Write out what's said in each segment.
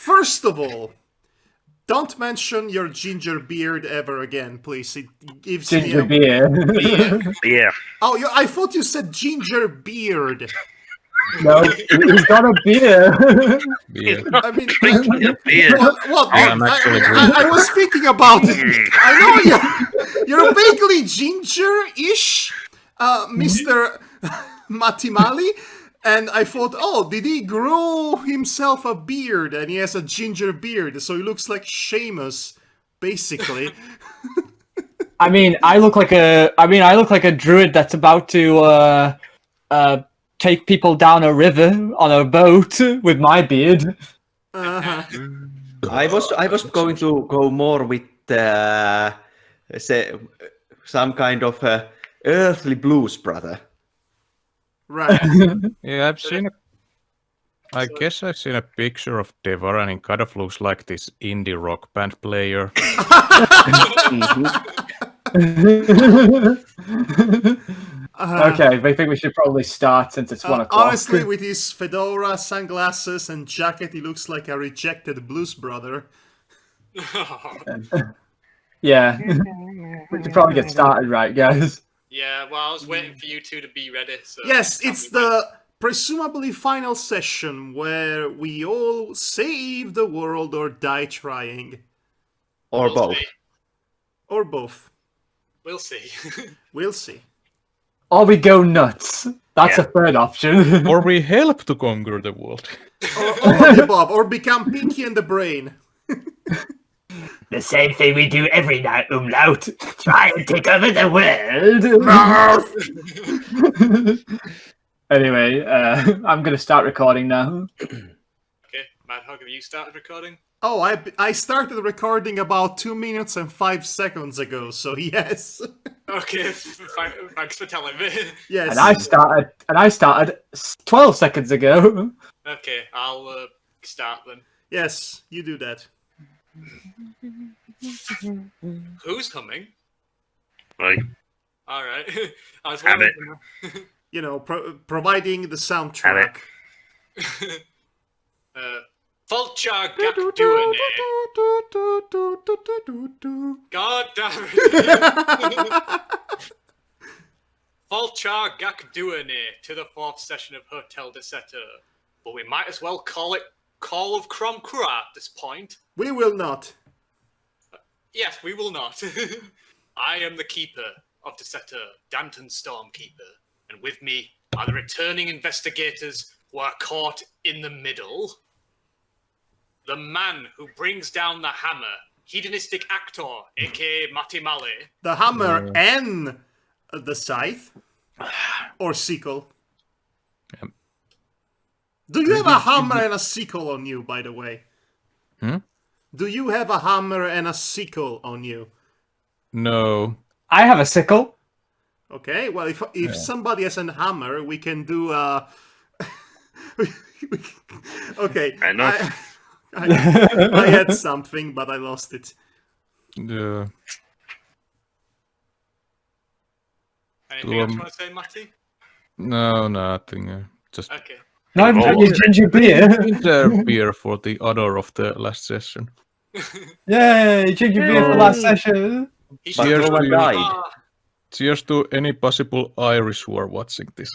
First of all, don't mention your ginger beard ever again, please. It gives Ginger me beer. Yeah. Oh, I thought you said ginger beard. No, he's got a beer. Beer. I mean, Drinking a beer. what? Yeah, I'm actually I was thinking about it. I know you're vaguely ginger-ish, Mr. Matimali. And I thought, oh, did he grow himself a beard? And he has a ginger beard, so he looks like Seamus, basically. I mean, I look like a druid that's about to take people down a river on a boat with my beard. Uh-huh. I was going to go more with say some kind of earthly blues brother. Right. Yeah, I guess I've seen a picture of Devar, and it kind of looks like this indie rock band player. Okay, but I think we should probably start since it's 1 o'clock. Honestly, with his fedora, sunglasses, and jacket, he looks like a rejected blues brother. Yeah, we should probably get started, right, guys? Yeah, well, I was waiting for you two to be ready. So Yes, it's the presumably final session where we all save the world or die trying. Or We'll both. see. Or both. We'll see. We'll see. Or we go nuts. That's a third option. Or we help to conquer the world. Or the above, or become Pinky and the Brain. The same thing we do every night, Umlaut. Try and take over the world. Anyway, I'm going to start recording now. Okay, Madhog, have you started recording? Oh, I started recording about 2 minutes and 5 seconds ago, so yes. Okay, thanks for telling me. Yes. And I started 12 seconds ago. Okay, I'll start then. Yes, you do that. Who's humming? Right. All right. I was Have wondering. You know, providing the soundtrack. Vulture Gak doing it. God damn it. Vulture Gak doing it to the 4th session of Hotel Delceto. But we might as well call it Call of Cromcra at this point. We will not. Yes, we will not. I am the keeper of Delceto, Danton Stormkeeper. And with me are the returning investigators who are caught in the middle. The man who brings down the hammer, hedonistic actor, aka Matimale. The hammer and the scythe. Or sickle. Yep. Do you have a hammer and a sickle on you, by the way? Do you have a hammer and a sickle on you? No. I have a sickle. Okay, well, if somebody has a hammer, we can do okay. I had something, but I lost it. Yeah. Anything else you want to say, Matty? No, nothing. Just Okay. No, I'm drinking ginger beer. ginger beer for the honor of the last session. Yay, ginger beer for last session. He But Cheers no one to you. died. Cheers to any possible Irish who are watching this.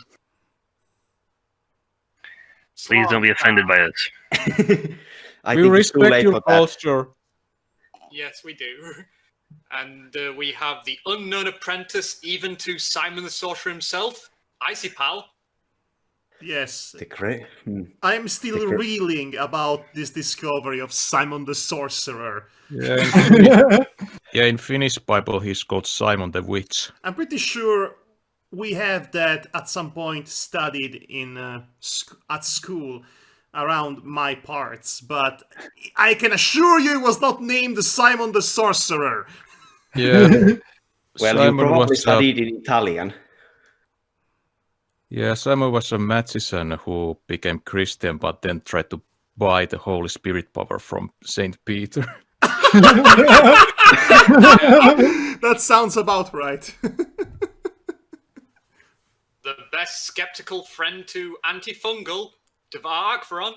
Please don't be offended by us. I We think it's too respect late your for that. culture. Yes, we do. And we have the unknown apprentice, even to Simon the Sorcerer himself, Icy Pal. Yes. The great. I'm still reeling about this discovery of Simon the Sorcerer. Yeah, in Finnish Bible he's called Simon the Witch. I'm pretty sure we have that at some point studied in at school around my parts, but I can assure you it was not named Simon the Sorcerer. Yeah. Well, Simon you probably was studied in Italian. Yeah, Simon was a magician who became Christian, but then tried to buy the Holy Spirit power from Saint Peter. That sounds about right. The best skeptical friend to antifungal, Devar Akvaron.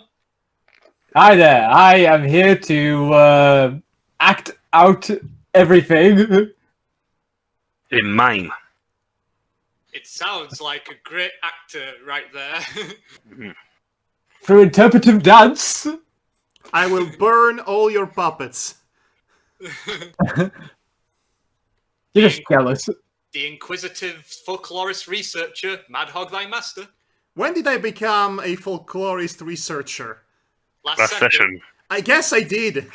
Hi there. I am here to act out everything. In mime. It sounds like a great actor right there. Through interpretive dance. I will burn all your puppets. You're just jealous. The inquisitive folklorist researcher, Madhog thy master. When did I become a folklorist researcher? Last session. I guess I did.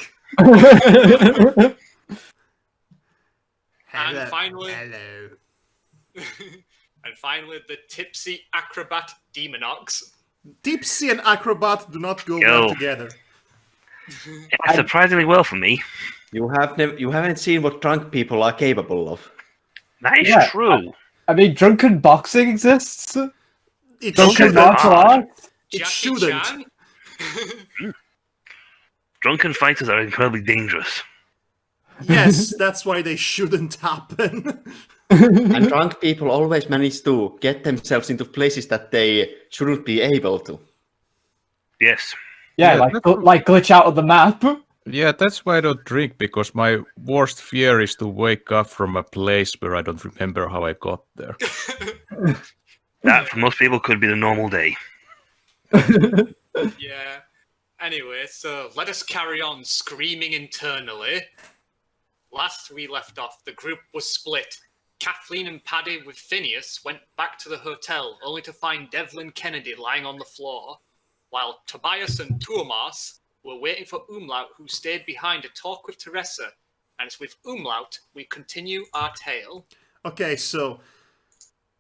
And finally, Hello. and finally, the tipsy acrobat Demonox. Tipsy and acrobat do not go Yo. well together. Yeah, surprisingly well for me. You haven't seen what drunk people are capable of. That is Yeah. true. I mean, drunken boxing exists. It Drunken shouldn't. martial arts. It Jackie shouldn't. Chan. Drunken fighters are incredibly dangerous. Yes, that's why they shouldn't happen. And drunk people always manage to get themselves into places that they shouldn't be able to. Yes. Yeah, Yeah, like glitch out of the map. Yeah, that's why I don't drink, because my worst fear is to wake up from a place where I don't remember how I got there. That, for most people, could be the normal day. Yeah. Anyway, so let us carry on screaming internally. Last we left off, the group was split. Kathleen and Paddy with Phineas went back to the hotel, only to find Devlin Kennedy lying on the floor, while Tobias and Tuomas were waiting for Umlaut, who stayed behind to talk with Teresa. And it's with Umlaut we continue our tale. Okay, so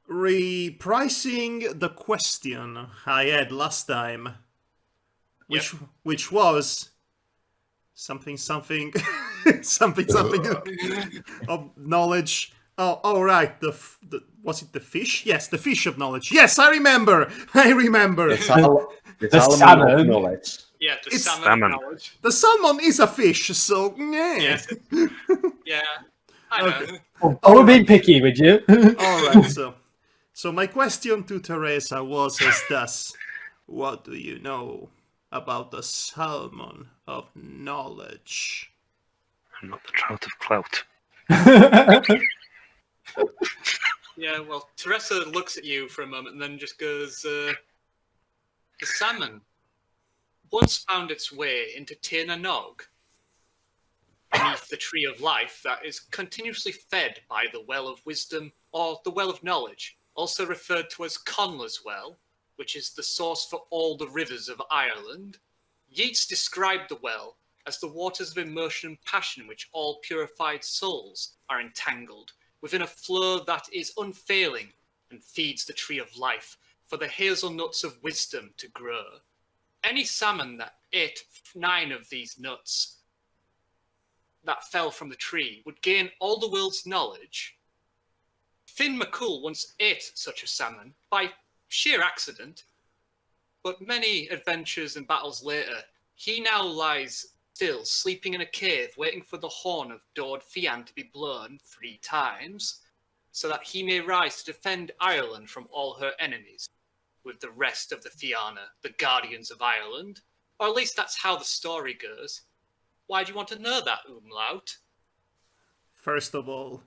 reprising the question I had last time, which was something something of knowledge. Oh, right. The was it the fish? Yes, the fish of knowledge. Yes, I remember. The salmon salmon. of knowledge. Yeah, the It's salmon salmon. knowledge. The salmon is a fish, so yeah. Yes. Yeah, I know. Okay. Oh, we're being picky, would you? All right. So my question to Teresa was as thus: what do you know about the salmon of knowledge? I'm not the trout of clout. Yeah, well, Teresa looks at you for a moment and then just goes, the salmon once found its way into Tirna Nog, beneath the tree of life that is continuously fed by the well of wisdom, or the well of knowledge, also referred to as Conla's well, which is the source for all the rivers of Ireland. Yeats described the well as the waters of immersion and passion in which all purified souls are entangled, within a flow that is unfailing and feeds the tree of life for the hazelnuts of wisdom to grow. Any salmon that ate 9 of these nuts that fell from the tree would gain all the world's knowledge. Finn McCool once ate such a salmon by sheer accident, but many adventures and battles later, he now lies still, sleeping in a cave, waiting for the horn of Dord Fian to be blown 3 times, so that he may rise to defend Ireland from all her enemies, with the rest of the Fianna, the guardians of Ireland. Or at least that's how the story goes. Why do you want to know that, Umlaut? First of all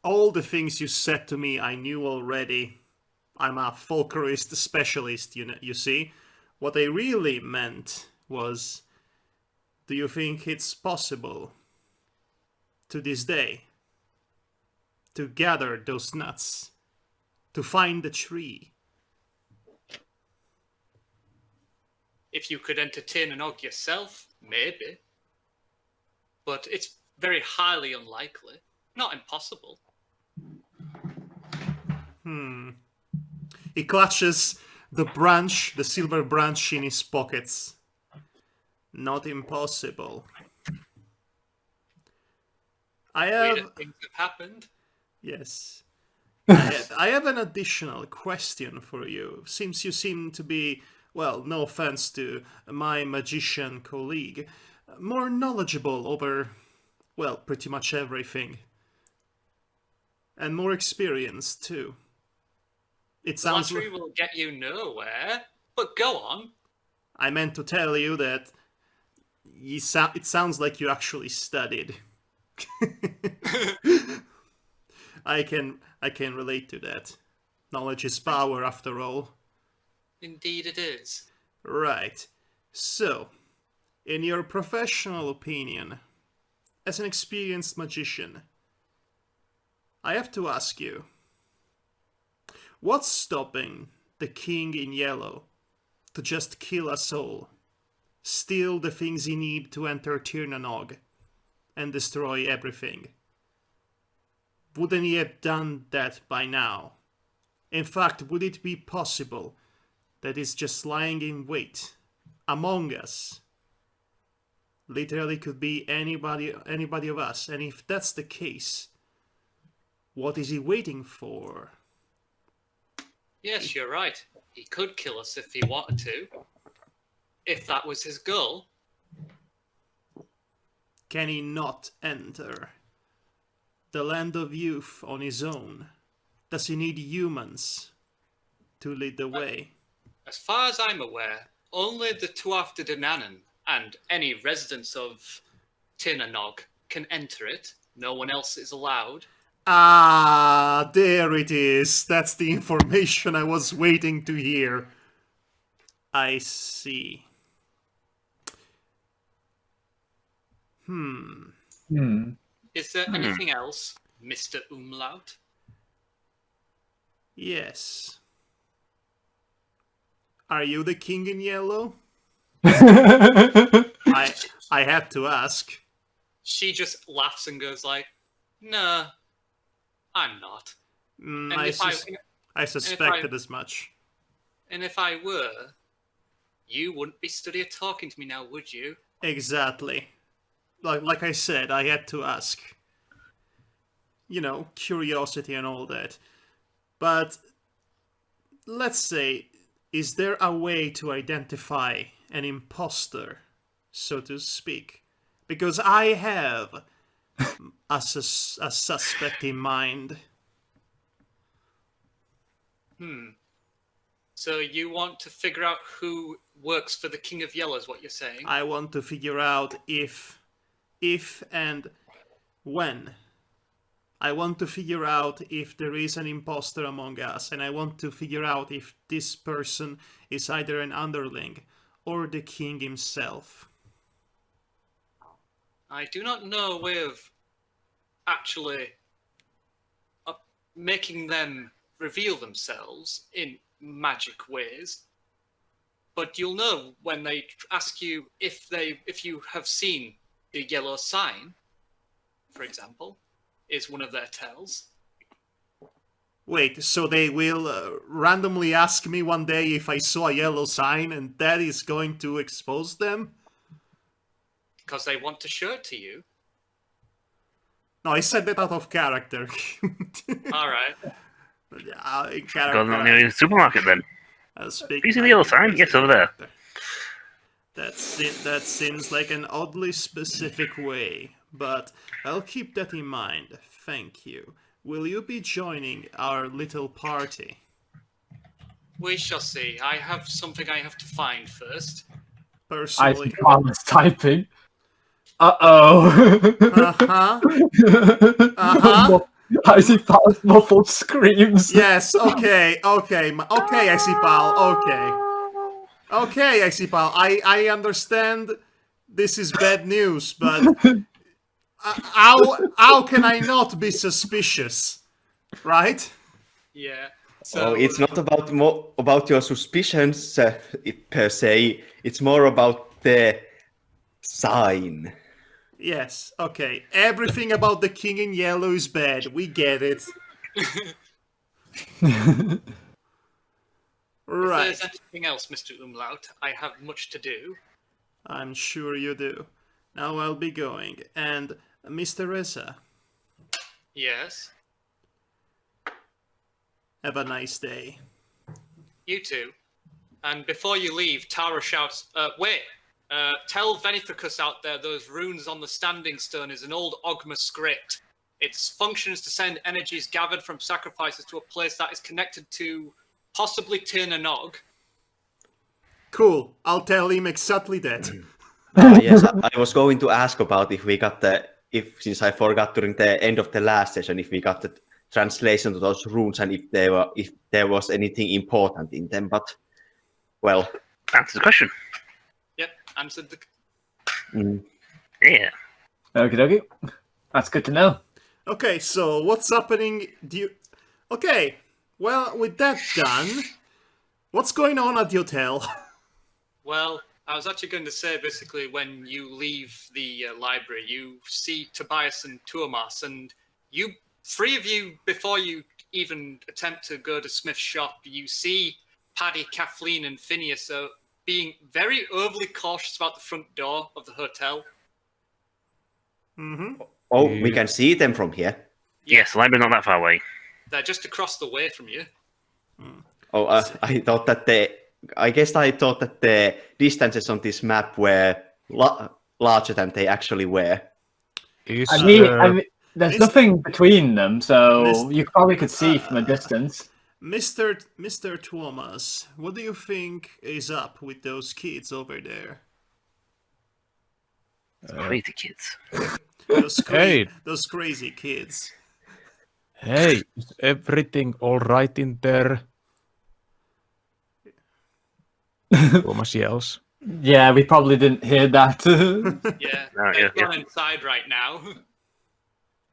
the things you said to me I knew already. I'm a folklorist specialist, you see. What I really meant was, do you think it's possible to this day to gather those nuts, to find the tree? If you could entertain an og yourself, maybe. But it's very highly unlikely. Not impossible. He clutches the branch, the silver branch in his pockets. Not impossible. I Weirder have... things have happened. Yes. I have an additional question for you. Since you seem to be, well, no offense to my magician colleague, more knowledgeable over, well, pretty much everything. And more experienced, too. It sounds Flattery will get you nowhere. But go on. I meant to tell you that It sounds like you actually studied. I can relate to that. Knowledge is power, after all. Indeed it is. Right. So, in your professional opinion, as an experienced magician, I have to ask you, what's stopping the King in Yellow to just kill us all, steal the things he need to enter Tirnanog, and destroy everything? Wouldn't he have done that by now? In fact, would it be possible that he's just lying in wait among us? Literally could be anybody of us. And if that's the case, what is he waiting for? Yes, you're right. He could kill us if he wanted to. If that was his goal. Can he not enter the land of youth on his own? Does he need humans to lead the way? As far as I'm aware, only the Tuatha De Danann and any residents of Tirnanog can enter it. No one else is allowed. Ah, there it is. That's the information I was waiting to hear. I see. Is there anything else, Mr. Umlaut? Yes. Are you the King in Yellow? I had to ask. She just laughs and goes like, "No, I'm not." I suspected as much. And if I were, you wouldn't be studying talking to me now, would you? Exactly. Like I said, I had to ask. You know, curiosity and all that. But let's say, is there a way to identify an imposter, so to speak? Because I have a suspect in mind. So you want to figure out who works for the King of Yellow, is what you're saying? I want to figure out if and when. I want to figure out if there is an imposter among us, and I want to figure out if this person is either an underling or the king himself. I do not know a way of actually making them reveal themselves in magic ways, but you'll know when they ask you if you have seen the yellow sign, for example, is one of their tells. Wait, so they will randomly ask me one day if I saw a yellow sign, and that is going to expose them? Because they want to show it to you. No, I said that out of character. All right. In Go near the supermarket then. I'll speak. You see the yellow sign? Yes, over there. That seems like an oddly specific way, but I'll keep that in mind. Thank you. Will you be joining our little party? We shall see. I have something I have to find first. Personally. I was typing. Uh-oh. I see Pal's muffled screams. Yes, okay, I see Pal, okay, I see Pal. I understand this is bad news, but how can I not be suspicious, right? Yeah. So it's not about your suspicions per se. It's more about the sign. Yes, okay. Everything about the King in Yellow is bad. We get it. Right. If there's anything else, Mr. Umlaut, I have much to do. I'm sure you do. Now I'll be going. And Mr. Reza, Yes. have a nice day. You too. And before you leave, Tara shouts, wait! Tell Venifricus out there those runes on the standing stone is an old Ogma script. Its function is to send energies gathered from sacrifices to a place that is connected to possibly Tirnanog. Cool. I'll tell him exactly that. Yes, I was going to ask about if we got since I forgot during the end of the last session, if we got the translation to those runes and if there was anything important in them, but well, Answers the question. Yep, answered the. Yeah. Okie dokie. That's good to know. Okay, so what's happening? Okay, well, with that done, what's going on at the hotel? Well, I was actually going to say, basically, when you leave the library, you see Tobias and Tuomas, and you, three of you, before you even attempt to go to Smith's shop, you see Paddy, Kathleen, and Phineas being very overly cautious about the front door of the hotel. Mm-hmm. oh, we can see them from here. Yes, the library's not that far away. They're just across the way from you. Oh, I thought that the distances on this map were larger than they actually were. I mean, there's Mr. nothing between them, so Mr. you probably could see from a distance. Mr. Thomas, what do you think is up with those kids over there? Crazy kids. Those crazy kids. Hey, is everything all right in there? Thomas yells. Yeah, we probably didn't hear that. Yeah, Oh, they've yeah, gone inside right now.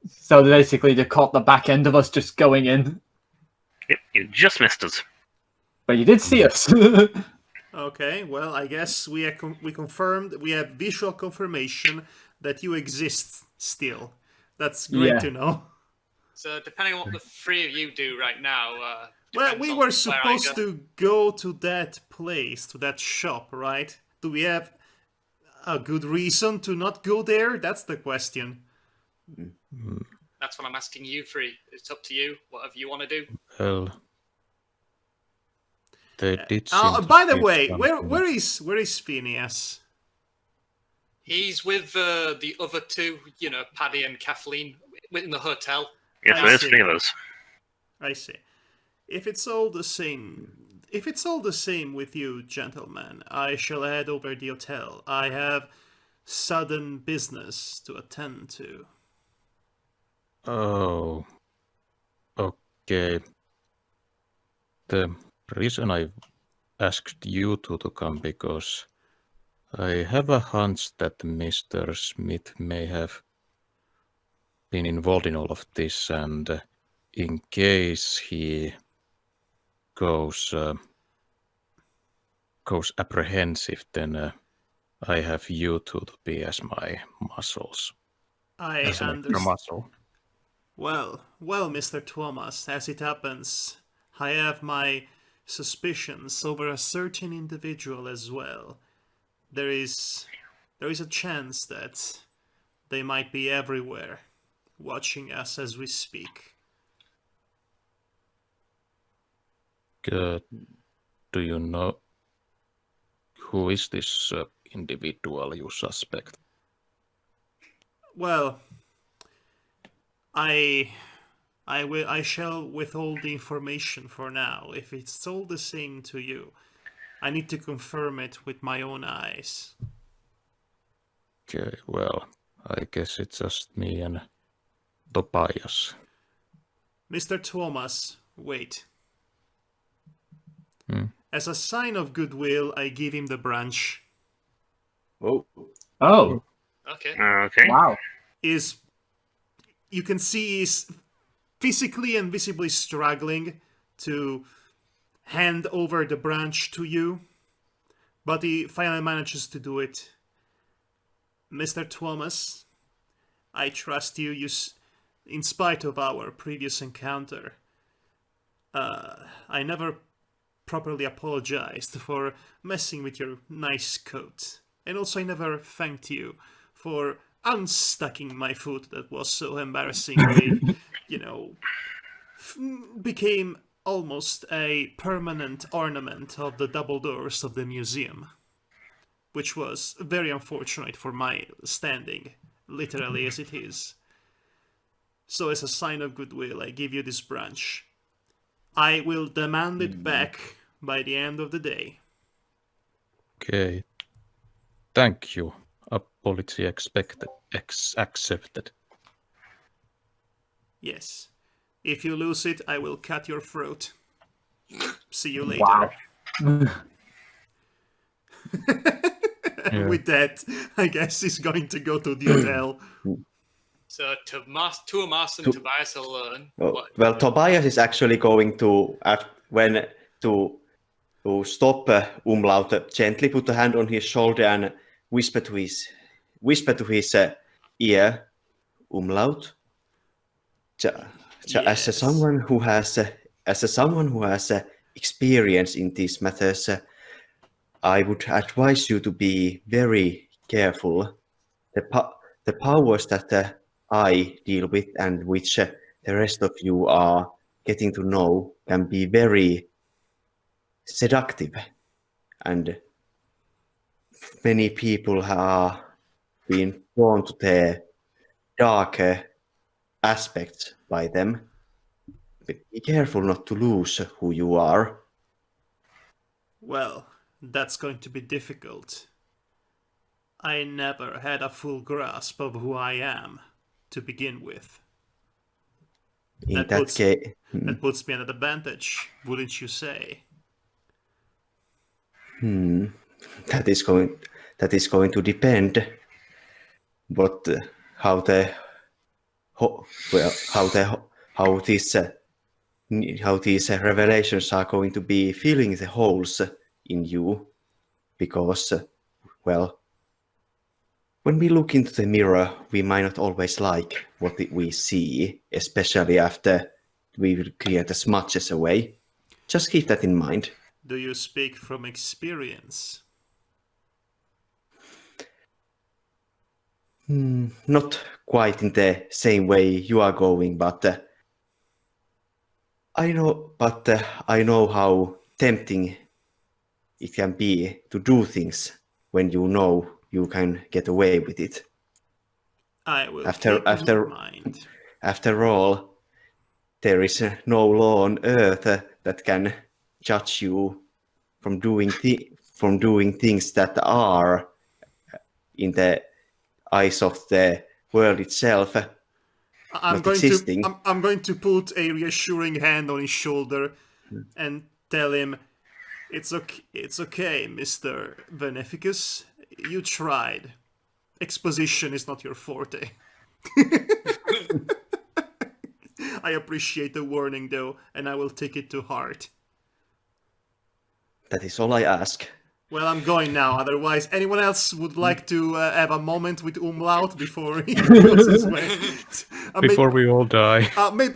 So basically, they caught the back end of us just going in. Yep, you just missed us. But you did see us. Okay, well, I guess we confirmed, we have visual confirmation that you exist still. That's great Yeah. to know. So, depending on what the three of you do right now, Well, depends we on were where I supposed go. to go to that place, to that shop, right? Do we have a good reason to not go there? That's the question. That's what I'm asking you three. It's up to you. Whatever you want to do. Well, they did seem to By the speak way, something. where is Phineas? He's with the other two, Paddy and Kathleen, in the hotel. Yes, I there's see. 3 of us. I see. If it's all the same with you, gentlemen, I shall head over the hotel. I have sudden business to attend to. Oh, okay. The reason I asked you two to come because I have a hunch that Mr. Smith may have been involved in all of this, and in case he goes apprehensive, then I have you two to be as my muscles, I as an extra understand. muscle. Well, Mr. Thomas, as it happens, I have my suspicions over a certain individual as well. There is a chance that they might be everywhere, watching us as we speak. Do you know who is this individual you suspect? Well, I shall withhold the information for now. If it's all the same to you, I need to confirm it with my own eyes. Okay, well, I guess it's just me and Tobias. Mr. Thomas, wait. As a sign of goodwill, I give him the branch. Oh. Oh, Okay. Okay. wow. You can see he's physically and visibly struggling to hand over the branch to you, but he finally manages to do it. Mr. Thomas, I trust you. In spite of our previous encounter, I never properly apologized for messing with your nice coat, and also I never thanked you for unstucking my foot that was so embarrassingly, became almost a permanent ornament of the double doors of the museum, which was very unfortunate for my standing, literally as it is. So as a sign of goodwill, I give you this branch. I will demand it back by the end of the day. Okay, thank you. apology accepted. Yes. If you lose it, I will cut your throat. See you later. Wow. And with that, I guess he's going to go to the hotel. So Tuomas and Tobias alone. Well, Tobias is actually going to stop Umlaut, gently put a hand on his shoulder and whisper to his ear, Umlaut. As someone who has experience in these matters, I would advise you to be very careful. The powers that I deal with and which the rest of you are getting to know can be very seductive, and many people have been drawn to their darker aspects by them. Be careful not to lose who you are. Well, that's going to be difficult. I never had a full grasp of who I am to begin with. In that case, That puts me at an advantage, wouldn't you say? that is going to depend. But how these revelations are going to be filling the holes in you, because when we look into the mirror, we might not always like what we see, especially after we will clear the smudges away. Just keep that in mind. Do you speak from experience? Not quite in the same way you are going, but I know how tempting it can be to do things when you know you can get away with it. I will keep in mind. After all, there is no law on earth that can judge you from doing things that are in the eyes of the world itself. I'm going to put a reassuring hand on his shoulder and tell him, it's okay, Mr. Veneficus. You tried. Exposition is not your forte. I appreciate the warning, though, and I will take it to heart. That is all I ask. Well, I'm going now. Otherwise, anyone else would like to have a moment with Umlaut before he goes his way? Before we all die. Maybe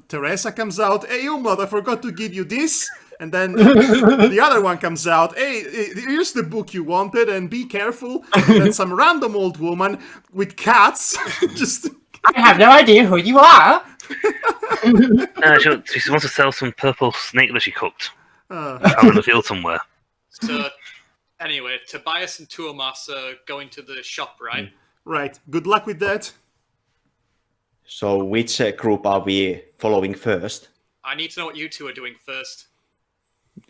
Teresa comes out. Hey, Umlaut, I forgot to give you this. And then the other one comes out. Hey, here's the book you wanted, and be careful. And then some random old woman with cats just... I have no idea who you are. She wants to sell some purple snake that she cooked. Out in the field somewhere. So, anyway, Tobias and Tuomas are going to the shop, right? Right. Good luck with that. So, which group are we following first? I need to know what you two are doing first.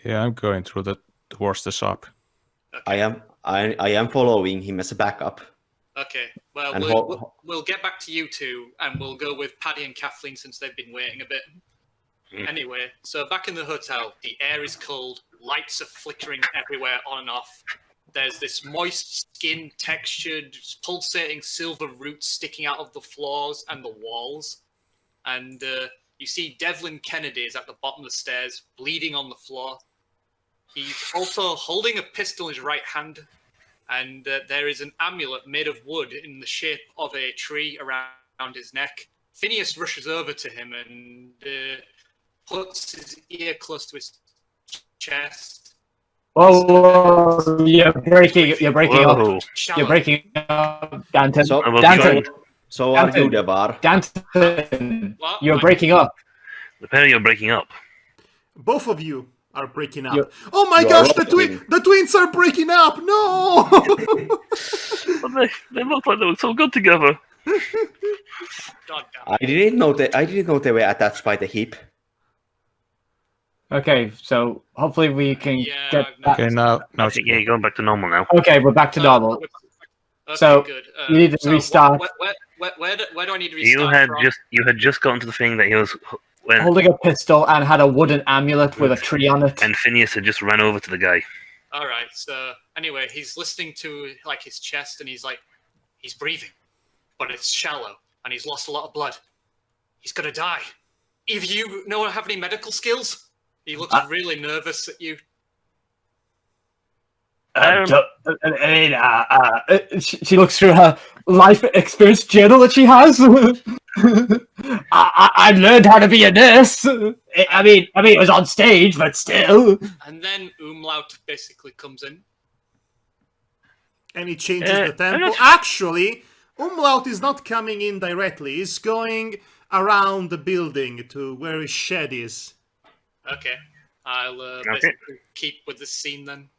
Yeah, I'm going towards the shop. Okay. I am following him as a backup. Okay, well, And we'll get back to you two, and we'll go with Paddy and Kathleen since they've been waiting a bit. Anyway, so back in the hotel, the air is cold, lights are flickering everywhere on and off. There's this moist skin textured, pulsating silver roots sticking out of the floors and the walls. And you see Devlin Kennedy is at the bottom of the stairs, bleeding on the floor. He's also holding a pistol in his right hand, and there is an amulet made of wood in the shape of a tree around his neck. Phineas rushes over to him and puts his ear close to his chest. Oh, you're breaking up. You're breaking up, Danton. So are you, Devar? Danton, you're breaking up. The pair of you are breaking up. Both of you are breaking up. Oh my gosh, the twins are breaking up! No! But they look like they were so good together. God damn. I didn't know they were attached by the hip. Okay, so hopefully we can Yeah, get I've back. Okay, now I think, yeah, you're going back to normal now. Okay, we're back to normal. Okay, So, good. you need to so restart. Where do I need to You restart had from? just gotten to the thing that he was when Holding a pistol and had a wooden amulet with a tree on it. and Phineas had just ran over to the guy. All right. So anyway, he's listening to like his chest, and he's breathing, but it's shallow, and he's lost a lot of blood. He's gonna die. Either you have any medical skills? He looks really nervous at you. She looks through her life experience journal that she has. I learned how to be a nurse. I mean, it was on stage, but still. And then Umlaut basically comes in. And he changes the tempo. Actually, Umlaut is not coming in directly. He's going around the building to where his shed is. Okay. I'll basically keep with this scene then.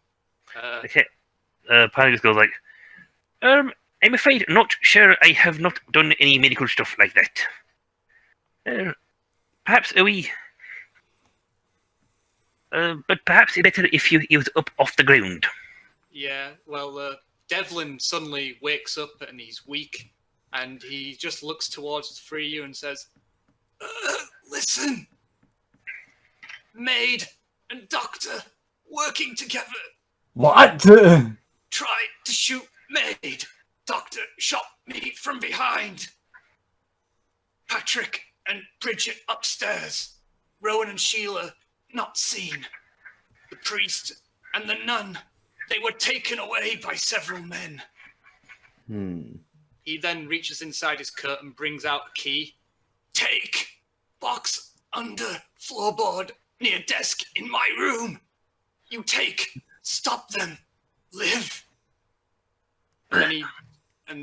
Okay. Paddy just goes like, I'm afraid not sure I have not done any medical stuff like that. Perhaps but perhaps it's better if he was up off the ground. Yeah, well, Devlin suddenly wakes up and he's weak, and he just looks towards the three of you and says, listen, maid and doctor working together. What? Tried to shoot maid. Doctor shot me from behind. Patrick and Bridget upstairs. Rowan and Sheila not seen. The priest and the nun, they were taken away by several men. He then reaches inside his coat and brings out a key. Take box under floorboard near desk in my room. You take. Stop them. Live. And then he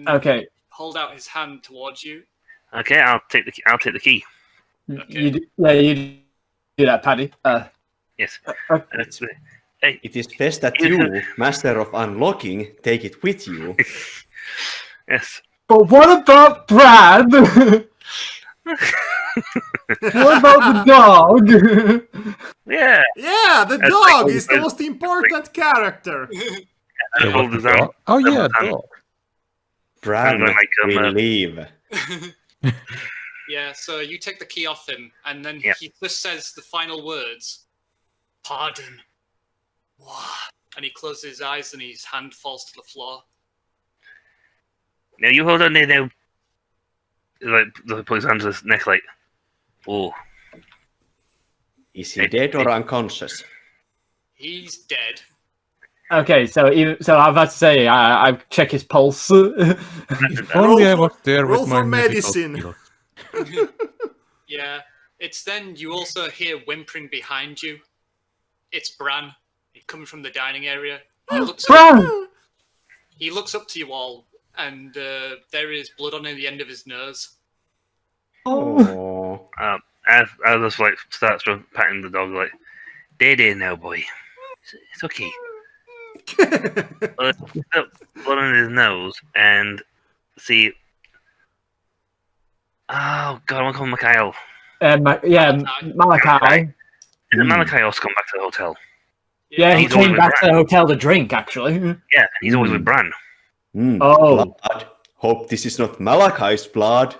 Okay. hold out his hand towards you. Okay, I'll take the key. Okay. You do that, Paddy. Yes. Hey, It is best that you, master of unlocking, take it with you. yes. But what about Brad? What about the dog? Yeah. Yeah, the That's dog like- is the most important character. I hold his arm. Oh yeah, Double dog. Brad I'm gonna will leave. Yeah, so you take the key off him, and then Yeah. he just says the final words. Pardon. What? And he closes his eyes and his hand falls to the floor. Now you hold on there now. Like, put his hand to his neck like, oh. Is he dead or unconscious? He's dead. Okay, so I'm about to say I check his pulse. If only I was there roll with my for medicine. medical skill. Yeah. It's then you also hear whimpering behind you. It's Bran. He's coming from the dining area. He looks Bran! He looks up to you all, and there is blood on the end of his nose. Oh. Oh, I just like start patting the dog like, there now, boy. It's okay. Blood on his nose and see. Oh God, I want to call him Mikhail. Malachi. And Malachi also come back to the hotel. Yeah, he He's always came with back to Bran. the hotel to drink, actually. Yeah, and he's always with Bran. Oh. blood. Hope this is not Malachi's blood.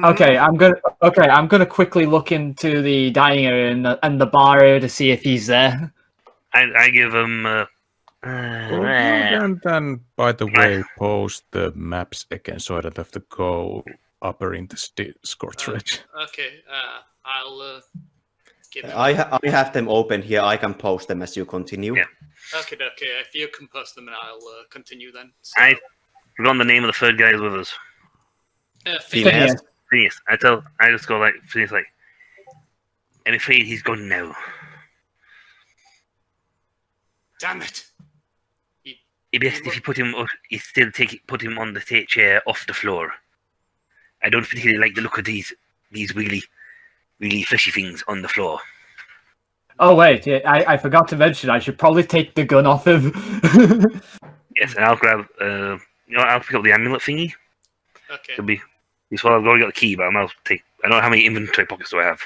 Okay, I'm gonna quickly look into the dining area and the bar area to see if he's there. I give him. And then, by the way, post the maps again so I don't have to go upper in the Discord thread. Okay, I'll give him. I have them open here. I can post them as you continue. Yeah. Okay, if you can post them, and I'll continue then. So, I forgot the name of the third guy who's with us. Phineas. Phineas. I just go like Phineas like, I'm afraid he's gone now. Damn it! It'd be best if you put him put him on the chair off the floor. I don't particularly like the look of these really, really fleshy things on the floor. Oh wait, I forgot to mention I should probably take the gun off him. Yes, and I'll grab I'll pick up the amulet thingy. Okay. It'll be I've already got the key, but I don't know how many inventory pockets do I have.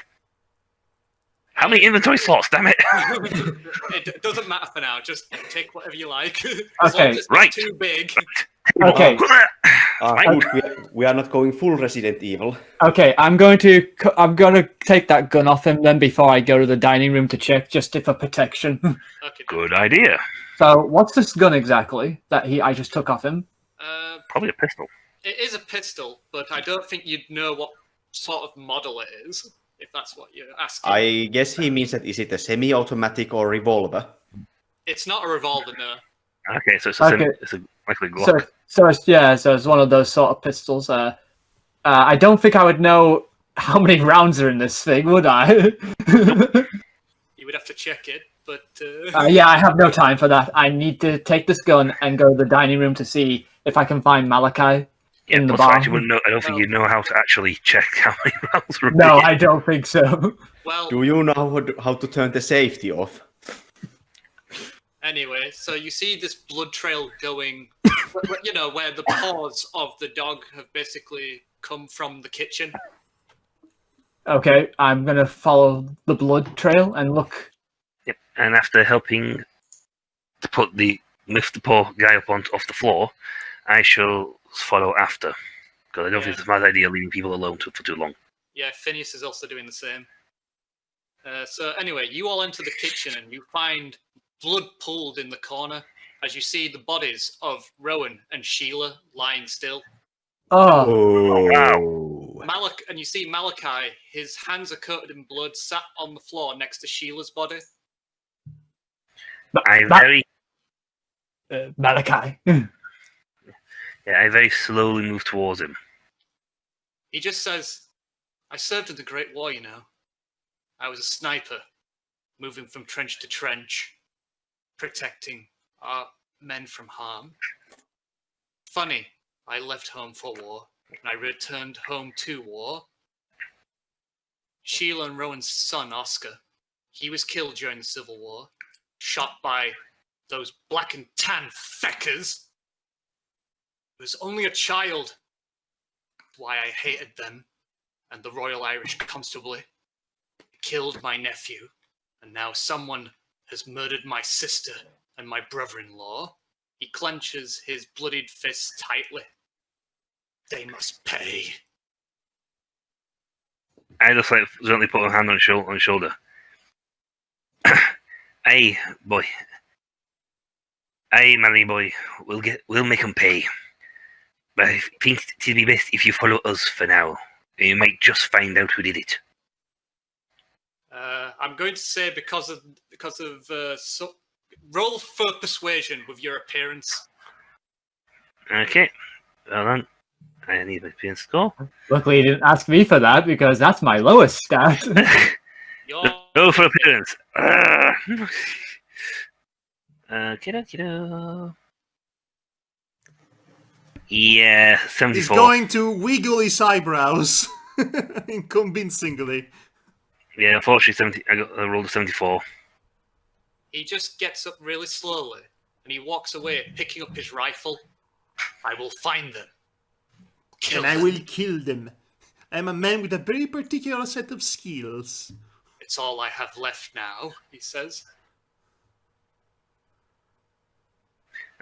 How many inventory slots? Damn it! It doesn't matter for now. Just take whatever you like. As long Okay. as it's not Right. too big. Okay. Good, we are not going full Resident Evil. Okay, I'm gonna take that gun off him then before I go to the dining room to check, just for protection. Okay. Good idea. So, what's this gun exactly that I just took off him? Probably a pistol. It is a pistol, but I don't think you'd know what sort of model it is, if that's what you're asking. I guess he means that is it a semi-automatic or revolver? It's not a revolver, no. Okay, so it's Okay. it's likely Glock. So it's one of those sort of pistols. I don't think I would know how many rounds are in this thing, would I? You would have to check it, but... Yeah, I have no time for that. I need to take this gun and go to the dining room to see if I can find Malachi Yeah, in the plus I bar. actually wouldn't know. I don't think you'd know how to actually check how many rounds were. No, I don't think so. Well, Do you know how to turn the safety off? anyway, so you see this blood trail going, you know, where the paws of the dog have basically come from the kitchen. Okay, I'm gonna follow the blood trail and look. Yep. And after helping to lift the poor guy up off the floor, I shall follow after, because I don't think it's a bad idea leaving people alone for too long. Yeah, Phineas is also doing the same. So anyway, you all enter the kitchen and you find blood pooled in the corner as you see the bodies of Rowan and Sheila lying still. Oh, Wow. And you see Malachi, his hands are coated in blood, sat on the floor next to Sheila's body. I very Malachi. I very slowly move towards him. He just says, I served in the Great War, you know. I was a sniper, moving from trench to trench, protecting our men from harm. Funny, I left home for war, and I returned home to war. Sheila and Rowan's son, Oscar, he was killed during the Civil War, shot by those black and tan feckers. He was only a child. Why I hated them and the Royal Irish Constabulary. Killed my nephew, and now someone has murdered my sister and my brother-in-law. He clenches his bloodied fists tightly. They must pay. I just gently put a hand on his shoulder. Aye, boy. Aye, manly boy. We'll make him pay. But I think it'd be best if you follow us for now. You might just find out who did it. I'm going to say because of roll for persuasion with your appearance. Okay. Well then, I need my appearance score. Luckily, you didn't ask me for that because that's my lowest stat. Go for appearance. Kiddo. Yeah, 74. He's going to wiggle his eyebrows convincingly. Yeah, unfortunately, I rolled a 74. He just gets up really slowly and he walks away, picking up his rifle. I will find them. Kill And I them. will kill them. I'm a man with a very particular set of skills. It's all I have left now, he says.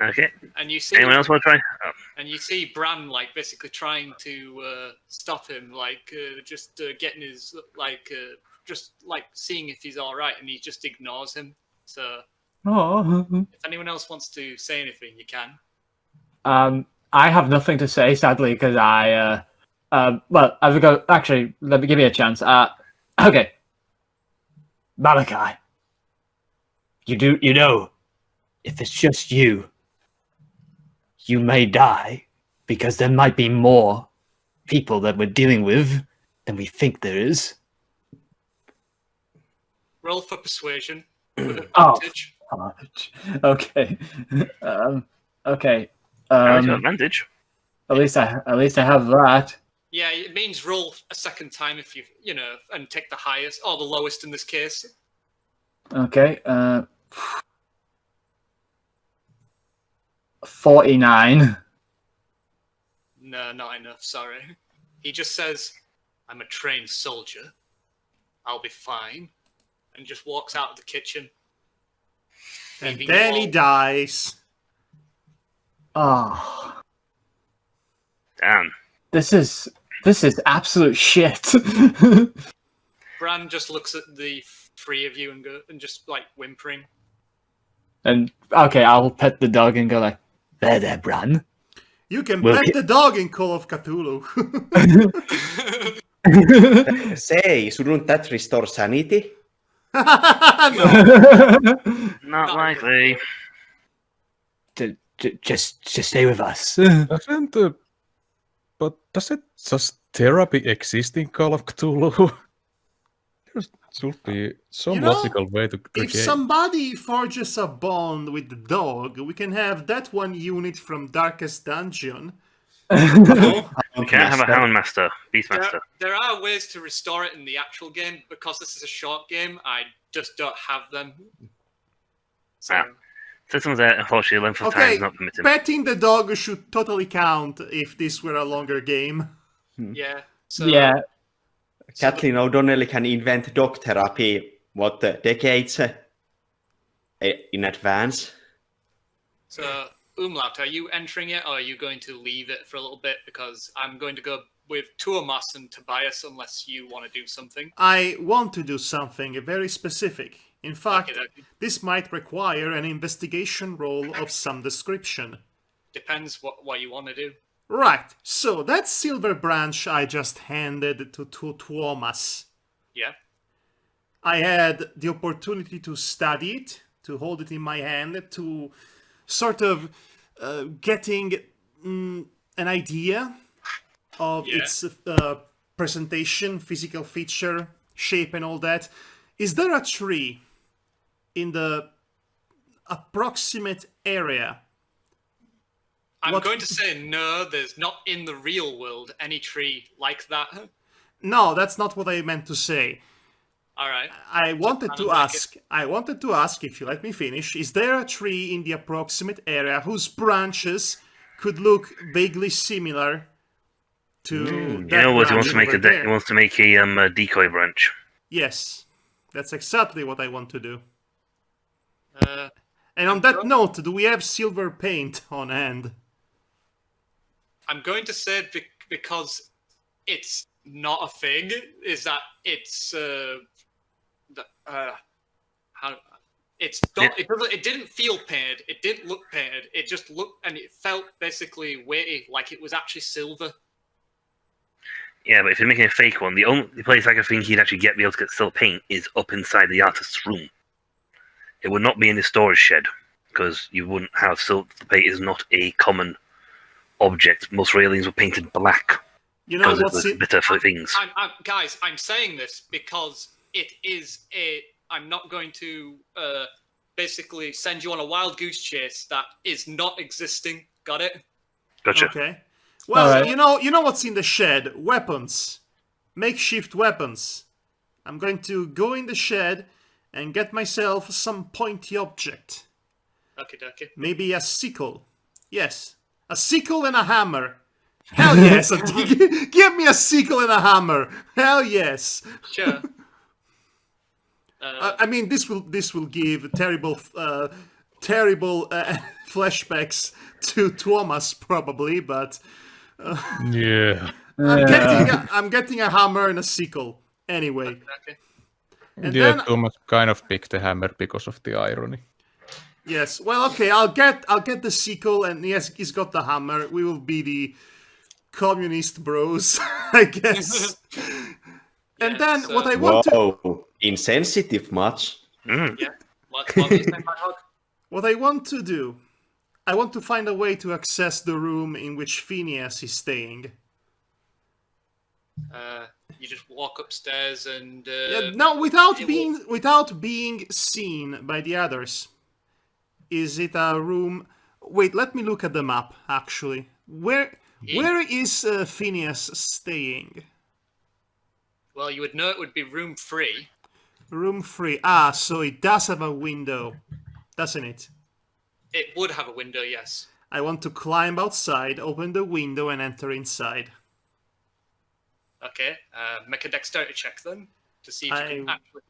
Okay. And you see, Anyone else want to try? Oh. and you see Bran basically trying to stop him, getting his seeing if he's all right, and he just ignores him. So, Oh. if anyone else wants to say anything, you can. I have nothing to say, sadly, because actually, let me give you a chance. Okay. Malachi. You know, if it's just you may die, because there might be more people that we're dealing with than we think there is. Roll for persuasion with Oh. advantage. Okay. Okay. How's your advantage? At least I have that. Yeah, it means roll a second time if and take the highest or the lowest in this case. Okay. 49. No, not enough. Sorry. He just says, "I'm a trained soldier. I'll be fine. and just walks out of the kitchen. And leaving then you he all- dies. Oh, Damn. this is absolute shit. Bran just looks at the three of you and just like whimpering. And okay, I'll pet the dog and go like, there, Bran. You can Well, pet the dog in Call of Cthulhu. Say, shouldn't that restore sanity? No. Not likely. Just stay with us. Doesn't but doesn't just therapy exist in Call of Cthulhu? There should be some You know, logical way to If somebody forges a bond with the dog, we can have that one unit from Darkest Dungeon. We can't have a Houndmaster, Beastmaster. There are ways to restore it in the actual game. Because this is a short game, I just don't have them. So, Systems there, unfortunately, length of time Okay, is not permitted. petting the dog should totally count if this were a longer game. yeah. So, Yeah. Kathleen O'Donnell can invent dog therapy, decades in advance. So, Umlaut, are you entering it, or are you going to leave it for a little bit? Because I'm going to go with Tuomas and Tobias unless you want to do something. I want to do something very specific. In fact, Okay. this might require an investigation roll of some description. Depends what you want to do. Right, so that silver branch I just handed to Tuomas. Yeah. I had the opportunity to study it, to hold it in my hand, to sort of getting an idea of Yeah. its presentation, physical feature, shape, and all that. Is there a tree in the approximate area? I'm What- going to say no, there's not in the real world any tree like that. No, that's not what I meant to say. All right. I wanted kind to of like ask. I wanted to ask, if you let me finish, is there a tree in the approximate area whose branches could look vaguely similar to You that know what? He branch wants to make over a there? he wants to make a decoy branch. Yes, that's exactly what I want to do. Uh, And on that note, do we have silver paint on hand? I'm going to say because it's not a thing, is that it's how it's not, it didn't feel painted, it didn't look painted, it just looked and it felt basically weighty, like it was actually silver. Yeah, but if you're making a fake one, the only place I can think you'd actually be able to get silver paint is up inside the artist's room. It would not be in the storage shed, because you wouldn't have silver paint. Is not a common object. Most railings were painted black You know because it what's was in, bitter for things. Guys, I'm saying this because it is I'm not going to basically send you on a wild goose chase that is not existing. Got it? Gotcha. Okay. Well, Alright. you know what's in the shed? Weapons. Makeshift weapons. I'm going to go in the shed and get myself some pointy object. Okay, dokie. Maybe a sickle. Yes. A sickle and a hammer. Hell yes. Give me a sickle and a hammer. Hell yes. Sure. I mean, this will give terrible flashbacks to Thomas probably, but Yeah. I'm getting a hammer and a sickle anyway. Okay. And Yeah, then Thomas kind of picked the hammer because of the irony. yes, well, okay, I'll get the sickle, and yes, he's got the hammer. We will be the communist bros, I guess. And then so- what I want to Whoa, insensitive much? Mm. Yeah. What was his name, Madhog? what I want to do, I want to find a way to access the room in which Phineas is staying. You just walk upstairs and No, without it being seen by the others. Is it a room? Wait, let me look at the map. Actually, where is Phineas staying? well, you would know it would be room 3. Room 3. Ah, so it does have a window, doesn't it? It would have a window, yes. I want to climb outside, open the window, and enter inside. Okay. Make a dexterity check then to see if you can I- actually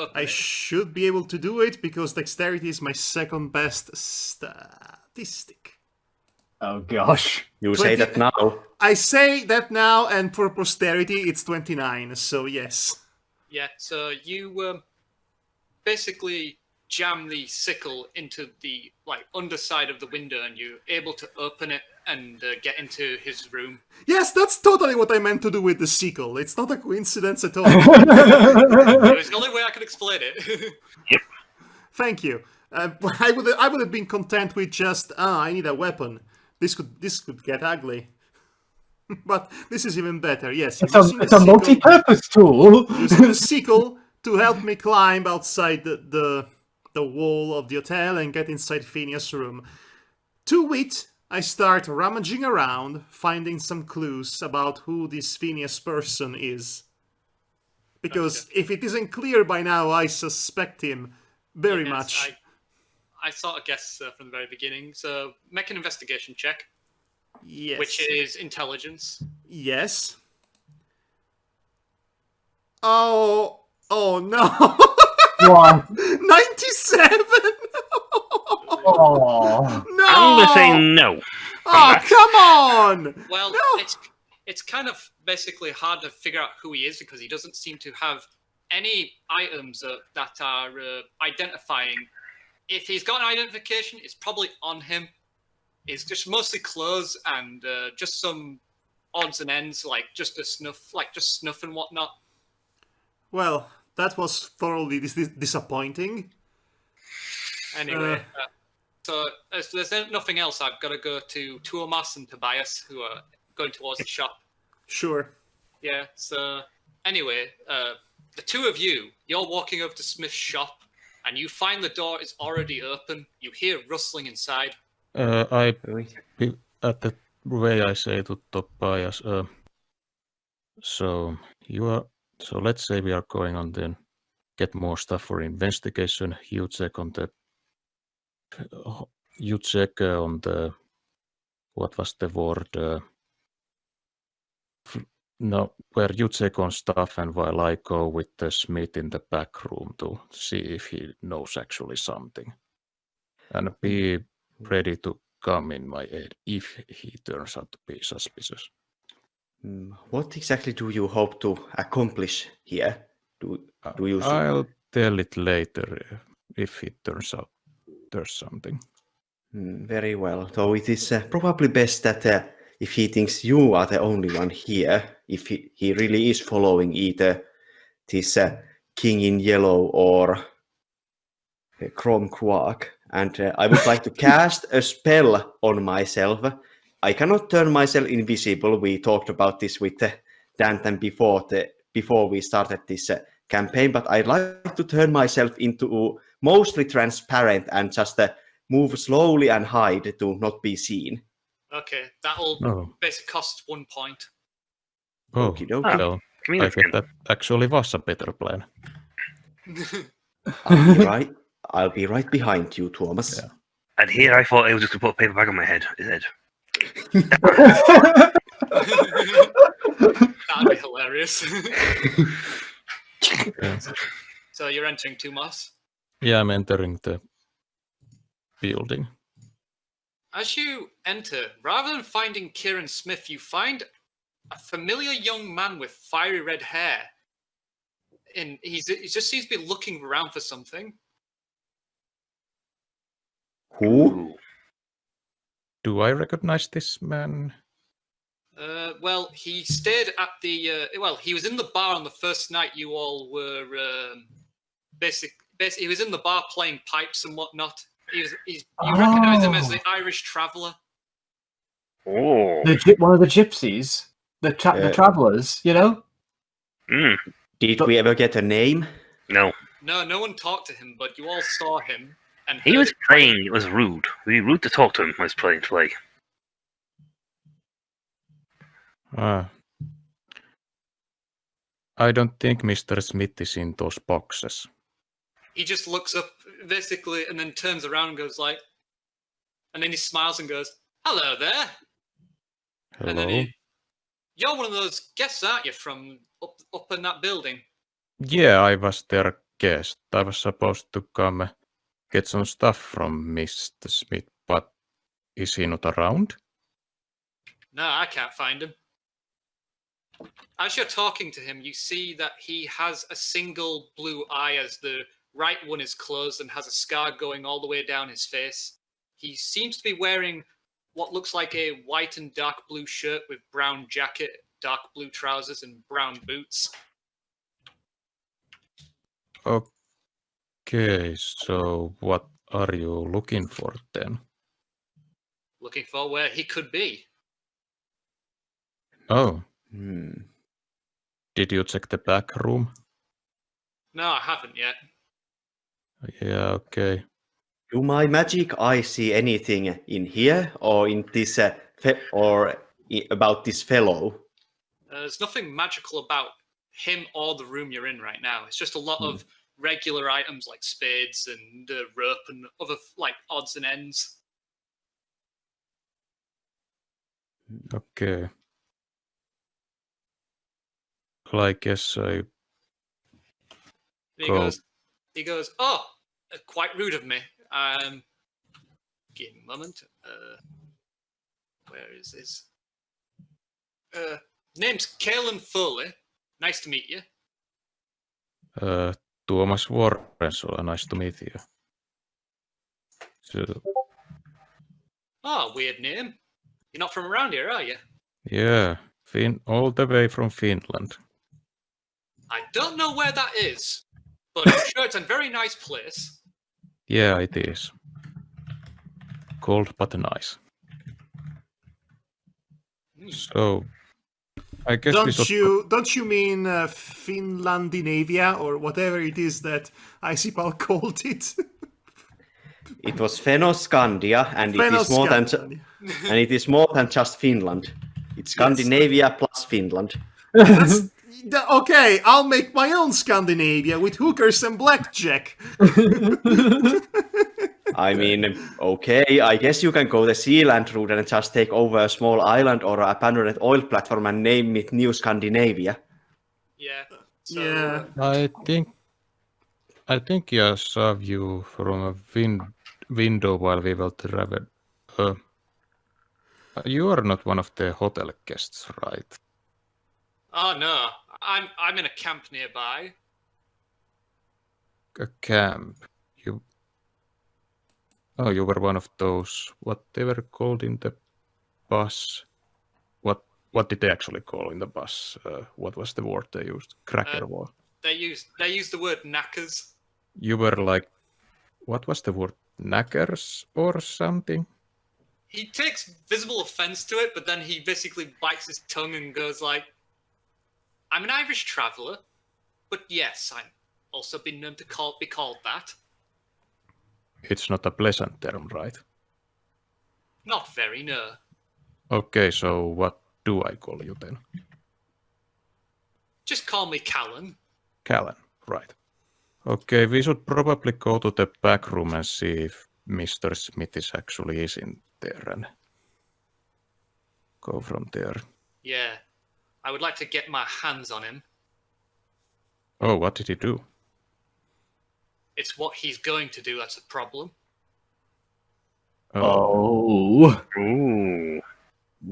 open I it. should be able to do it because dexterity is my second best statistic. Oh gosh. You say 20 that now. I say that now, and for posterity, it's 29. So yes. Yeah, so you basically jam the sickle into the underside of the window, and you're able to open it and get into his room. Yes, that's totally what I meant to do with the sequel. It's not a coincidence at all. It was the only way I could explain it. Thank you. I would have been content with just I need a weapon. This could get ugly. But this is even better. Yes, It's a multi-purpose tool. using the sickle to help me climb outside the wall of the hotel and get inside Phineas' room. To wit, I start rummaging around, finding some clues about who this Phineas person is. Because if it isn't clear by now, I suspect him very much. I sort of guessed from the very beginning. So make an investigation check, Yes. which is intelligence. Yes. Oh no. What? 97. Oh. No. I'm going to say no. Oh, come on. Well, No. it's kind of basically hard to figure out who he is because he doesn't seem to have any items that are identifying. If he's got an identification, it's probably on him. It's just mostly clothes and just some odds and ends, like just snuff and whatnot. Well, that was thoroughly disappointing. Anyway, so as there's nothing else, I've got to go to Tuomas and Tobias, who are going towards the shop. Sure. Yeah, so anyway, the two of you're walking over to Smith's shop, and you find the door is already open. You hear rustling inside. At the way I say to Tobias, so let's say we are going on then get more stuff for investigation. You check on the what was the word? Where you check on stuff, and while I go with the Smith in the back room to see if he knows actually something, and be ready to come in my aid if he turns out to be suspicious. What exactly do you hope to accomplish here? Do you? I'll tell it later if it turns out there's something. Very well. Though it is probably best that if he thinks you are the only one here, if he really is following either this King in Yellow or Chrome Quark, and I would like to cast a spell on myself. I cannot turn myself invisible. We talked about this with Danton before we started this campaign, but I'd like to turn myself into mostly transparent and just move slowly and hide to not be seen. Okay, that'll basically cost 1 point. Oh, Okie dokie. well, I think that actually was a better plan. I'll be right behind you, Thomas. Yeah. And here I thought I was just going to put a paper bag on my head. Instead. That'd be hilarious. Yeah. So you're entering Tumas. Yeah, I'm entering the building. As you enter, rather than finding Kieran Smith, you find a familiar young man with fiery red hair. And he just seems to be looking around for something. Who? Do I recognize this man? Well, he stayed at the... he was in the bar on the first night you all were... Basically, he was in the bar playing pipes and whatnot. You recognize him as the Irish traveller. Oh. One of the gypsies. The travellers, you know? Did we ever get a name? No. No one talked to him, but you all saw him. And He was playing. It was rude. It would be rude to talk to him when he was playing to play. I don't think Mr. Smith is in those boxes. He just looks up, basically, and then turns around and goes like... And then he smiles and goes, "Hello there." Hello? And then you're one of those guests, aren't you, from up in that building? Yeah, I was there guest. I was supposed to come get some stuff from Mr. Smith, but is he not around? No, I can't find him. As you're talking to him, you see that he has a single blue eye as the right one is closed and has a scar going all the way down his face. He seems to be wearing what looks like a white and dark blue shirt with brown jacket, dark blue trousers, and brown boots. Okay, so what are you looking for then? Looking for where he could be. Oh, Hmm. did you check the back room? No, I haven't yet. Yeah, okay. Do my magic eyes see anything in here or in this about this fellow? There's nothing magical about him or the room you're in right now. It's just a lot of regular items like spades and rope and other like odds and ends. Okay. Well, I guess I And Go. he goes, oh, quite rude of me. Give me a moment. Where is this? Name's Kalen Foley. Nice to meet you. Tuomas Vorrensola, nice to meet you. So, Oh, weird name. You're not from around here, are you? yeah, all the way from Finland. I don't know where that is, but I'm sure it's a very nice place. Yeah, it is. Cold but nice. So, I guess we should... Don't you mean Finlandinavia or whatever it is that Icipal called it? It was Fennoscandia, and it is more than just Finland. It's Scandinavia plus Finland. Okay, I'll make my own Scandinavia with hookers and blackjack. I mean, okay, I guess you can go the Sealand route and just take over a small island or abandoned oil platform and name it New Scandinavia. Yeah. So, Yeah. I think I saw you from a window while we were traveling. You are not one of the hotel guests, right? Oh no, I'm in a camp nearby. A camp. You were one of those, what they were called in the bus. What did they actually call in the bus? What was the word they used? Cracker wall. They use the word knackers. You were like, what was the word? Knackers or something? He takes visible offense to it, but then he basically bites his tongue and goes like, I'm an Irish traveller, but yes, I've also been known to be called that. It's not a pleasant term, right? Not very, no. Okay, so what do I call you then? Just call me Callan. Callan, right. Okay, we should probably go to the back room and see if Mr. Smith is in there and go from there. Yeah, I would like to get my hands on him. Oh, what did he do? It's what he's going to do that's a problem. Oh. Ooh.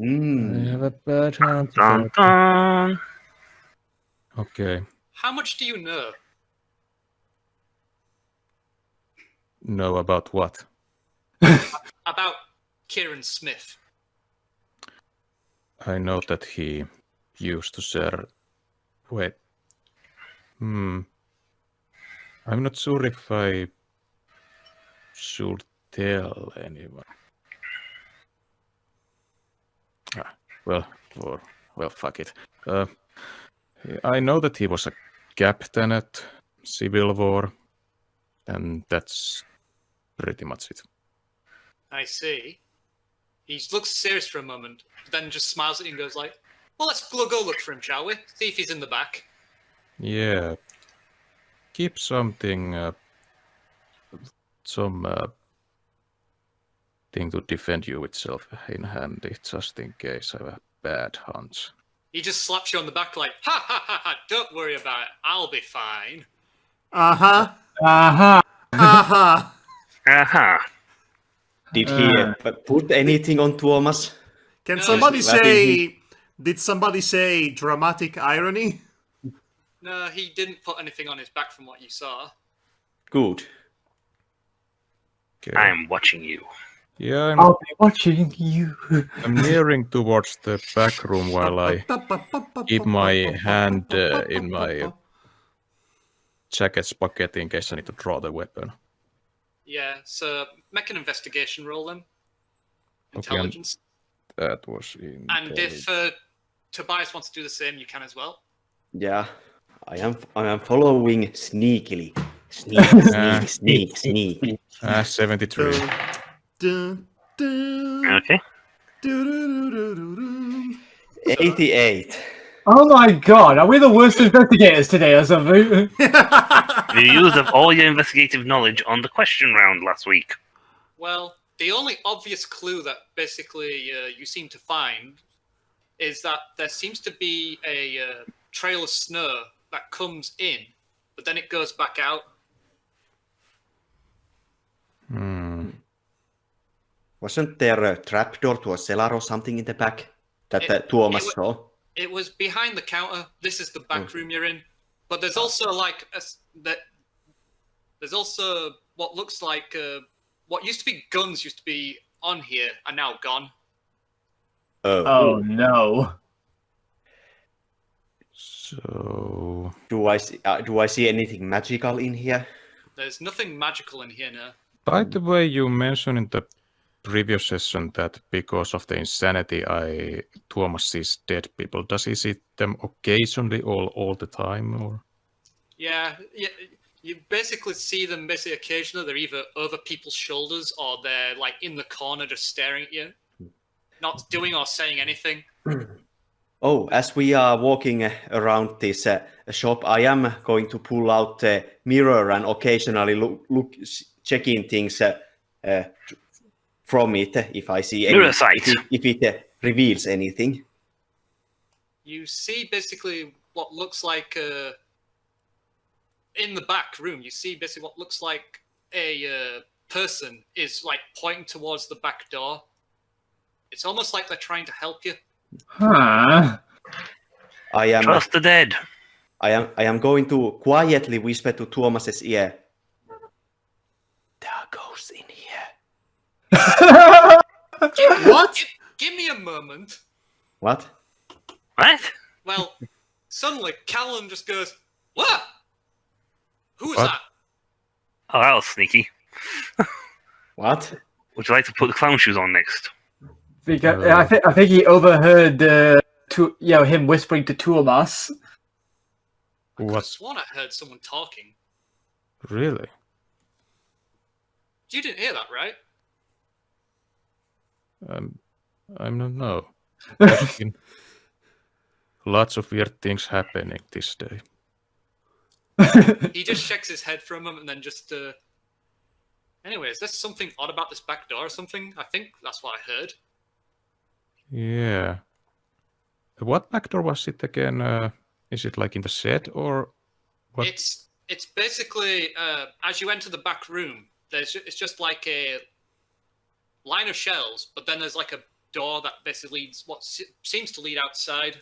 I have a bad hunch. Dun, dun. Okay, How much do you know? know about what? About Kieran Smith? I know that he used to share... Wait. I'm not sure if I should tell anyone. Well, fuck it. I know that he was a captain at Civil War, and that's pretty much it. I see. He looks serious for a moment, but then just smiles at you and goes like, well, let's go look for him, shall we? See if he's in the back. Yeah. Keep something, thing to defend you itself in handy, just in case I have a bad hunch. He just slaps you on the back like, ha ha ha ha, don't worry about it, I'll be fine. Uh-huh. Aha. Uh-huh. Aha. Did he put anything on Tuomas? Can No, somebody Just letting say... Did somebody say dramatic irony? No, he didn't put anything on his back from what you saw. Good. Okay. I'm watching you. Yeah, I'll be watching you. I'm nearing towards the back room while I keep my hand in my jacket's pocket in case I need to draw the weapon. Yeah, so make an investigation roll then. Okay, Intelligence. That was in. And if Tobias wants to do the same, you can as well. Yeah, I am following sneakily. Sneak. 73. Dun, dun, Okay. dun, dun, dun, dun, dun. 88. Oh my god, are we the worst investigators today or something? You used up all your investigative knowledge on the question round last week. Well, the only obvious clue that basically you seem to find is that there seems to be a trail of snow that comes in, but then it goes back out. Wasn't there a trapdoor to a cellar or something in the back that Tuomas saw? It was behind the counter. This is the back room you're in. But there's also there's also what looks like what used to be guns used to be on here are now gone. Oh no. So. Do I see anything magical in here? There's nothing magical in here now. By the way, you mentioned in the previous session that because of the insanity, Tuomas sees dead people. Does he see them occasionally, all the time, or? Yeah, you basically see them occasionally. They're either over people's shoulders or they're like in the corner just staring at you, not doing or saying anything. Oh, as we are walking around this shop, I am going to pull out the mirror and occasionally look checking things from it if I see Mirror sight. if it reveals anything. You see basically what looks like in the back room. You see basically what looks like a person is like pointing towards the back door. It's almost like they're trying to help you. Huh. I am Trust the dead. I am going to quietly whisper to Tuomas's ear. There are ghosts in here. What? Give me a moment. What? What? Well, suddenly Callum just goes, "What? Who is What? that?" Oh, that was sneaky. What? Would you like to put the clown shoes on next? Because I think he overheard him whispering to Tuomas. I could have What? sworn I heard someone talking. Really? You didn't hear that, right? I don't know. There's been lots of weird things happening this day. He just shakes his head for a moment and then just. Anyway, is there something odd about this back door or something? I think that's what I heard. Yeah. What back door was it again? Is it like in the shed or what? It's basically as you enter the back room, it's just like a line of shelves, but then there's like a door that basically leads what seems to lead outside,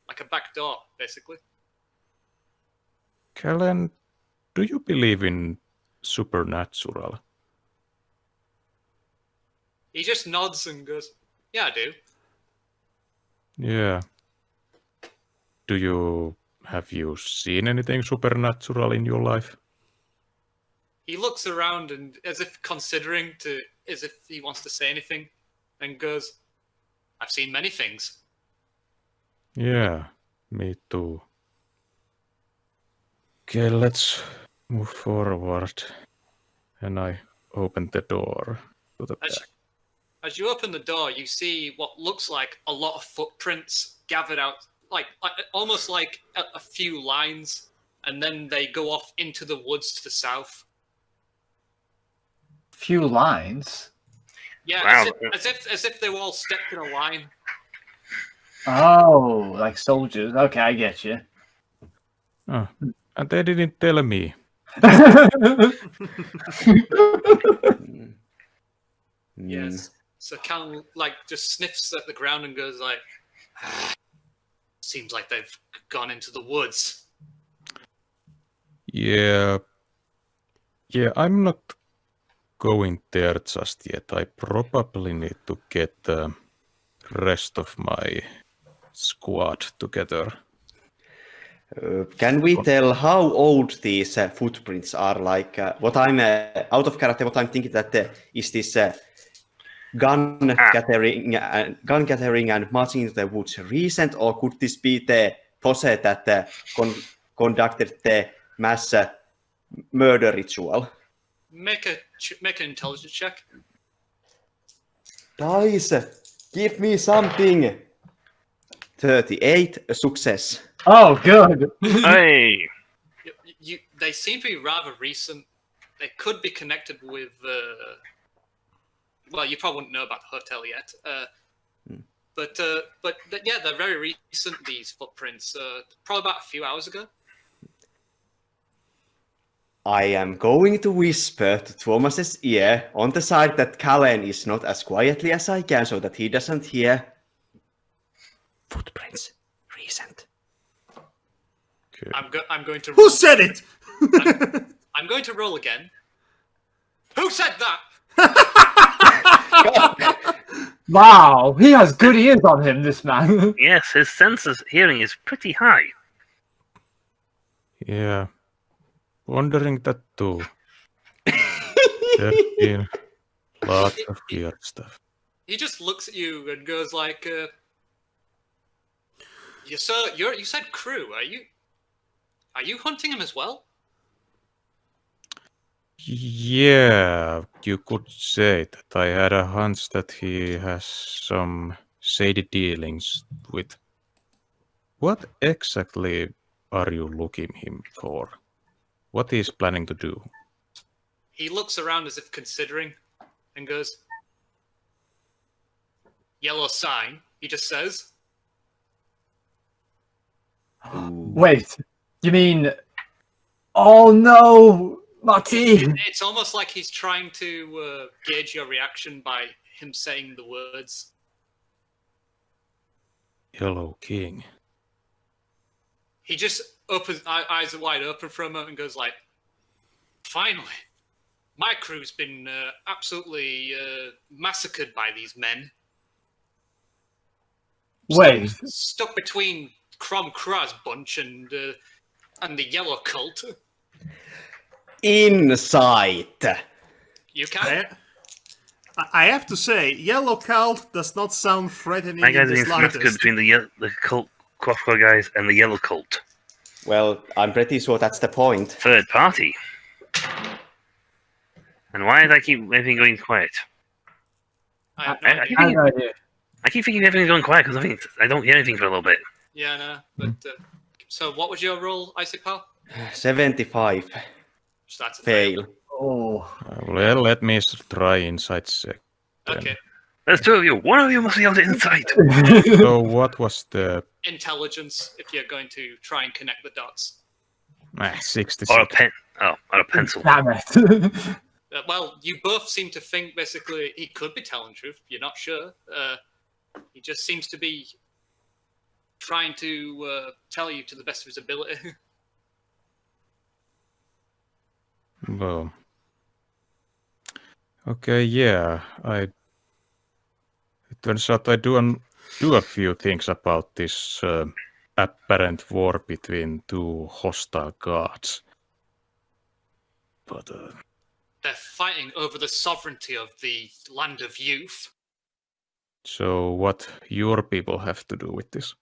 like a back door, basically. Kellen, do you believe in supernatural? He just nods and goes, "Yeah, I do." Yeah. Have you seen anything supernatural in your life? He looks around and as if considering as if he wants to say anything, and goes, "I've seen many things." Yeah, me too. Okay, let's move forward. And I open the door to the back. As you open the door, you see what looks like a lot of footprints gathered out, like almost like a few lines, and then they go off into the woods to the south. Few lines. Yeah, Wow. as if they were all stepped in a line. Oh, like soldiers. Okay, I get you. Oh, And they didn't tell me. Yes. So Cal like just sniffs at the ground and goes like, "Seems like they've gone into the woods." Yeah, I'm not going there just yet. I probably need to get the rest of my squad together. Can we tell how old these footprints are? Like, what I'm out of character, what I'm thinking that is this gun gathering and marching into the woods recent, or could this be the posse that conducted the mass murder ritual? Make an intelligence check. Guys, give me something. 38, a success. Oh, good. Hey, They seem to be rather recent. They could be connected with. Well, you probably wouldn't know about the hotel yet. But yeah, they're very recent. These footprints, probably about a few hours ago. I am going to whisper to Thomas's ear on the side that Callan is not as quietly as I can, so that he doesn't hear. Footprints, recent. Okay. I'm going to. Who said it? I'm going to roll again. Who said that? Wow, he has good ears on him, this man. yes, his sense of hearing is pretty high. Yeah, wondering that too. There's been lots of weird stuff. He just looks at you and goes like, "You said crew. Are you hunting him as well?" Yeah, you could say that. I had a hunch that he has some shady dealings with. What exactly are you looking him for? What he's planning to do? He looks around as if considering, and goes, "Yellow sign." He just says, Wait, you mean... Oh no, Mati! It's almost like he's trying to gauge your reaction by him saying the words. Yellow King. He just opens, eyes are wide open for a moment and goes like, "Finally, my crew's been absolutely massacred by these men. Wait, Stuck between Crom Kraz bunch and the Yellow Cult. Insight. You can. I have to say, Yellow Cult does not sound threatening My in guys the being massacred slightest. between the cult Quaffo guys and the Yellow Cult. Well, I'm pretty sure that's the point. Third party. And why did I keep everything going quiet? I have no I idea. I have no idea. I keep thinking everything's going quiet because I don't hear anything for a little bit. Yeah, no. But so, what was your roll, Isaac Pal? 75. So that's a Fail. Oh, Well, let me try insight check. Okay. There's two of you. One of you must be able to insight. So what was the Intelligence, if you're going to try and connect the dots. 66? Or a pen. Oh, or a pencil. damn it. Well, you both seem to think basically he could be telling the truth. You're not sure. He just seems to be trying to tell you to the best of his ability. Well, okay, yeah. It turns out I do a few things about this apparent war between two hostile gods. But They're fighting over the sovereignty of the land of youth. so what your people have to do with this?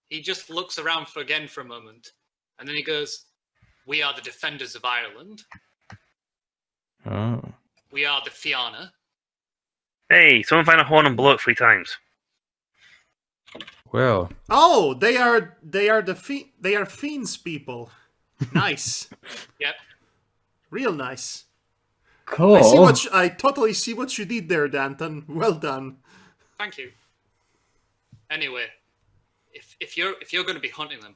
He just looks around again for a moment, and then he goes, "We are the defenders of Ireland. Oh, We are the Fianna. Hey, someone find a horn and blow it 3 times. well, Oh, they are fiends people. Nice. Yep. Real nice. Cool. I totally see what you did there, Danton. Well done. Thank you. Anyway, if you're going to be hunting them,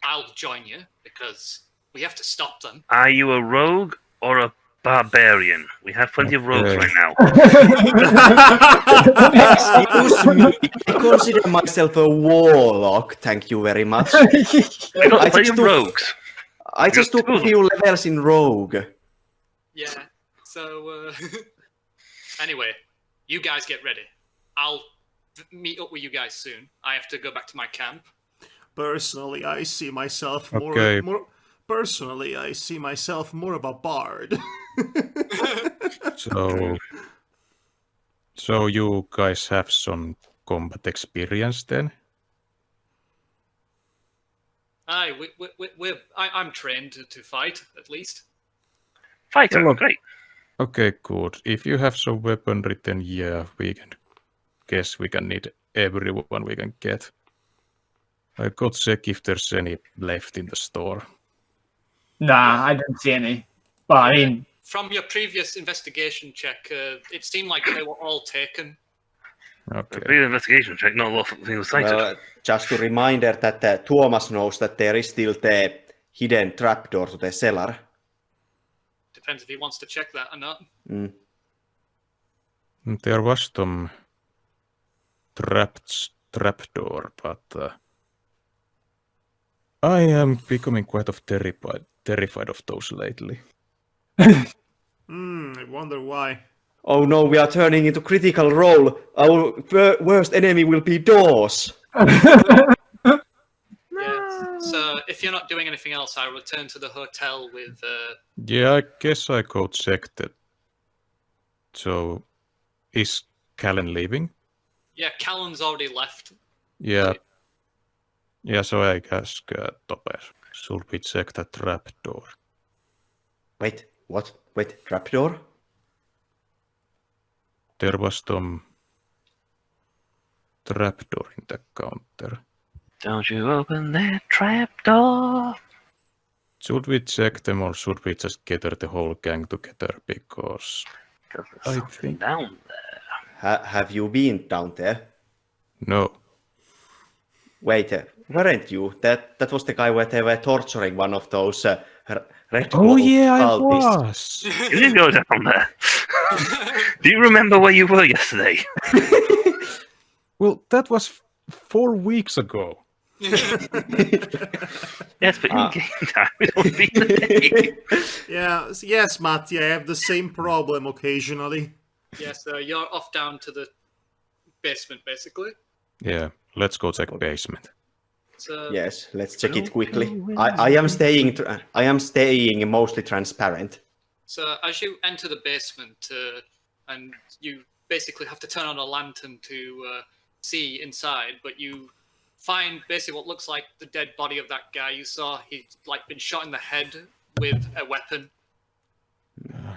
I'll join you because we have to stop them. Are you a rogue or a barbarian? We have plenty of rogues Okay. right now. Excuse me, I consider myself a warlock, thank you very much. We got I plenty just of took- rogues. I just took a few levels in rogue. Yeah. So anyway, you guys get ready. I'll meet up with you guys soon. I have to go back to my camp. Personally, I see myself more. Okay. Personally, I see myself more of a bard. So you guys have some combat experience then? Aye, I'm trained to fight at least. Fighter, Well, great. Okay, good. If you have some weaponry, then yeah, we can guess we can need everyone we can get. I go check if there's any left in the store. Nah, I didn't see any. Well, I mean, From your previous investigation check, it seemed like they were all taken. Okay. Real investigation check, not a lot of things cited. Well, just a reminder that Tuomas knows that there is still the hidden trapdoor to the cellar. Depends if he wants to check that or not. There was some trapdoor, but I am becoming quite terrified of those lately. I wonder why. Oh no, we are turning into Critical Role. Our worst enemy will be doors. Yeah. So if you're not doing anything else, I'll return to the hotel with. Yeah, I guess I go check that. So, is Callan leaving? Yeah, Callan's already left. Yeah. Yeah, so I guess Topper. Should we check the trapdoor? Wait, what? Wait, trapdoor? There was some trapdoor in the counter. Don't you open that trapdoor. Should we check them or should we just gather the whole gang together? Because There's I something think- down there. Have you been down there? no. Wait, weren't you? That was the guy where they were torturing one of those red Oh yeah, I cultists. was. You didn't go down there. Do you remember where you were yesterday? Well, that was 4 weeks ago. Yes, but in game time, it would be the day. Yes, Matti, I have the same problem occasionally. Yeah, so you're off down to the basement, basically. Yeah, let's go check basement. So Yes, let's check it quickly. I am staying mostly transparent. So as you enter the basement, and you basically have to turn on a lantern to see inside, but you find basically what looks like the dead body of that guy you saw. He's like been shot in the head with a weapon.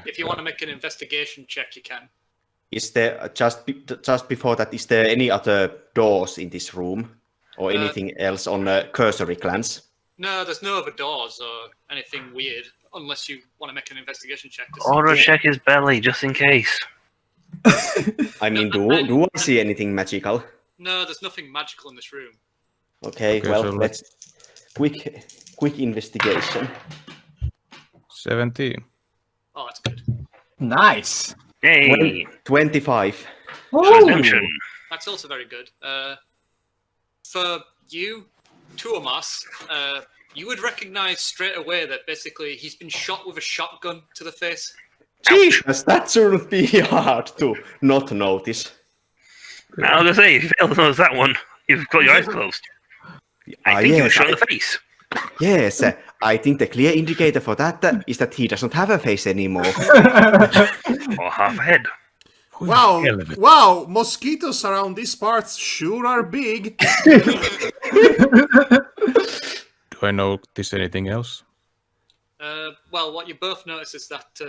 If you want to make an investigation check, you can. Is there just before that? Is there any other doors in this room or anything else on cursory glance? No, there's no other doors or anything weird, unless you want to make an investigation check. To see. Or check his belly, just in case. I mean, do I see anything magical? No, there's nothing magical in this room. Okay, Okay, well, so let's quick investigation. 17. Oh, that's good. nice. Hey, 25. redemption. That's also very good. For you, Tuomas, you would recognize straight away that basically he's been shot with a shotgun to the face. Jesus, that shouldn't be hard to not notice. I was gonna say, if you fail to notice that one, you've got your eyes closed. I think he was shot in the face. Yes, I think the clear indicator for that is that he doesn't have a face anymore. Or half a head. Wow, hell of it. wow, mosquitoes around these parts sure are big. Do I notice anything else? Well, what you both notice is that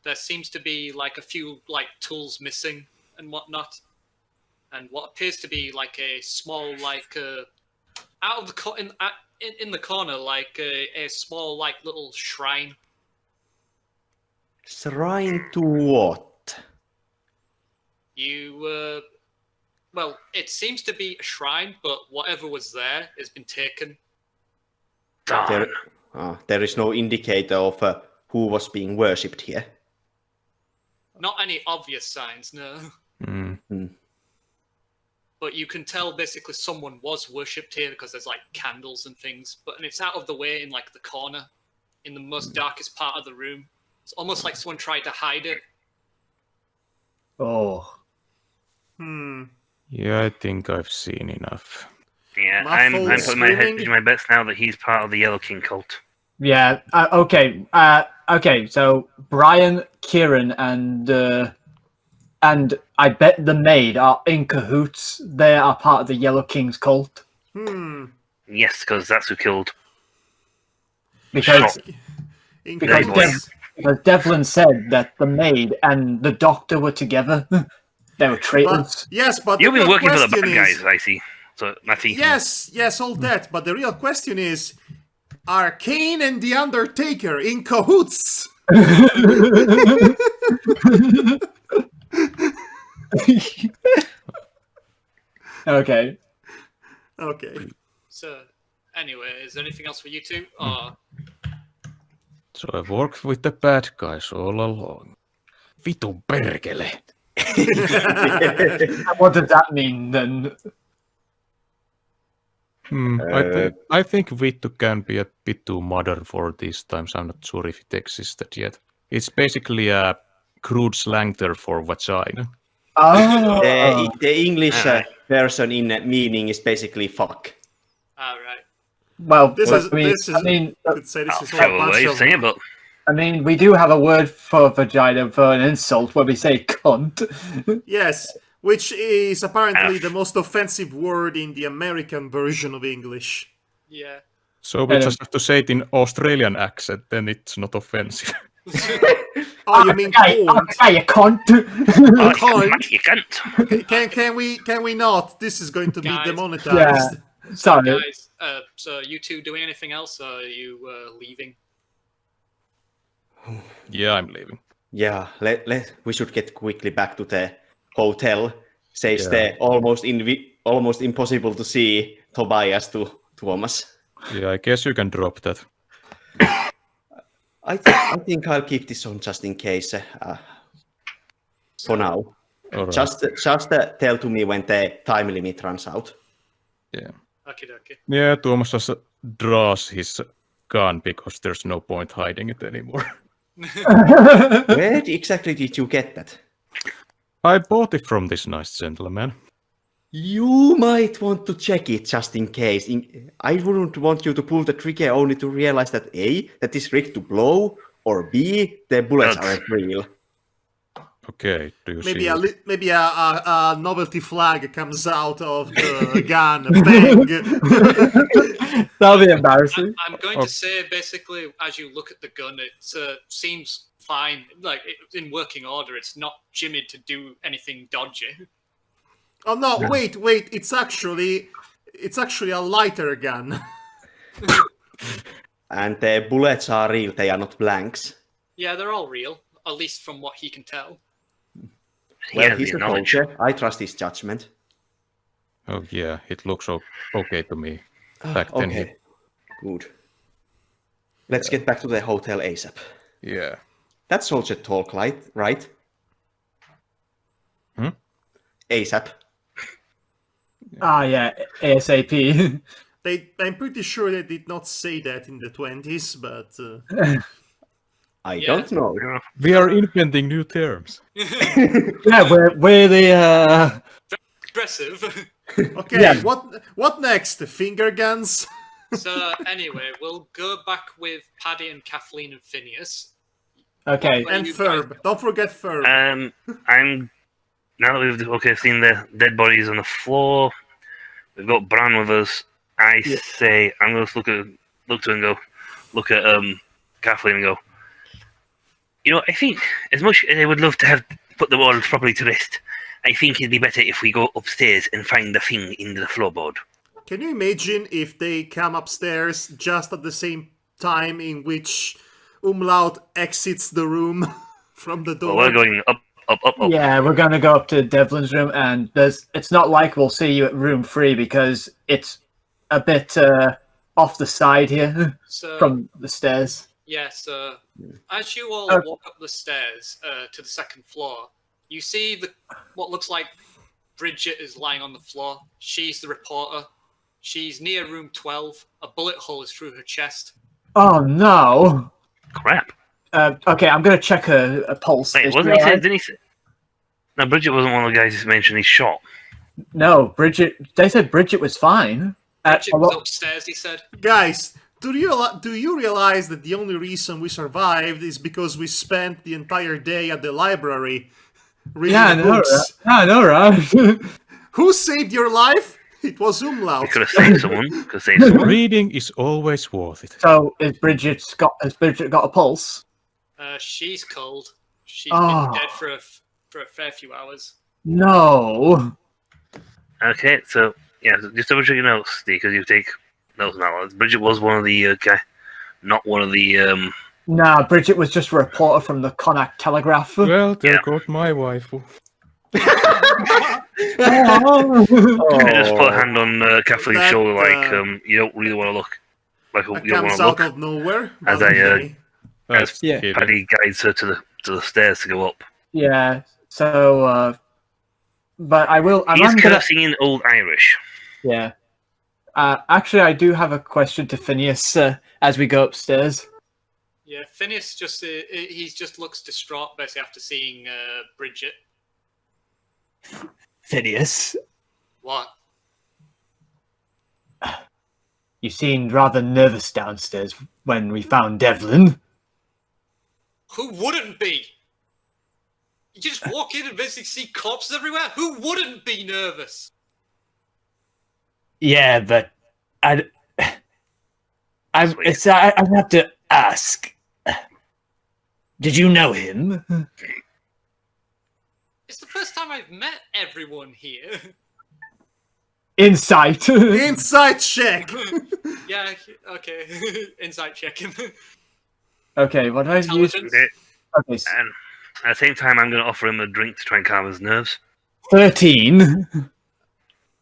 there seems to be like a few like tools missing and whatnot, and what appears to be like a small like out of the in the corner like a small like little shrine. Shrine to what? You well, it seems to be a shrine, but whatever was there has been taken. Darn. There is no indicator of who was being worshipped here. Not any obvious signs, no. But you can tell basically someone was worshipped here because there's like candles and things. And it's out of the way in like the corner, in the most darkest part of the room. It's almost like someone tried to hide it. Oh. Yeah, I think I've seen enough. Yeah, Muffled I'm putting my head screaming. to my bets now that he's part of the Yellow King cult. Yeah. Okay. Okay. So Brian, Kieran, and I bet the maid are in cahoots. They are part of the Yellow King's cult Yes, because that's who killed. because In because, boy. because Devlin said that the maid and the doctor were together. They were traitors. but You've the been real working for the question bad is, guys, I see. So, Matty. yes, all that. But the real question is, are Kane and the Undertaker in cahoots? Okay. Okay. So, anyway, is there anything else for you two? Or So I've worked with the bad guys all along. Vitu perkele. What does that mean then? I think Vitu can be a bit too modern for these times. I'm not sure if it existed yet. It's basically a crude slang term for vagina. Oh. The English version in meaning is basically fuck. all right. Well, This is. I mean, Could say this I'll is throw all a bunch away of. saying, but I mean, we do have a word for vagina for an insult where we say cunt. Yes, which is apparently the most offensive word in the American version of English. Yeah. So we just have to say it in Australian accent, then it's not offensive. Oh, you mean Hey, cunt? okay, you cunt. Cunt. you can't. Can we not? This is going to be Guys. demonetized. Yeah. Sorry. Guys, so you two doing anything else, or are you leaving? Yeah, I'm leaving. Yeah, we should get quickly back to the hotel. Says Yeah. the almost impossible to see Tobias to Thomas. Yeah, I guess you can drop that. I think I'll keep this on just in case. For now, All right. just tell to me when the time limit runs out. Yeah. Okay, okay. Yeah, Thomas just draws his gun because there's no point hiding it anymore. Where exactly did you get that? I bought it from this nice gentleman. You might want to check it just in case. I wouldn't want you to pull the trigger only to realize that A, that is rigged to blow, or B, the bullets aren't real. Okay, do you Maybe see? maybe a novelty flag comes out of the gun. Bang! That'll be embarrassing. I'm going to say, basically, as you look at the gun, it seems fine. Like, it's in working order. It's not jimmied to do anything dodgy. Oh no! Wait! It's actually a lighter gun. And the bullets are real, they are not blanks. Yeah, they're all real, at least from what he can tell. Well, he's a soldier. I trust his judgment. Oh yeah, it looks okay to me. Back then, Okay, good. Let's get back to the hotel ASAP. yeah. That soldier talk right? ASAP. Ah, yeah, ASAP. I'm pretty sure they did not say that in the 20s, but I Yeah. don't know. We are inventing new terms. Yeah, we're the Aggressive. okay. Yeah. What next? Finger guns? So, anyway, we'll go back with Paddy and Kathleen and Phineas. okay. Well, And you Ferb. Don't forget Ferb. I'm now that we've seen the dead bodies on the floor. We've got Bran with us. I say I'm going to look to and go look at Kathleen and go. You know, I think as much as I would love to have put the world properly to rest, I think it'd be better if we go upstairs and find the thing in the floorboard. Can you imagine if they come upstairs just at the same time in which Umlaut exits the room from the door? Well, we're going up. Yeah, we're gonna go up to Devlin's room, and it's not like we'll see you at room 3 because it's a bit off the side here So from the stairs. yeah, so as you all Okay. walk up the stairs to the second floor, you see what looks like Bridget is lying on the floor. She's the reporter. She's near room 12. A bullet hole is through her chest. Oh no. Crap. Okay, I'm gonna check her pulse. Wait, Is wasn't she he alright? said? Didn't he say? No, Bridget wasn't one of the guys who mentioned he's shot. No, Bridget. They said Bridget was fine. Bridget was upstairs, he said. Guys, do you realize that the only reason we survived is because we spent the entire day at the library reading Yeah, I know, books? right? Yeah, I know, right? Who saved your life? It was Umlaut. Could have saved someone. Could have saved someone. Reading is always worth it. So has Bridget got a pulse? She's cold. She's Oh. been dead for a fair few hours. No. Okay, so yeah, just double check your notes, Steve, because you take notes now. Bridget was one of the guy, not one of the. Nah, Bridget was just a reporter from the Connacht Telegraph. Well, there Yeah. goes my waifu. I just put a hand on Kathleen's That, shoulder, like you don't really want to look, like That you don't comes want to out look. of nowhere. As but I, okay. As Yeah. Paddy guides her to the stairs to go up. Yeah. So, but I will. He's I'm gonna. cursing in Old Irish. Yeah. Actually, I do have a question to Phineas as we go upstairs. Yeah, Phineas he just looks distraught basically after seeing Bridget. Phineas, What? you seemed rather nervous downstairs when we found Devlin. Who wouldn't be? You just walk in and basically see corpses everywhere. Who wouldn't be nervous? Yeah, but I Sweet. have to ask. Did you know him? It's the first time I've met everyone here. Insight. Inside check. Yeah, okay. Insight check him. Okay, what did I use? Intelligence. Okay, Okay, and at the same time, I'm going to offer him a drink to try and calm his nerves. 13.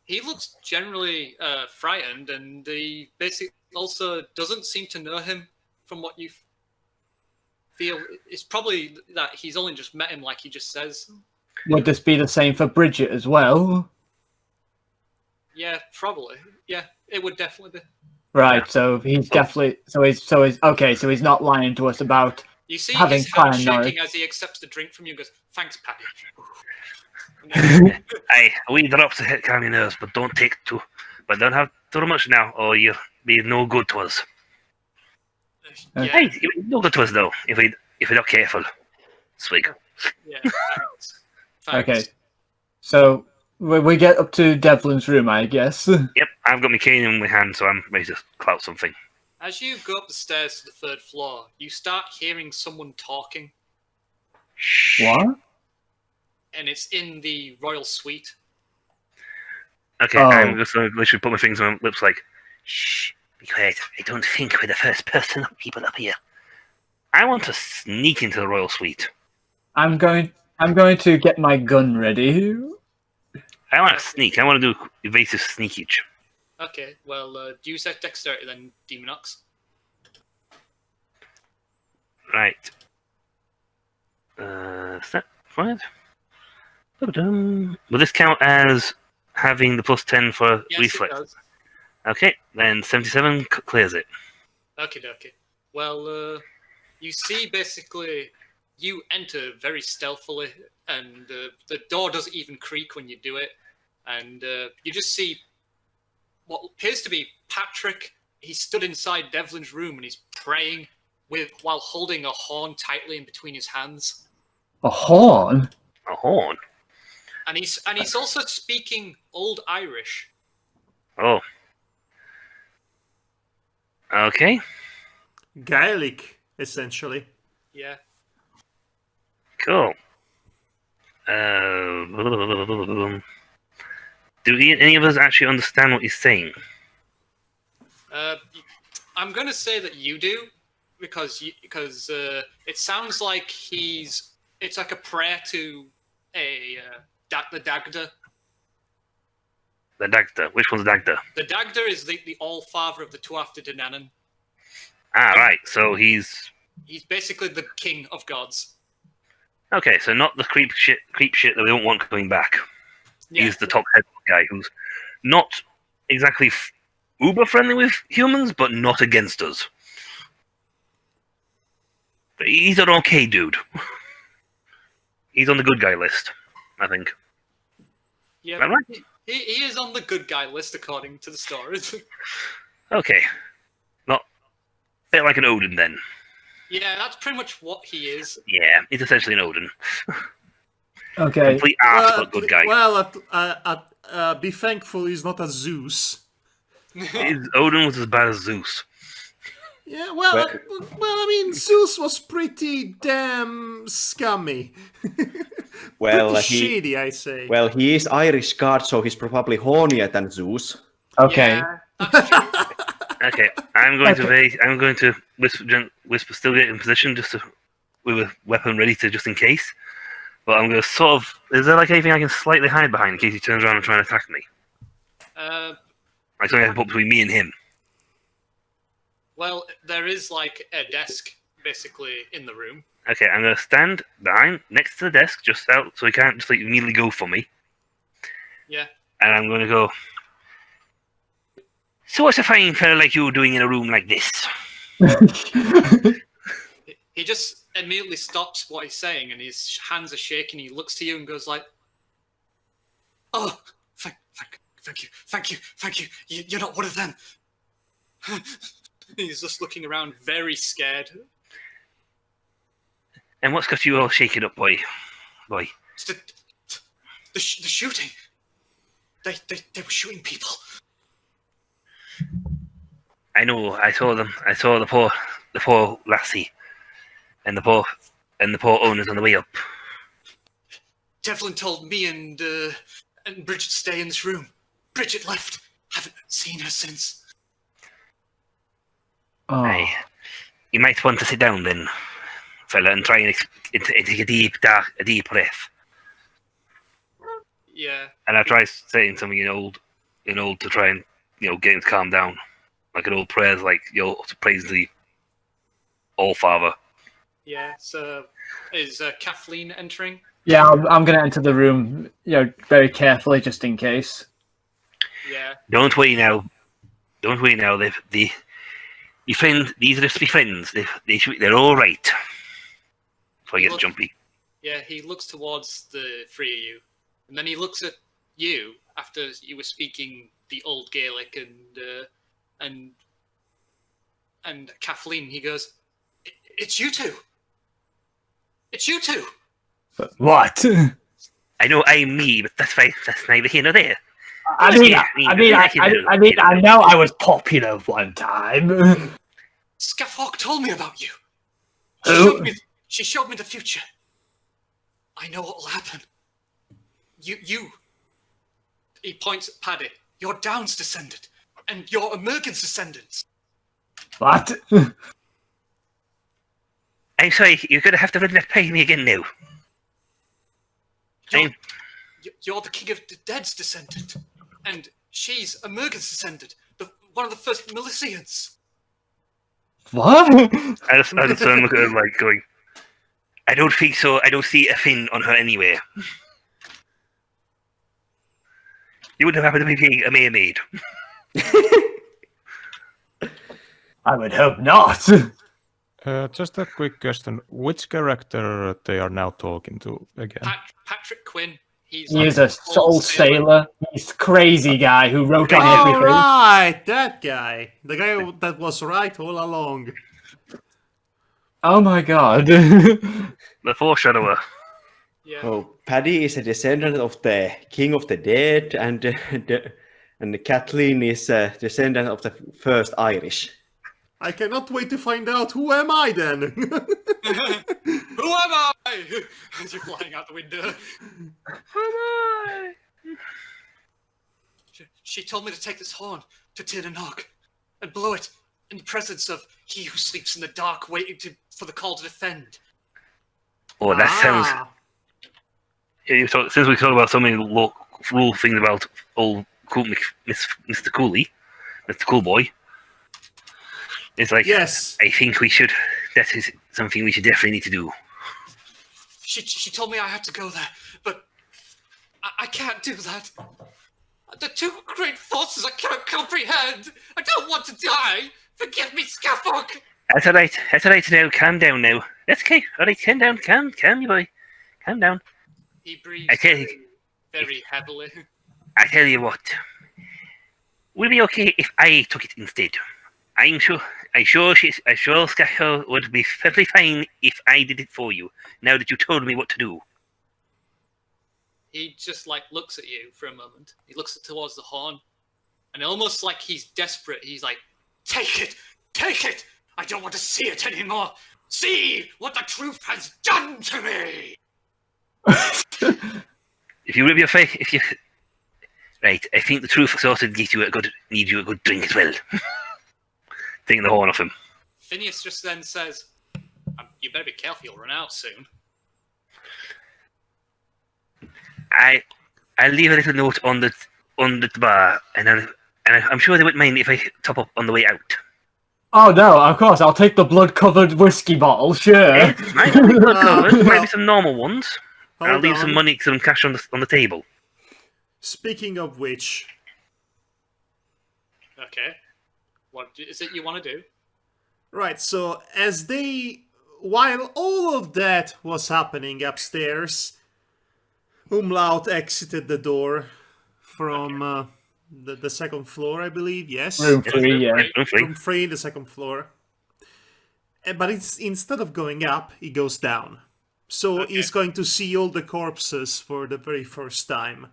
He looks generally frightened, and he basically also doesn't seem to know him from what you feel. It's probably that he's only just met him, like he just says. Would this be the same for Bridget as well? Yeah, probably. Yeah, it would definitely be. Right, so he's definitely so he's okay, so he's not lying to us about You see having his hand paranoid. shaking as he accepts the drink from you and goes, "Thanks, Paddy." And then- Aye, a wee drops to hit calm your nerves, but don't take too. But don't have too much now, or you'll be no good to us. yeah, Hey, you'll be no good to us though if you're not careful. Swig. yeah, thanks. Thanks. Okay. So we get up to Devlin's room, I guess. Yep, I've got my cane in my hand, so I'm ready to clout something. As you go up the stairs to the third floor, you start hearing someone talking, Shh. What? and it's in the royal suite. Okay, Oh. I'm just going to literally put my fingers on my lips like, shh, be quiet. I don't think we're the first person people up here. I want to sneak into the royal suite. I'm going to get my gun ready. I want to sneak. I want to do evasive sneakage. Okay, well, do you set dexterity then, Demonox? Right. Is that right? Will this count as having the plus 10 for Yes, reflex? it does. Okay, then 77 clears it. Okay. Well, you see basically you enter very stealthily, and the door doesn't even creak when you do it, and you just see what appears to be Patrick. He stood inside Devlin's room and he's praying while holding a horn tightly in between his hands, A horn? A horn. and he's also speaking Old Irish. Oh. Okay. Gaelic, essentially. Yeah. Cool. Do any of us actually understand what he's saying? I'm going to say that you do, because it sounds like it's like a prayer to the Dagda. The Dagda. Which one's Dagda? The Dagda is the all-father of the Tuatha De Danann. Ah, right. So he's basically the king of gods. okay. So not the creep shit that we don't want coming back. Yeah. He's the top head guy who's not exactly uber friendly with humans, but not against us. But he's an okay dude. He's on the good guy list, I think. Yeah, Am I right? he is on the good guy list according to the stories. Okay. Not a bit like an Odin then. Yeah, that's pretty much what he is. Yeah, he's essentially an Odin. Okay. Complete ass, but good guy. Well, be thankful he's not a Zeus. Odin was as bad as Zeus. Yeah, well, I mean, Zeus was pretty damn scummy. Well, pretty shady, I say. Well, he is Irish god, so he's probably hornier than Zeus. Okay. Yeah, that's true. Okay, I'm going to whisper, still get in position just to, with a weapon ready to just in case. But I'm going to sort of. Is there like anything I can slightly hide behind in case he turns around and tries to attack me? Like something I can put between me and him. Well, there is like a desk basically in the room. Okay, I'm going to stand next to the desk, just out, so he can't just like immediately go for me. Yeah. And I'm going to go. So what's a fine fella like you doing in a room like this? He just immediately stops what he's saying, and his hands are shaking. He looks to you and goes like, "Oh, thank you. You're not one of them." He's just looking around, very scared. And what's got you all shaken up, boy? It's the shooting. They were shooting people. I know. I saw them. I saw the poor lassie, and the poor owners on the way up. Devlin told me and Bridget to stay in this room. Bridget left. Haven't seen her since. Oh. Aye. You might want to sit down then, fella, and try and take a deep breath. Yeah. And I try saying something in old to try and get him to calm down, like an old prayers, like to praise the All Father. Yeah. So, is Kathleen entering? Yeah, I'm going to enter the room, very carefully, just in case. Yeah. Don't worry now. Your friends, these are just my friends. They're all right. So I get jumpy. Yeah, he looks towards the three of you, and then he looks at you after you were speaking the old Gaelic and Kathleen. He goes, "It's you two. It's you two." What? I know I'm me, but that's fine. That's neither here nor there. I know I was popular one time. Scaffock told me about you. She showed me the future. I know what will happen. You. He points at Paddy. You're Down's descendant, and you're Emergen's descendants. What? I'm sorry, you're going to have to run that by me again now. You're the King of the Dead's descendant, and she's Emergen's descendant, one of the first Milicians. What? I just look at her like going, I don't think so. I don't see a fin on her anywhere. You wouldn't have happened to be being a mermaid. I would hope not. Just a quick question. Which character they are now talking to again? Patrick Quinn. He is a soul sailor. He's a crazy guy who wrote on All everything. right, that guy. The guy that was right all along. Oh my god. The foreshadower. Yeah. Oh, Paddy is a descendant of the King of the Dead, and Kathleen is a descendant of the first Irish. I cannot wait to find out who am I then. Who am I? As you're flying out the window. Who am I? She told me to take this horn to Tirnanog and blow it in the presence of he who sleeps in the dark, waiting for the call to defend. Oh, that sounds. Since we talk about so many rule things about old Mr. Cooley, Mr. Cool Boy, is like, Yes. I think we should. That is something we should definitely need to do. She told me I had to go there, but I can't do that. The two great forces I cannot comprehend. I don't want to die. Forgive me, Scaffold. That's all right. That's all right now. Calm down now. That's okay. All right, calm down. Calm, you boy. Calm down. He breathes I tell you, very heavily. I tell you what. Would it be okay if I took it instead? I'm sure Scaffold would be perfectly fine if I did it for you. Now that you told me what to do. He just like looks at you for a moment. He looks towards the horn, and almost like he's desperate. He's like, "Take it, take it! I don't want to see it anymore. See what the truth has done to me." If you rip your face, right, I think the truth sort of need you a good drink as well. Taking the horn off him. Phineas just then says, "You better be careful. You'll run out soon." I'll leave a little note on the bar, and I'm sure they wouldn't mind if I top up on the way out. Oh no, of course, I'll take the blood-covered whiskey bottle, sure. It might not be blood covered, might be some normal ones. I'll leave on. some money, some cash on the table. Speaking of which, Okay. What is it you want to do? right, so while all of that was happening upstairs, Umlaut exited the door from the second floor, I believe, yes? Room 3, yeah. Room 3, the second floor. But instead of going up, he goes down. So he's going to see all the corpses for the very first time.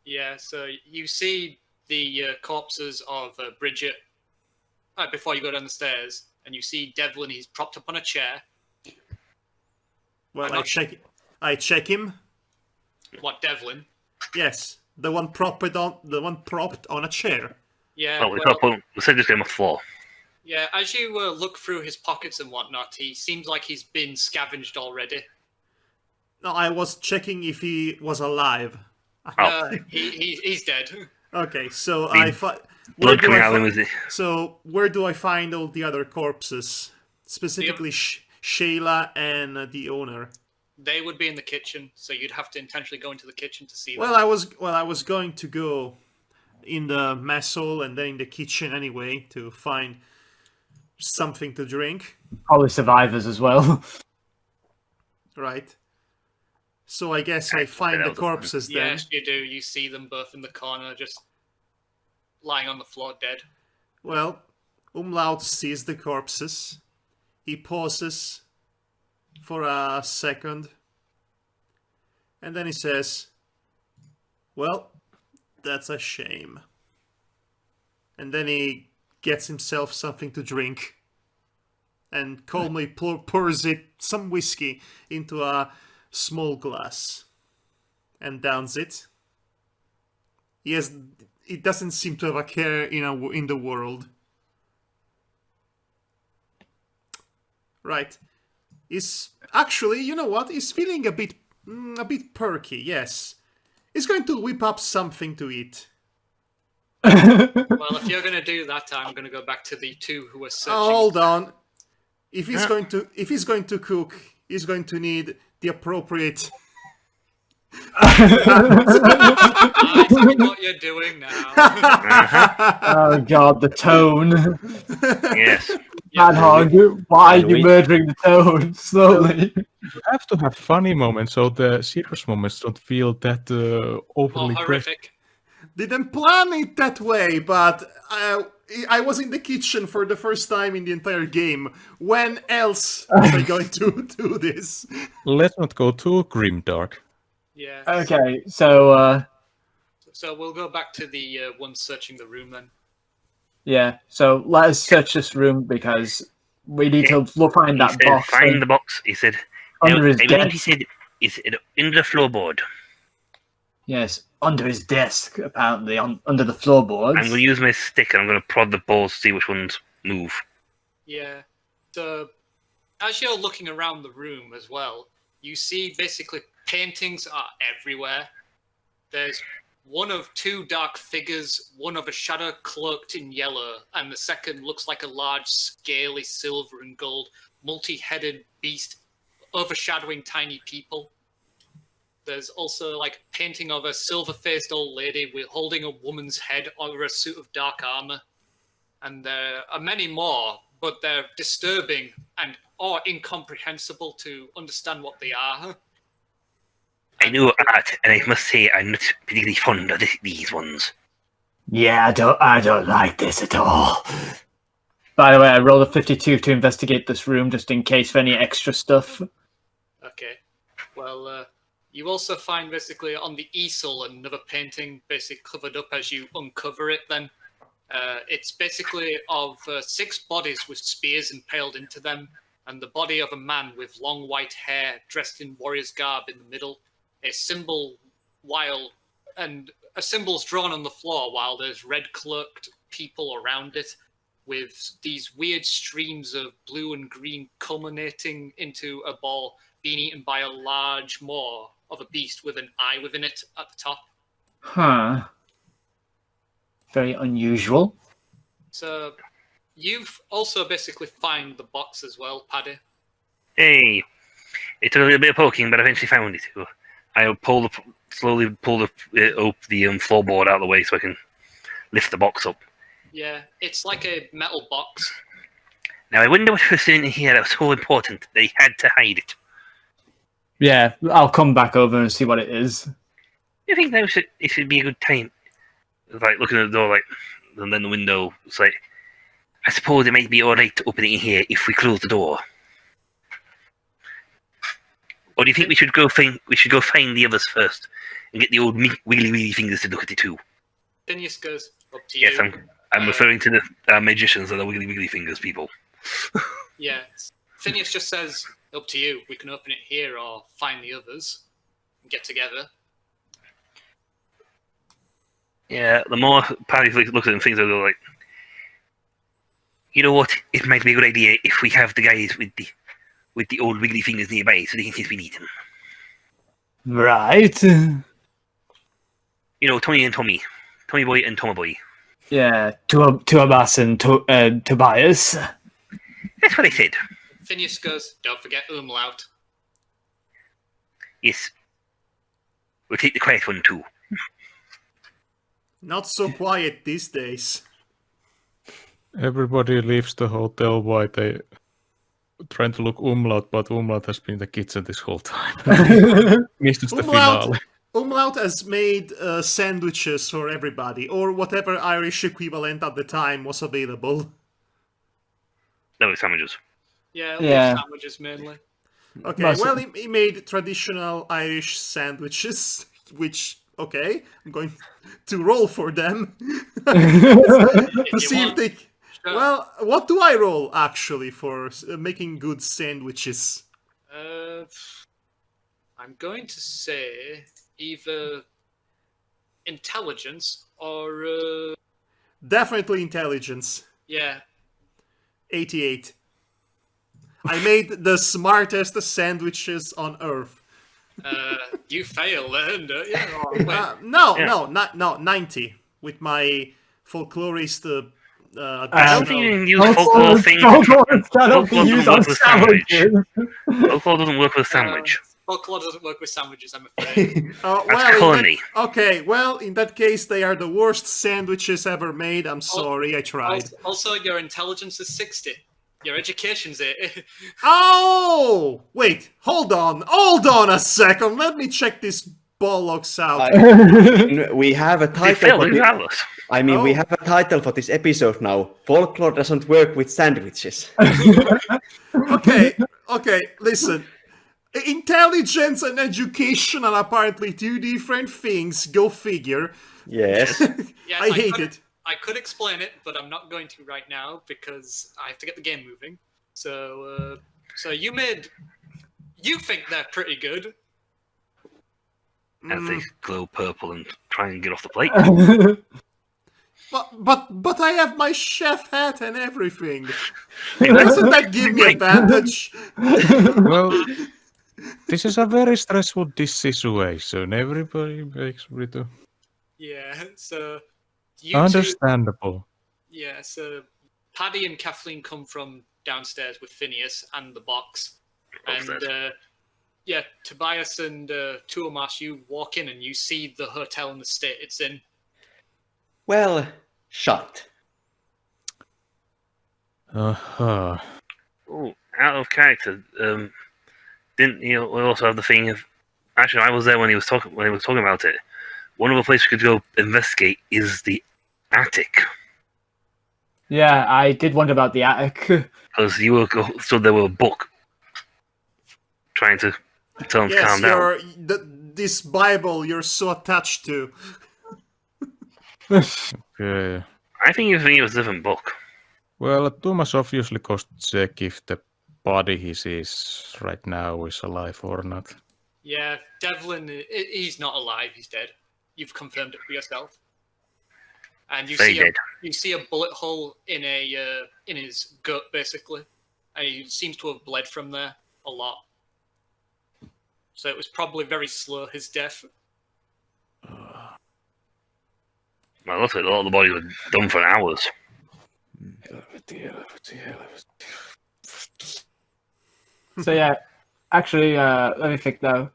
Yeah, so you see the corpses of Bridget before you go down the stairs, and you see Devlin. He's propped up on a chair. Well, I check him. What, Devlin? Yes, the one propped on a chair. Yeah. Oh, we said just get him off the floor. Yeah, as you look through his pockets and whatnot, he seems like he's been scavenged already. No, I was checking if he was alive. He's dead. Okay, so Blood coming out of him, is it? So where do I find all the other corpses? Specifically, Shayla and the owner. They would be in the kitchen, so you'd have to intentionally go into the kitchen to see them. Well, I was going to go in the mess hall and then in the kitchen anyway to find something to drink. Probably survivors as well. Right. So I guess I find the corpses then. Yes, you do. You see them both in the corner, just lying on the floor dead. Well, Umlaut sees the corpses. He pauses for a second. And then he says, "Well, that's a shame." And then he gets himself something to drink. And calmly pours some whiskey into a small glass. And downs it. It doesn't seem to have a care in the world. Right. He's actually, you know what? He's feeling a bit perky. Yes. He's going to whip up something to eat. Well, if you're going to do that, I'm going to go back to the two who were searching. Oh, hold on. If he's going to cook, he's going to need the appropriate. I see what you're doing now. Oh god, the tone. Yes. Madhog, why are you murdering the tone slowly? You have to have funny moments, so the serious moments don't feel that overly horrific. Didn't plan it that way, but I was in the kitchen for the first time in the entire game. When else was I going to do this? Let's not go too grimdark. Yeah. Okay, so So we'll go back to the one searching the room then. yeah, so let us search this room because we need to find that He said, box. find the box. He said, Under his I believe desk. he said, is it under the floorboard? Yes, under his desk, apparently, under the floorboards. I'm going to use my stick and I'm going to prod the balls to see which ones move. Yeah. So as you're looking around the room as well, you see basically paintings are everywhere. There's one of two dark figures, one of a shadow cloaked in yellow, and the second looks like a large, scaly silver and gold, multi-headed beast overshadowing tiny people. There's also like painting of a silver-faced old lady with holding a woman's head over a suit of dark armor. And there are many more, but they're disturbing and or incomprehensible to understand what they are. I know art, and I must say I'm not particularly fond of these ones. Yeah, I don't like this at all. By the way, I rolled a 52 to investigate this room just in case for any extra stuff. Okay. Well, you also find basically on the easel another painting basically covered up as you uncover it then. It's basically of 6 bodies with spears impaled into them, and the body of a man with long white hair dressed in warrior's garb in the middle. A symbol and a symbol's drawn on the floor while there's red cloaked people around it with these weird streams of blue and green culminating into a ball being eaten by a large maw of a beast with an eye within it at the top. Huh. Very unusual. So you've also basically found the box as well, Paddy. Hey, it took a little bit of poking, but I eventually found it. I'll slowly pull the floorboard out of the way so I can lift the box up. Yeah, it's like a metal box. Now I wonder what was in here that was so important they had to hide it. Yeah, I'll come back over and see what it is. You think that it should be a good time? Like looking at the door, like, and then the window. It's like, I suppose it might be all right to open it in here if we close the door. Or do you think we should go find the others first and get the old wiggly fingers to look at it too? Phineas goes, up to you. Yes, I'm referring to the magicians and the wiggly fingers people. Yeah, Phineas just says, up to you. We can open it here or find the others and get together. Yeah, the more Paddy looks at them, things are like, you know what? It might be a good idea if we have the guys with the old wiggly fingers nearby, so they can see if we need them. Right. You know, Tommy and Tommy Boy and Tommy Boy. Yeah, Tuabas and Tobias. That's what I said. Phineas goes, don't forget Umlaut. Yes. We'll take the quiet one too. Not so quiet these days. Everybody leaves the hotel while they trying to look Umlaut, but Umlaut has been in the kitchen this whole time. Missed the finale. Umlaut has made sandwiches for everybody, or whatever Irish equivalent at the time was available. That was sandwiches. Yeah, sandwiches mainly. Okay, well, he made traditional Irish sandwiches, which, okay, I'm going to roll for them. To see if they... Sure. Well, what do I roll, actually, for making good sandwiches? I'm going to say either intelligence or... Definitely intelligence. Yeah. 88. I made the smartest sandwiches on Earth. You fail then, don't you? Oh, No, 90. With my folklorist... I don't think you can use folklore things. Folklore Doesn't work with a sandwich. Folklore doesn't work with sandwiches, I'm afraid. That's colony. Well, in that case, they are the worst sandwiches ever made. I'm sorry, I tried. Also, your intelligence is 60. Your education's 80. Oh! Wait, hold on a second. Let me check this bollocks out. We have a title for this. We have a title for this episode now. Folklore doesn't work with sandwiches. Okay, listen. Intelligence and education are apparently two different things. Go figure. Yes. Yes, I hate it. I could explain it, but I'm not going to right now because I have to get the game moving. So you think they're pretty good. As they glow purple and try and get off the plate. But I have my chef hat and everything. Doesn't that give me advantage? Well, this is a very stressful dish situation. Everybody makes me to... Yeah, so you two, Understandable. yeah, so Paddy and Kathleen come from downstairs with Phineas and the box. Upstairs. And yeah, Tobias and Tuomas, you walk in and you see the hotel and the state it's in. Well, shut. Uh-huh. Ooh, out of character. Didn't you also have the thing of? Actually, I was there when he was talking about it. One of the places we could go investigate is the attic, Yeah, I did wonder about the attic. because you were stood there with a book, trying to tell him to Yes, calm down. this Bible you're so attached to. Okay. I think you think it was a different book. Well, Thomas obviously goes to check if the body he sees right now is alive or not. Yeah, Devlin, he's not alive, he's dead. You've confirmed it for yourself. And you Very dead. you see a bullet hole in in his gut, basically. And he seems to have bled from there a lot. So it was probably very slow, his death. Well, looks like a lot of the body was done for hours. So yeah, actually, let me think now.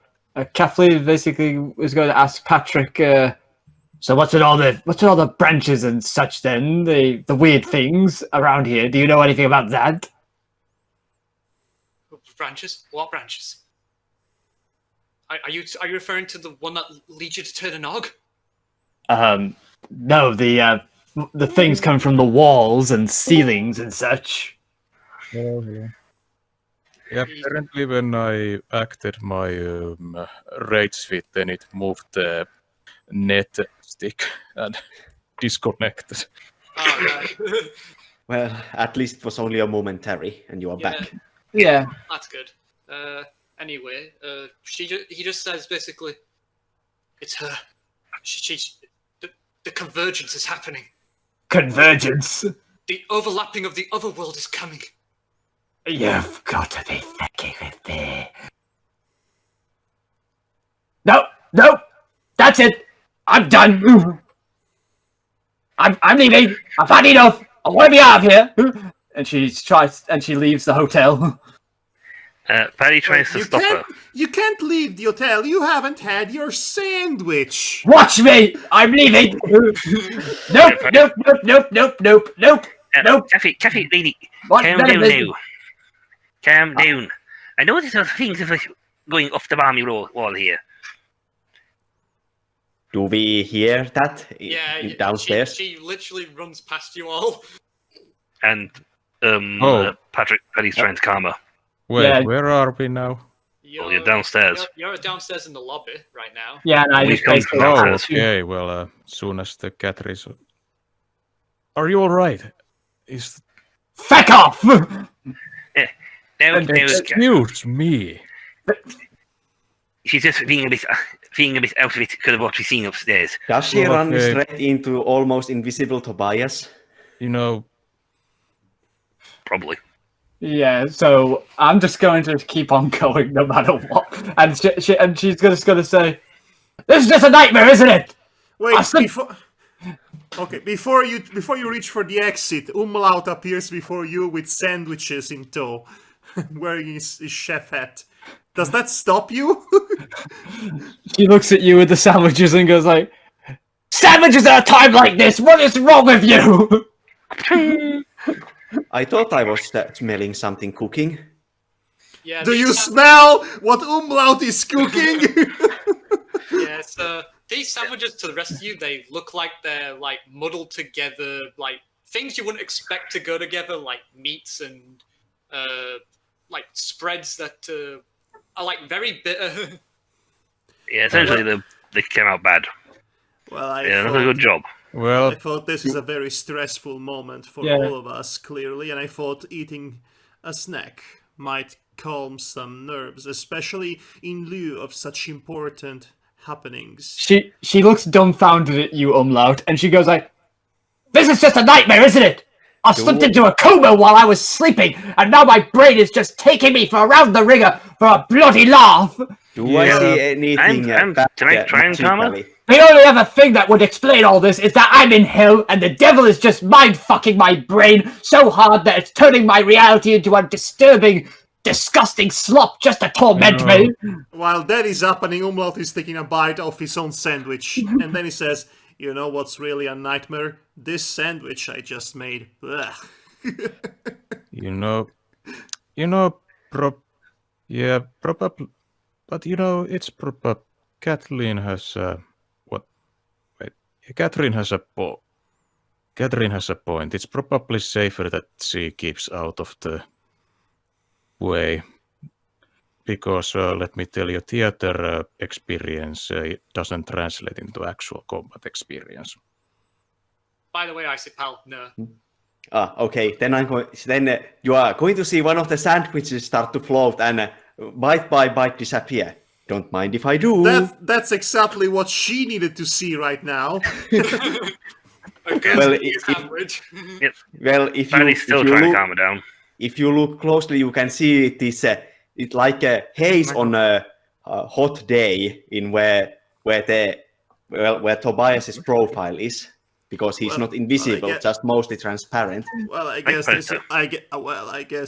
Kathleen basically was going to ask Patrick. So what's with all the branches and such? Then the weird things around here. Do you know anything about that? Branches? What branches? Are you referring to the one that leads you to turn a nog? No, the things come from the walls and ceilings and such. Oh, yeah. Yeah, apparently when I acted my rage fit, then it moved the net stick and disconnected. Oh, right. Well, at least it was only a momentary, and you are Yeah. back. Yeah. That's good. Anyway, he just says basically, it's her. The convergence is happening. Convergence. The overlapping of the other world is coming. You've got to be fucking with me. No, that's it. I'm done. I'm leaving. I've had enough. I want to be out of here. And she leaves the hotel. Paddy tries to stop her. You can't leave the hotel. You haven't had your sandwich. Watch me. I'm leaving. Nope. Nope. Cafe, lady, What? calm None of down this- now. Calm down. I know there's other things going off the balmy wall here. Do we hear that Yeah, downstairs? She literally runs past you all. And Oh. Paddy's trying to calm her. Wait, Yeah. where are we now? You're downstairs. You're downstairs in the lobby right now. Yeah, and I We just come basically. from Oh, downstairs. okay. Well, soon as the cat is... Are you all right? Is Fuck off. Now, excuse me? she's just being a bit out of it because of what she's seen upstairs. Does she run Okay. straight into almost invisible Tobias? You know, Probably. Yeah, so I'm just going to keep on going no matter what. And she's just going to say, "This is just a nightmare, isn't it?" Wait, Awesome. before you reach for the exit, Umlaut appears before you with sandwiches in tow, wearing his chef hat. Does that stop you? She looks at you with the sandwiches and goes like, "Sandwiches at a time like this? What is wrong with you?" I thought I was smelling something cooking. Yeah. Do these you sam- smell what Umlaut is cooking? Yeah, so these sandwiches to the rest of you, they look like they're like muddled together, like things you wouldn't expect to go together, like meats and like spreads that are like very bitter. Yeah, essentially they came out bad. Well, Yeah, that's a good job. I well, thought this is a very stressful moment for Yeah. all of us, clearly, and I thought eating a snack might calm some nerves, especially in lieu of such important happenings. She looks dumbfounded at you, Umlaut, and she goes like, "This is just a nightmare, isn't it? I slipped into a coma while I was sleeping, and now my brain is just taking me for around the ringer for a bloody laugh." Do I Yeah. see anything Can I try and calm her? magically? The only other thing that would explain all this is that I'm in hell and the devil is just mind-fucking my brain so hard that it's turning my reality into a disturbing, disgusting slop just to torment me. While that is happening, Umlaut is taking a bite of his own sandwich, and then he says, "You know what's really a nightmare? This sandwich I just made." Ugh. Probably, but it's probably Kathleen has Catherine has a point. It's probably safer that she keeps out of the way. Because, let me tell you, theater experience doesn't translate into actual combat experience. By the way, Isipal, no. Okay. Then you are going to see one of the sandwiches start to float and bite by bite disappear. Don't mind if I do. That's exactly what she needed to see right now. Well, Fanny's still trying to calm her down. If you look closely, you can see it's like a haze on a hot day in where Tobias's profile is, because he's not invisible, just mostly transparent. Well, I guess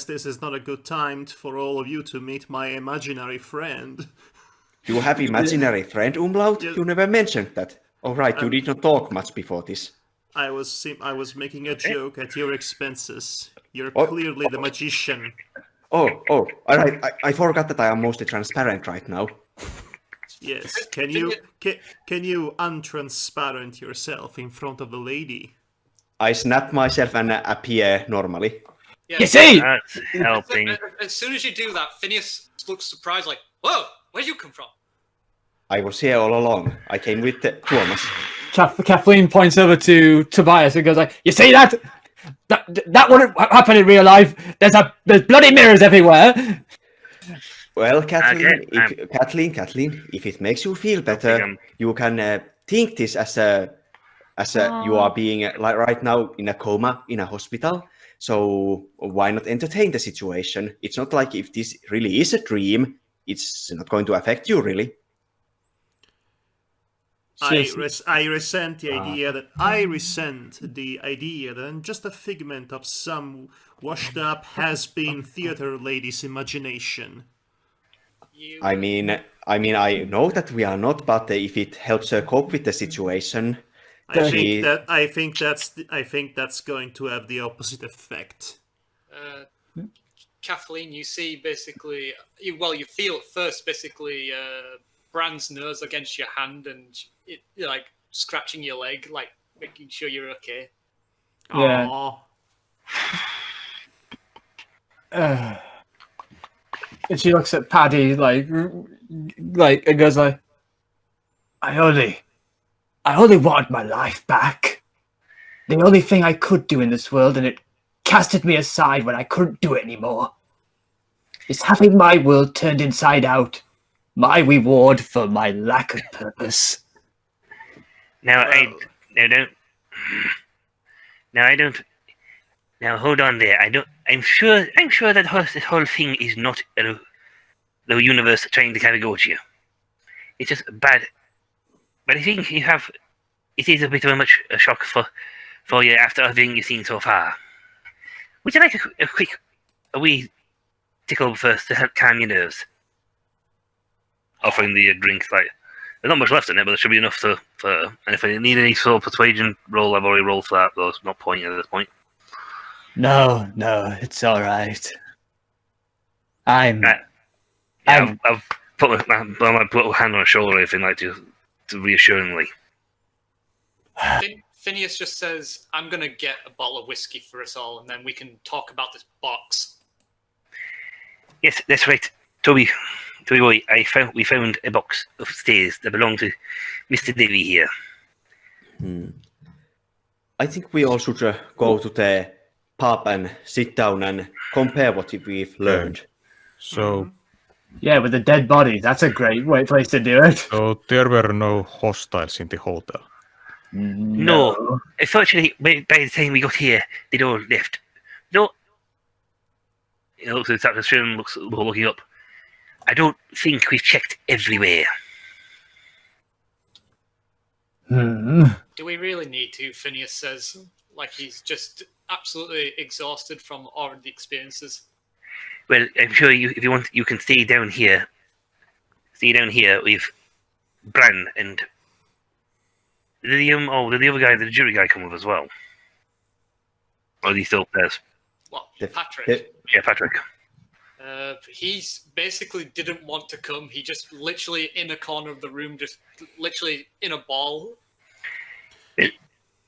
this is not a good time for all of you to meet my imaginary friend. You have imaginary friend, Umlaut? Yes. You never mentioned that. All right, you did not talk much before this. I was making a joke at your expenses. You're Oh. clearly the magician. Oh, all right. I forgot that I am mostly transparent right now. Yes. Can you untransparent yourself in front of the lady? I snap myself and appear normally. Yeah, You see? That's helping. As soon as you do that, Phineas looks surprised, like, "Whoa, where'd you come from?" I was here all along. I came with Tuomas. Kathleen points over to Tobias and goes like, "You see that? That wouldn't happen in real life. There's bloody mirrors everywhere." Well, Kathleen, Okay, Kathleen, if it makes you feel better, you can think this as you are being like right now in a coma in a hospital. So why not entertain the situation? It's not like if this really is a dream, it's not going to affect you really. I resent the idea that I'm just a figment of some washed-up, has-been theater lady's imagination. I mean, I know that we are not, but if it helps her cope with the situation, I think that's going to have the opposite effect. Kathleen, you see basically, you feel at first basically Bran's nose against your hand and you're like scratching your leg, like making sure you're okay. Yeah. Aww. And she looks at Paddy like and goes like, I only wanted my life back. The only thing I could do in this world, and it casted me aside when I couldn't do it anymore, is having my world turned inside out. My reward for my lack of purpose. Now hold on there. I'm sure that this whole thing is not the universe trying to carry out you. It's just bad. But I think it is a bit of a shock for you after everything you've seen so far. Would you like a wee tickle first to help calm your nerves? Offering the drinks, like, there's not much left in it, but there should be enough and if I need any sort of persuasion roll, I've already rolled for that, though it's not point at this point. No, it's all right. I've put my little hand on her shoulder, or anything, like to reassuringly. Phineas just says, "I'm gonna get a bottle of whiskey for us all, and then we can talk about this box." Yes, that's right, Toby boy. We found a box upstairs that belonged to Mr. Davy here. I think we all should go to the pub and sit down and compare what we've learned. So, Yeah, with the dead bodies. That's a great place to do it. so there were no hostiles in the hotel. No. Unfortunately, by the time we got here, they'd all left. No. He looks at the stream, looking up. I don't think we've checked everywhere. Do we really need to? Phineas says, like he's just absolutely exhausted from all of the experiences. Well, I'm sure if you want, you can stay down here. Stay down here with Bran and did the other guy, the jury guy, come with as well? Or is he still upstairs? What, The- Patrick? Yeah, Patrick. He's basically didn't want to come. He just literally in a corner of the room, just literally in a ball. It-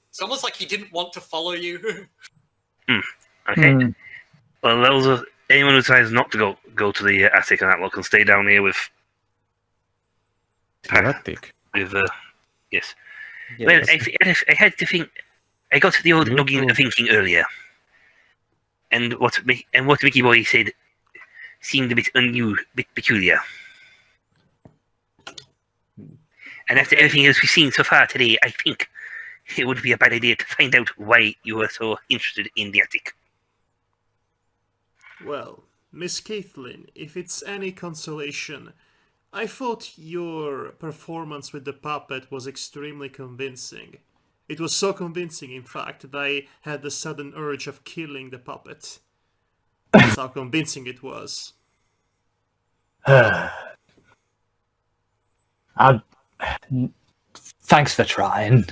It's almost like he didn't want to follow you. Okay. Well, those are anyone who decides not to go to the attic and that lot can stay down here with Attic. yes. Yes. Well, I had to think. I got the old You noggin too. thinking earlier, and what Mickey Boy said seemed a bit peculiar. And after everything else we've seen so far today, I think it would be a bad idea to find out why you were so interested in the attic. Well, Miss Caitlin, if it's any consolation, I thought your performance with the puppet was extremely convincing. It was so convincing, in fact, that I had the sudden urge of killing the puppet. That's how convincing it was. Thanks for trying,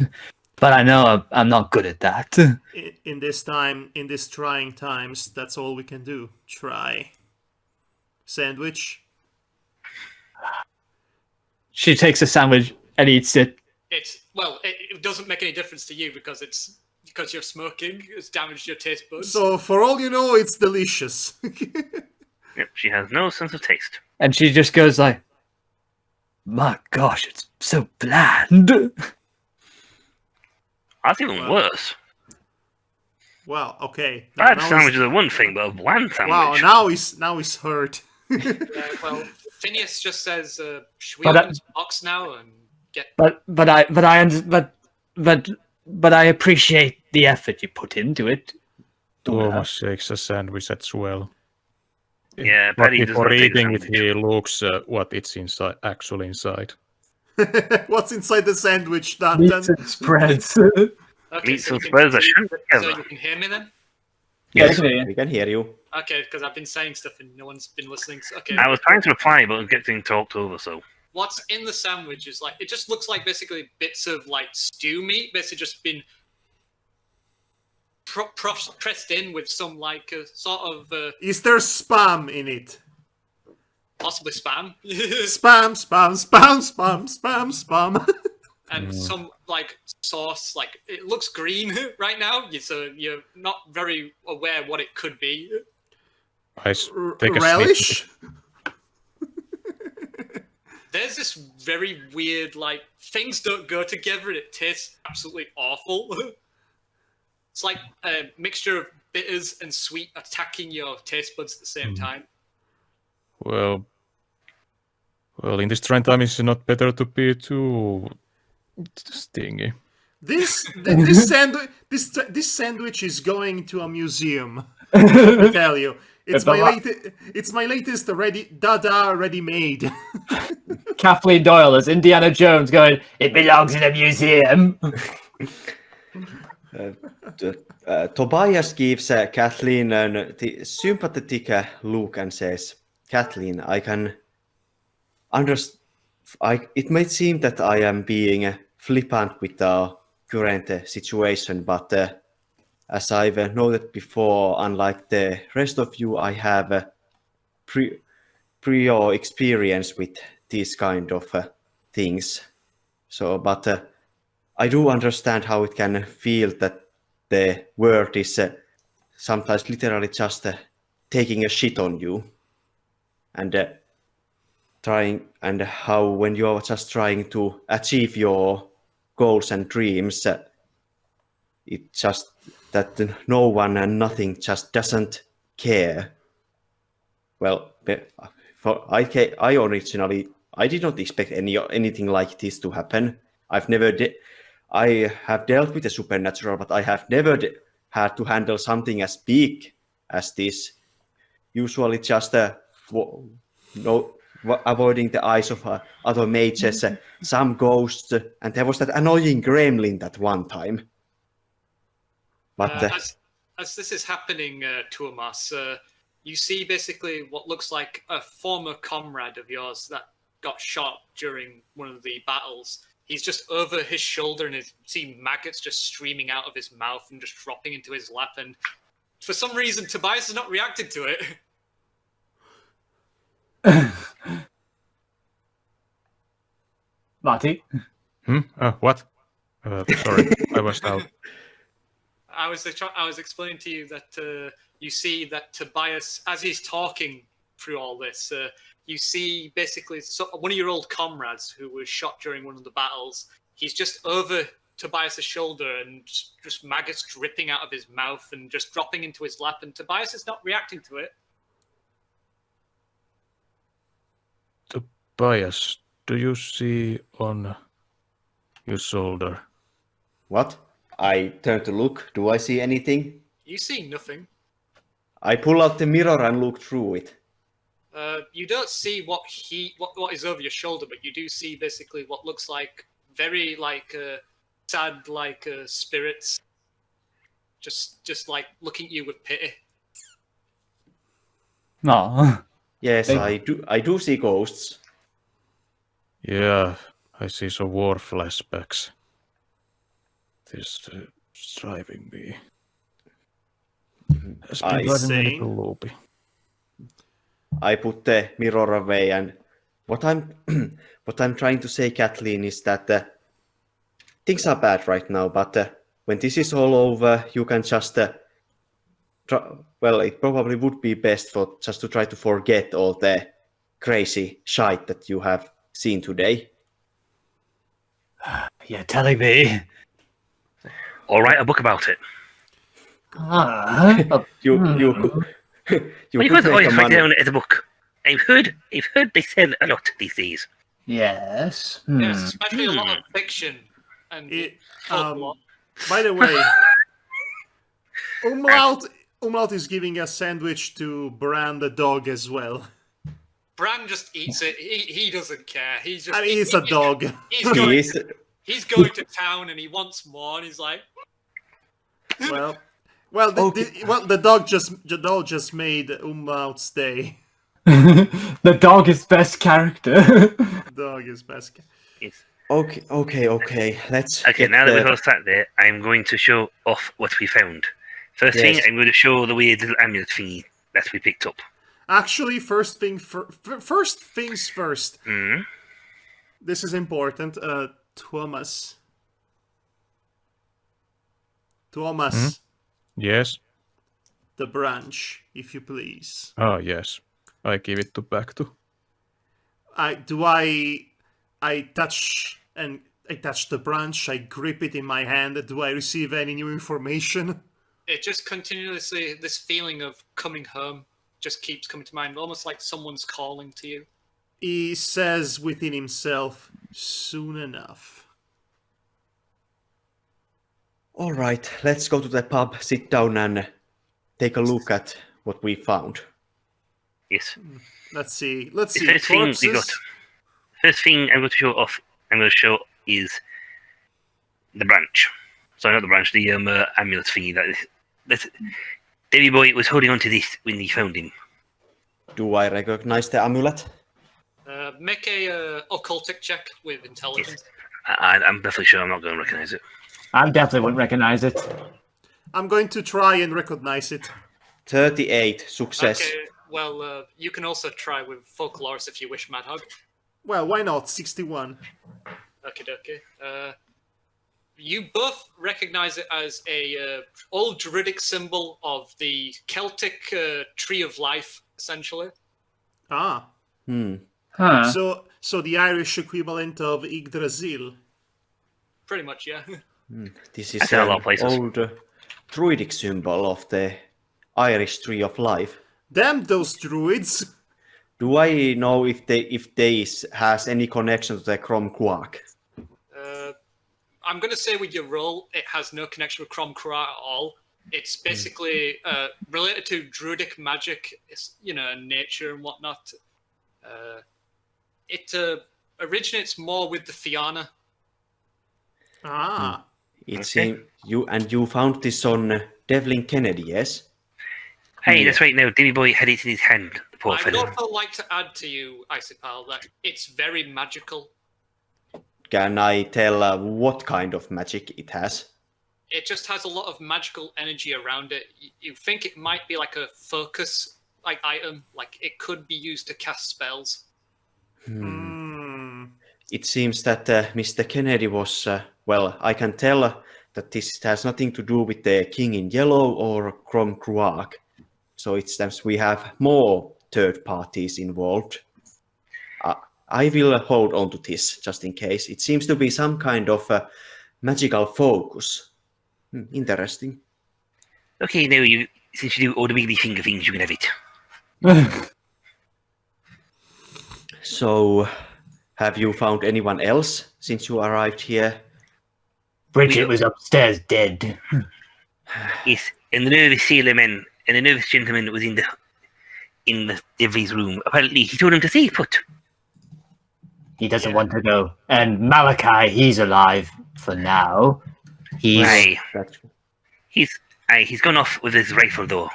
but I know I'm not good at that. In these trying times, that's all we can do. Try. Sandwich? She takes a sandwich and eats it. It doesn't make any difference to you because you're smoking. It's damaged your taste buds. So, for all you know, it's delicious. Yep, she has no sense of taste. And she just goes like, my gosh, it's so bland. That's even Wow. worse. Wow, okay. Bad now sandwiches are one thing, but a bland sandwich. Wow, now he's hurt. Well, Phineas just says, should we But open this box now and get... But I appreciate the effort you put into it. Thomas shakes a sandwich as well. Yeah, But Paddy does before not take eating it, sandwich. he looks what it's inside, actually inside. What's inside the sandwich, Meats Danton? and spreads. Okay, Meats so and you spreads are can- shrimp so together. you can hear me then? Yes. We can hear you. Okay, because I've been saying stuff and no one's been listening. So, okay. I was trying to reply, but I was getting talked over, so. What's in the sandwich is like, it just looks like basically bits of like stew meat, basically just been pressed in with some like sort of Is there spam in it? possibly spam. Spam, spam, spam, spam, spam, spam. And some like sauce, like it looks green right now, so you're not very aware what it could be. I take a Relish? There's this very weird, like things don't go together, and it tastes absolutely awful. It's like a mixture of bitters and sweet attacking your taste buds at the same time. Well, in this trying time, it's not better to be too stingy. This sandwich is going to a museum. I tell you, it's my latest ready-made. Kathleen Doyle as Indiana Jones going, it belongs in a museum. Tobias gives Kathleen a sympathetic look and says, Kathleen, I can understand. It might seem that I am being flippant with the current situation, but as I've noted before, unlike the rest of you, I have prior experience with these kind of things. So, but I do understand how it can feel that the world is sometimes literally just taking a shit on you, and trying, and how when you are just trying to achieve your goals and dreams, it just that no one and nothing just doesn't care. Well, I originally I did not expect anything like this to happen. I have dealt with the supernatural, but I have never had to handle something as big as this. Usually, just avoiding the eyes of other mages, some ghosts, and there was that annoying gremlin that one time. But as this is happening, Tuomas, you see basically what looks like a former comrade of yours that got shot during one of the battles. He's just over his shoulder and you see maggots just streaming out of his mouth and just dropping into his lap. And for some reason, Tobias has not reacted to it. Marty? What? Sorry, I was out. I was explaining to you that you see that Tobias, as he's talking through all this, you see basically one of your old comrades who was shot during one of the battles. He's just over Tobias's shoulder and just maggots dripping out of his mouth and just dropping into his lap, and Tobias is not reacting to it. Tobias, do you see on your shoulder? what? I turn to look. Do I see anything? You see nothing. I pull out the mirror and look through it. You don't see what is over your shoulder, but you do see basically what looks like very sad spirits, just like looking at you with pity. No. Yes, I do see ghosts. Yeah, I see some war flashbacks. This is driving me. Has been I driving me a see. little loopy. I put the mirror away, and what I'm trying to say, Kathleen, is that things are bad right now. But when this is all over, you can just well, it probably would be best for just to try to forget all the crazy shite that you have seen today. You're telling me? Or write a book about it. You You could could make a write money. down as a book. I've heard they sell a lot these days. Yes. Yes, especially a lot of fiction and folklore. By the way, Umlaut is giving a sandwich to Bran the dog as well. Bran just eats it. He doesn't care. He's just. I mean, it's a dog. He's going to town and he wants more. And he's like, The dog just made Umlaut's day. The dog is best character. Dog is best. Yes. Okay. Let's. Okay, get now that the- we've all sat there, I'm going to show off what we found. First thing, Yes. I'm going to show the weird little amulet thingy that we picked up. Actually, first things first. Mm. This is important. Thomas, Yes. the branch, if you please. Oh, yes. I give it to back to. I touch the branch. I grip it in my hand. Do I receive any new information? it just continuously, this feeling of coming home just keeps coming to mind, almost like someone's calling to you. He says within himself, soon enough. All right, let's go to the pub, sit down, and take a look at what we found. Yes. Let's see. The first thing we got. First thing I'm going to show off. I'm going to show is the branch. Sorry, not the branch. The amulet thingy. That Davy Boy was holding on to this when he found him. Do I recognize the amulet? Make a occultic check with intelligence. I'm definitely sure I'm not going to recognize it. I definitely wouldn't recognize it. I'm going to try and recognize it. 38, success. Okay, well, you can also try with folklore if you wish, Madhog. Well, why not? 61. Okay. You both recognize it as a old druidic symbol of the Celtic tree of life, essentially. Ah. Huh. So the Irish equivalent of Yggdrasil. Pretty much, yeah. This That's is in a lot an of places. old druidic symbol of the Irish tree of life. Damn those druids! Do I know if they has any connection to the Crom Quark? I'm going to say with your roll, it has no connection with Crom Cra at all. It's basically related to druidic magic, nature and whatnot. It originates more with the Fianna. Ah. It seems you found this on Devlin Kennedy, yes? Hey, that's right now. Davy Boy had it in his hand, the poor I would fellow. also like to add to you, Isopal, that it's very magical. Can I tell what kind of magic it has? It just has a lot of magical energy around it. You think it might be like a focus item, like it could be used to cast spells. It seems that Mr. Kennedy was, well, I can tell that this has nothing to do with the King in Yellow or Crom Cruark. So it seems we have more third parties involved. I will hold on to this just in case. It seems to be some kind of magical focus. Interesting. Okay, now since you do all the wiggly finger things, you can have it. So, have you found anyone else since you arrived here? Bridget was upstairs dead. Yes, and the nervous sailor man and the nervous gentleman was in the Devil's room. Apparently, he told him to stay put. He doesn't want to go. And Malachi, he's alive for now. He's He's gone off with his rifle though,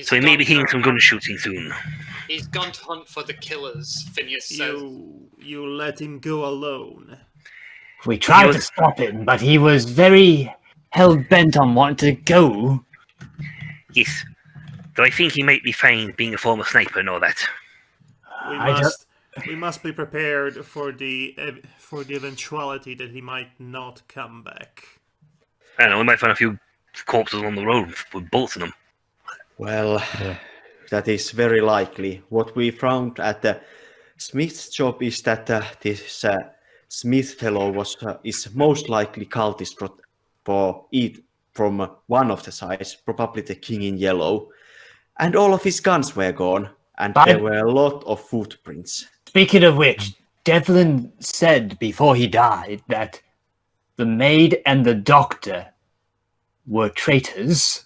so he may be hearing some gun shooting soon. He's gone to hunt for the killers, Phineas says. You let him go alone. We tried to stop him, but he was very hell-bent on wanting to go. Yes, though I think he might be fine being a former sniper and all that. We must be prepared for the eventuality that he might not come back. I don't know, we might find a few corpses on the road with bullets in them. Well, that is very likely. What we found at the Smith's job is that this Smith fellow is most likely cultist from one of the sides, probably the King in Yellow. And all of his guns were gone, and there were a lot of footprints. Speaking of which, Devlin said before he died that the maid and the doctor were traitors.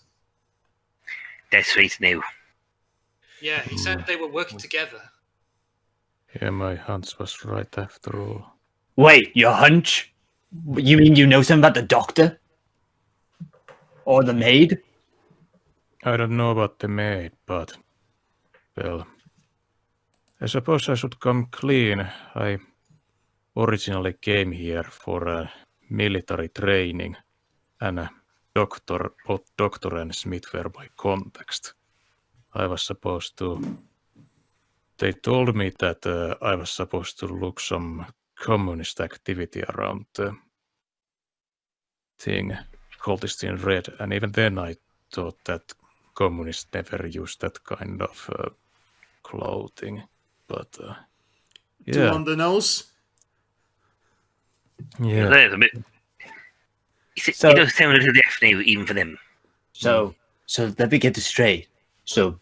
That's right now. Yeah, he said they were working together. Yeah, my hunch was right after all. Wait, your hunch? You mean you know something about the doctor? Or the maid? I don't know about the maid, but, well, I suppose I should come clean. I originally came here for military training, and both Doctor and Smith were my context. I was supposed to... They told me that I was supposed to look some communist activity around the thing, cultist in red, and even then I thought that communists never used that kind of clothing, but Two on the nose? yeah. There's a bit. It does sound a little deaf now, even for them. So let me get this straight. So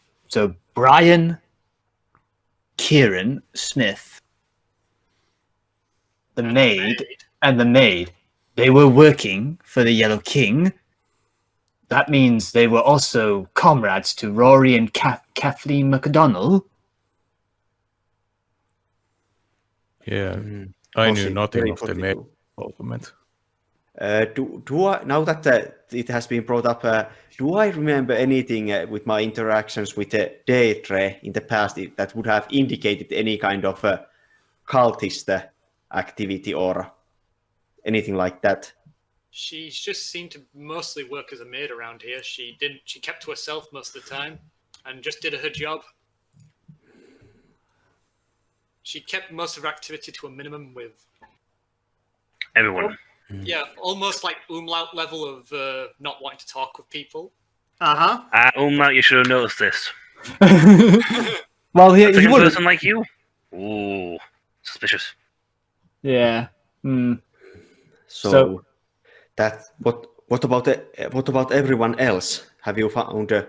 Brian, Kieran, Smith, the maid, they were working for the Yellow King. That means they were also comrades to Rory and Kathleen McDonnell. Yeah, I knew nothing very of the maid possible. involvement. Do I, now that it has been brought up, do I remember anything with my interactions with Deirdre in the past that would have indicated any kind of cultist activity or anything like that? She just seemed to mostly work as a maid around here. She kept to herself most of the time and just did her job. She kept most of her activity to a minimum with Everyone. yeah, almost like Umlaut level of not wanting to talk with people. Uh-huh. Umlaut, you should have noticed this. Well, he A would have. person like you? Ooh, suspicious. Yeah. So that what about everyone else? Have you found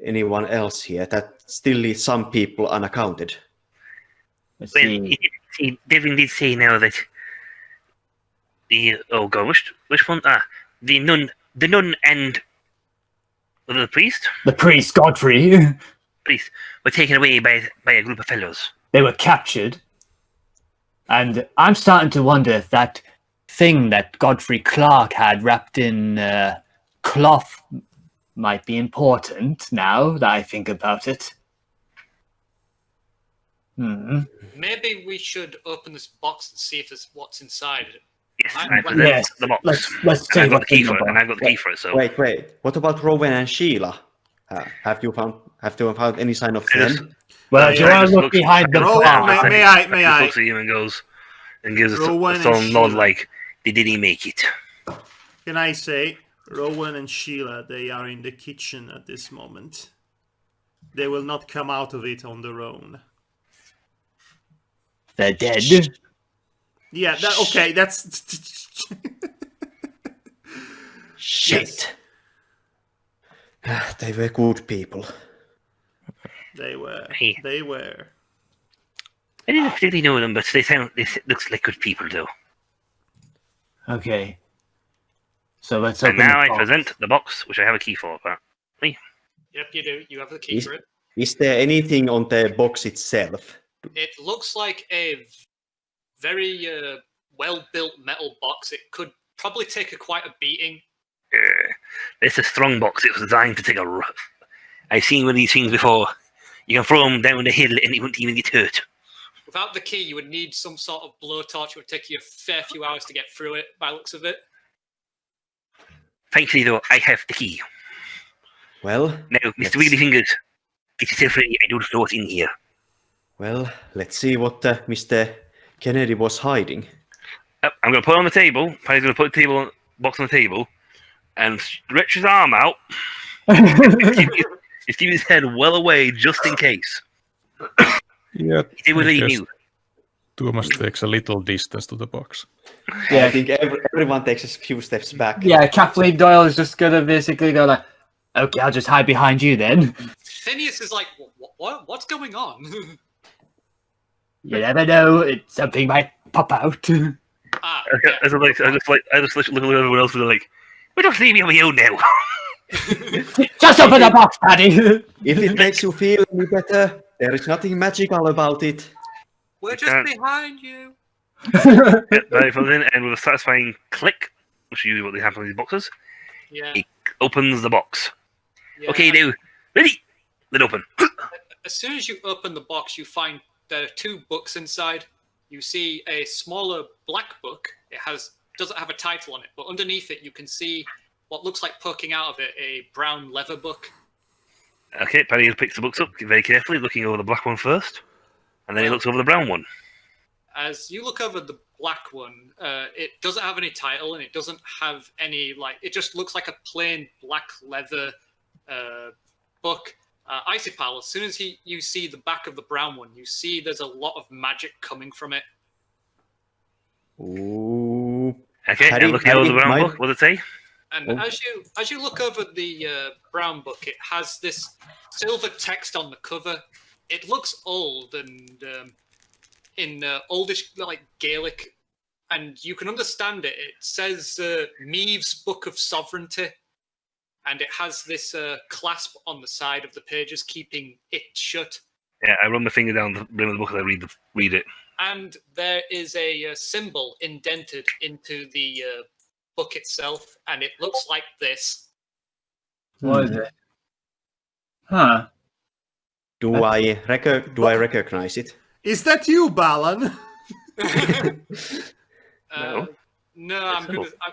anyone else here that still leaves some people unaccounted? Let's Well, see. Devin did say now that the which one? The nun and the priest The priest, Godfrey. were taken away by a group of fellows. they were captured. And I'm starting to wonder if that thing that Godfrey Clark had wrapped in cloth might be important now that I think about it. Maybe we should open this box and see if there's what's inside. Yes, I- I present Yes, the box. let's And see I've got the what's key in the for it. And box. I've got the key for it. So Wait. What about Rowan and Sheila? Have you found any sign of them? Well, if you I want just to look look- behind the Rowan, bar, may I? he looks at him and goes and gives a Rowan and solemn nod, Sheila. like, "Did he make it?" Can I say, Rowan and Sheila, they are in the kitchen at this moment. They will not come out of it on their own. they're dead. Yeah, okay, that's... Shit. They were good people. They were. Hey. They were. I didn't particularly know them, but they looks like good people, though. Okay. So let's And open now the I box. present the box, which I have a key for, apparently. Yep, you do. You have the key for it. Is there anything on the box itself? It looks like a very well-built metal box. It could probably take quite a beating. It's a strong box. It was designed to take a rough. I've seen one of these things before. You can throw them down the hill and it wouldn't even get hurt. Without the key, you would need some sort of blowtorch. It would take you a fair few hours to get through it, by the looks of it. Thankfully, though, I have the key. Well, Now, Mr. Wiggly Fingers, get yourself ready. I don't know what's in here. well, let's see what Mr. Kennedy was hiding. I'm going to put it on the table. Paddy's going to put the box on the table and stretch his arm out. Just keep his head well away just in case. Yeah, He did what I he guess knew. Thomas takes a little distance to the box. I Yeah, think everyone takes a few steps back. yeah. Kathleen Doyle is just gonna basically go like, Okay, I'll just hide behind you then. Phineas is like, what's going on? You never know, something might pop out. Ah, I just look at everyone else and they're like, we don't leave me on my own now. Just open the box, Paddy! If it makes you feel any better, there is nothing magical about it. we're just can't- behind you. Barry fills in, and with a satisfying click, which is usually what happens in these boxes, Yeah. he opens the box. yeah. Okay, now, ready? Then open. As soon as you open the box, you find there are two books inside. You see a smaller black book. It doesn't have a title on it, but underneath it you can see what looks like poking out of it a brown leather book. Okay, Paddy picks the books up very carefully, looking over the black one first, and then he looks over the brown one. As you look over the black one, it doesn't have any title and it doesn't have any it just looks like a plain black leather book. Icy Pal, as soon as you see the back of the brown one, you see there's a lot of magic coming from it. Ooh. Okay, Paddy- and looking over the Paddy, brown my- book, what does it say? And as you look over the brown book, it has this silver text on the cover. It looks old and in oldish Gaelic, and you can understand it. It says Meave's Book of Sovereignty, and it has this clasp on the side of the pages, keeping it shut. Yeah, I run my finger down the brim of the book as I read it. And there is a symbol indented into the book itself, and it looks like this. what is it? Huh? Do I recognize it? Is that you, Balan? No,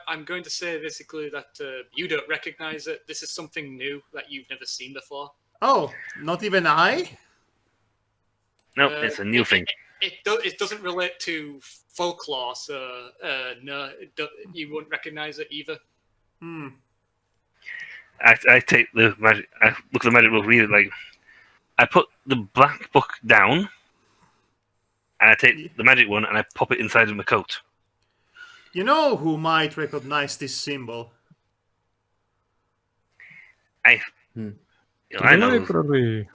I'm going to say basically that you don't recognize it. This is something new that you've never seen before. Oh, not even I? No, it's a new thing. It doesn't relate to folklore, so no, you won't recognize it either. Hmm. I take the magic. I look at the magic book, read it like. I put the black book down, and I take the magic one and I pop it inside of my coat. You know who might recognize this symbol? I know. Library.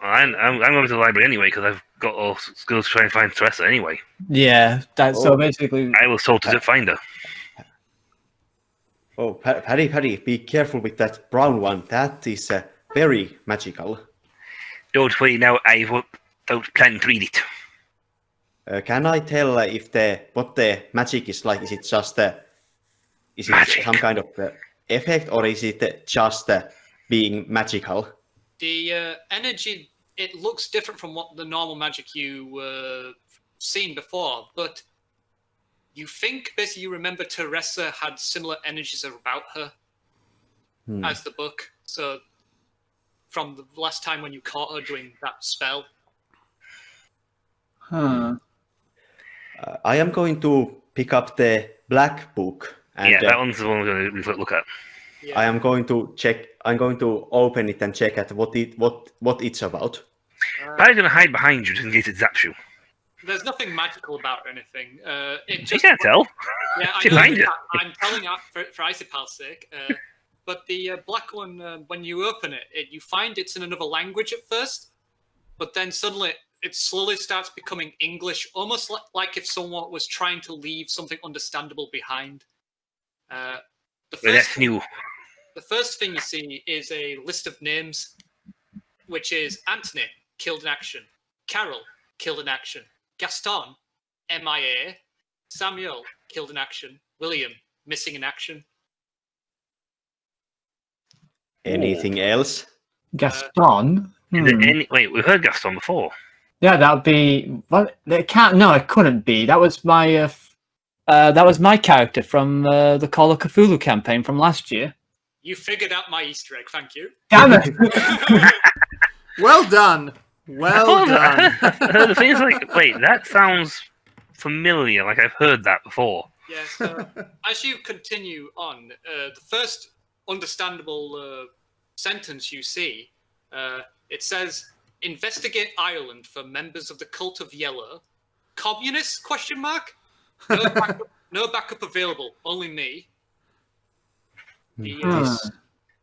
I'm going to the library anyway because I've got all skills to try and find Teresa anyway. Yeah, that's so basically. I was told to find her. Oh, Paddy, be careful with that brown one. That is very magical. Don't worry now. Don't plan to read it. Can I tell if what the magic is like? Is it just is it Magic. some kind of effect, or is it just being magical? The energy, it looks different from what the normal magic you seen before, but you think basically you remember Teresa had similar energies about her as the book. So from the last time when you caught her doing that spell. Huh. I am going to pick up the black book, and Yeah, that one's the one we're going to look at. Yeah. I am going to check. I'm going to open it and check at what it's about. Barry's going to hide behind you just in case it zaps you. There's nothing magical about or anything. It You just can't tell. Yeah, She's behind you. I'm telling you for Isipal's sake. But the black one, when you open it, you find it's in another language at first, but then suddenly it slowly starts becoming English, almost like if someone was trying to leave something understandable behind. That's new. The first thing you see is a list of names, which is Anthony, killed in action, Carol, killed in action, Gaston, MIA, Samuel, killed in action, William, missing in action. Anything else? Gaston. Is there any... Wait, we've heard Gaston before. Yeah, that would be. What? It can't. No, it couldn't be. That was my. That was my character from the Call of Cthulhu campaign from last year. You figured out my Easter egg, thank you. Damn it! Well done. Well done. The thing is, like, wait, that sounds familiar. Like I've heard that before. Yes. As you continue on, the first understandable sentence you see, it says, "Investigate Ireland for members of the Cult of Yellow. Communists? Question mark. No backup available. Only me."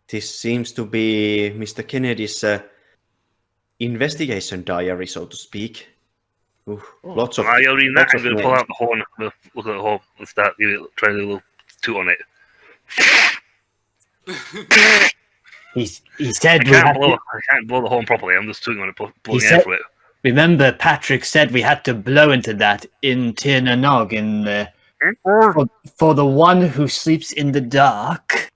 This seems to be Mr. Kennedy's investigation diary, so to speak. Lots of. While you're reading that, lots I'm of going to pull names. out the horn, look at the horn, and start trying to do a little toot on it. He said I we had can't blow the horn properly. I'm just tooting on it, blowing He air said- for it. Remember, Patrick said we had to blow into that in Tir na Nog in the for the one who sleeps in the dark.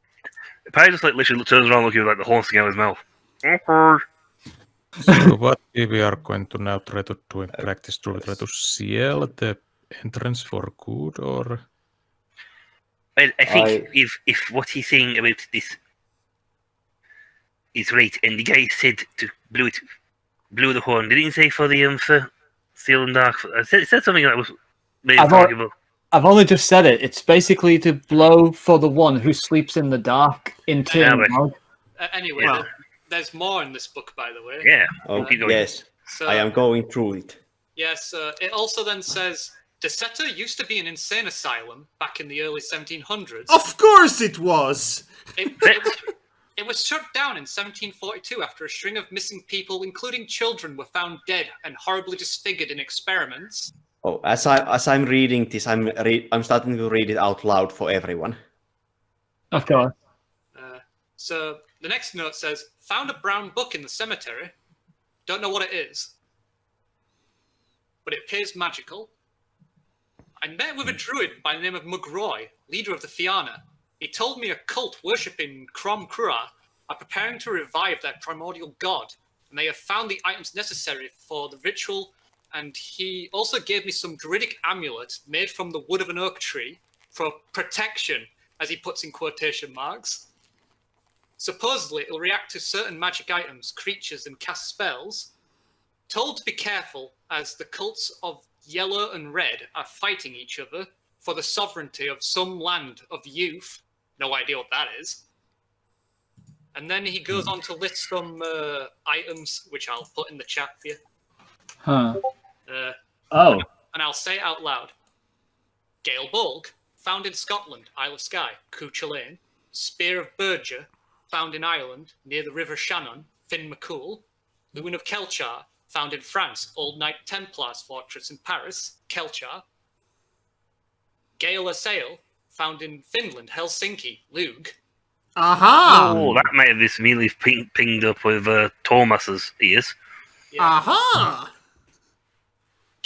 Probably just like literally turns around looking like the horn sticking out of his mouth. So what if we are going to now try to do in practice? Do we try to seal the entrance for good, or I think if what he's saying about this is right, and the guy said to blow the horn. Didn't he say for the for Steel and Dark? It said something that was maybe arguable. I've only just said it. It's basically to blow for the one who sleeps in the dark in Tir na Nog. Anyway, Well. there's more in this book, by the way. Yeah. Oh, keep going. yes, So, I am going through it. Yes, it also then says, Delceto used to be an insane asylum back in the early 1700s. Of course it was. It was shut down in 1742 after a string of missing people, including children, were found dead and horribly disfigured in experiments. Oh, as I'm reading this, I'm starting to read it out loud for everyone. Of course. So the next note says, found a brown book in the cemetery. Don't know what it is, but it appears magical. I met with a druid by the name of Mugroy, leader of the Fianna. He told me a cult worshipping Crom Crua are preparing to revive their primordial god, and they have found the items necessary for the ritual, and he also gave me some druidic amulet made from the wood of an oak tree for protection, as he puts in quotation marks. Supposedly, it will react to certain magic items, creatures, and cast spells. Told to be careful, as the cults of Yellow and Red are fighting each other for the sovereignty of some land of youth. No idea what that is. And then he goes on to list some items, which I'll put in the chat for you. Huh. And I'll say it out loud. Gale Bulg, found in Scotland, Isle of Skye, Cuchulainn. Spear of Berger, found in Ireland, near the River Shannon, Fin McCool. Loon of Kelchar, found in France, Old Knight Templars Fortress in Paris, Kelchar. Gale Assail, found in Finland, Helsinki, Lug. Aha! Oh, that might have this immediately pinged up with Thomas's ears. Aha!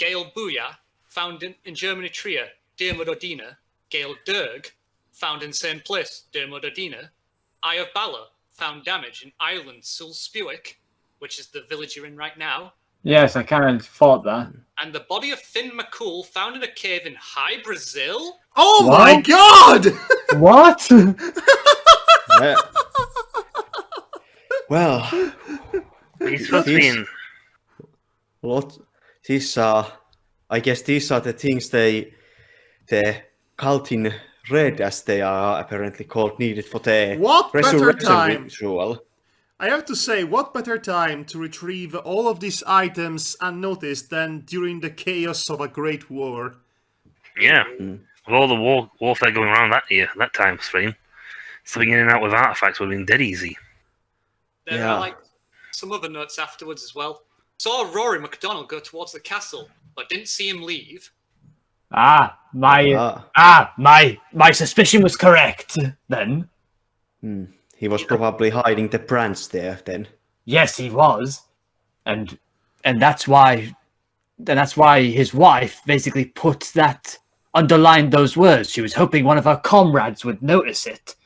Gail Booyah, found in Germany Trier, Dermododina. Gail Derg, found in same place, Dermododina. Eye of Bala, found damage in Ireland, Sulspuic, which is the village you're in right now. Yes, I kind of thought that. And the body of Finn McCool found in a cave in High Brazil. Oh What? my god! What? Yeah. Well, He's supposed to be in. I guess these are the things the cult in red, as they are apparently called, needed for the What better resurrection time? ritual. I have to say, what better time to retrieve all of these items unnoticed than during the chaos of a great war? Yeah. With all the warfare going around that time frame, slipping in and out with artifacts would have been dead easy. There are like some other notes afterwards as well. Saw Rory MacDonald go towards the castle, but didn't see him leave. My suspicion was correct then. He was probably hiding the branch there then. Yes, he was, and that's why his wife basically underlined those words. She was hoping one of her comrades would notice it.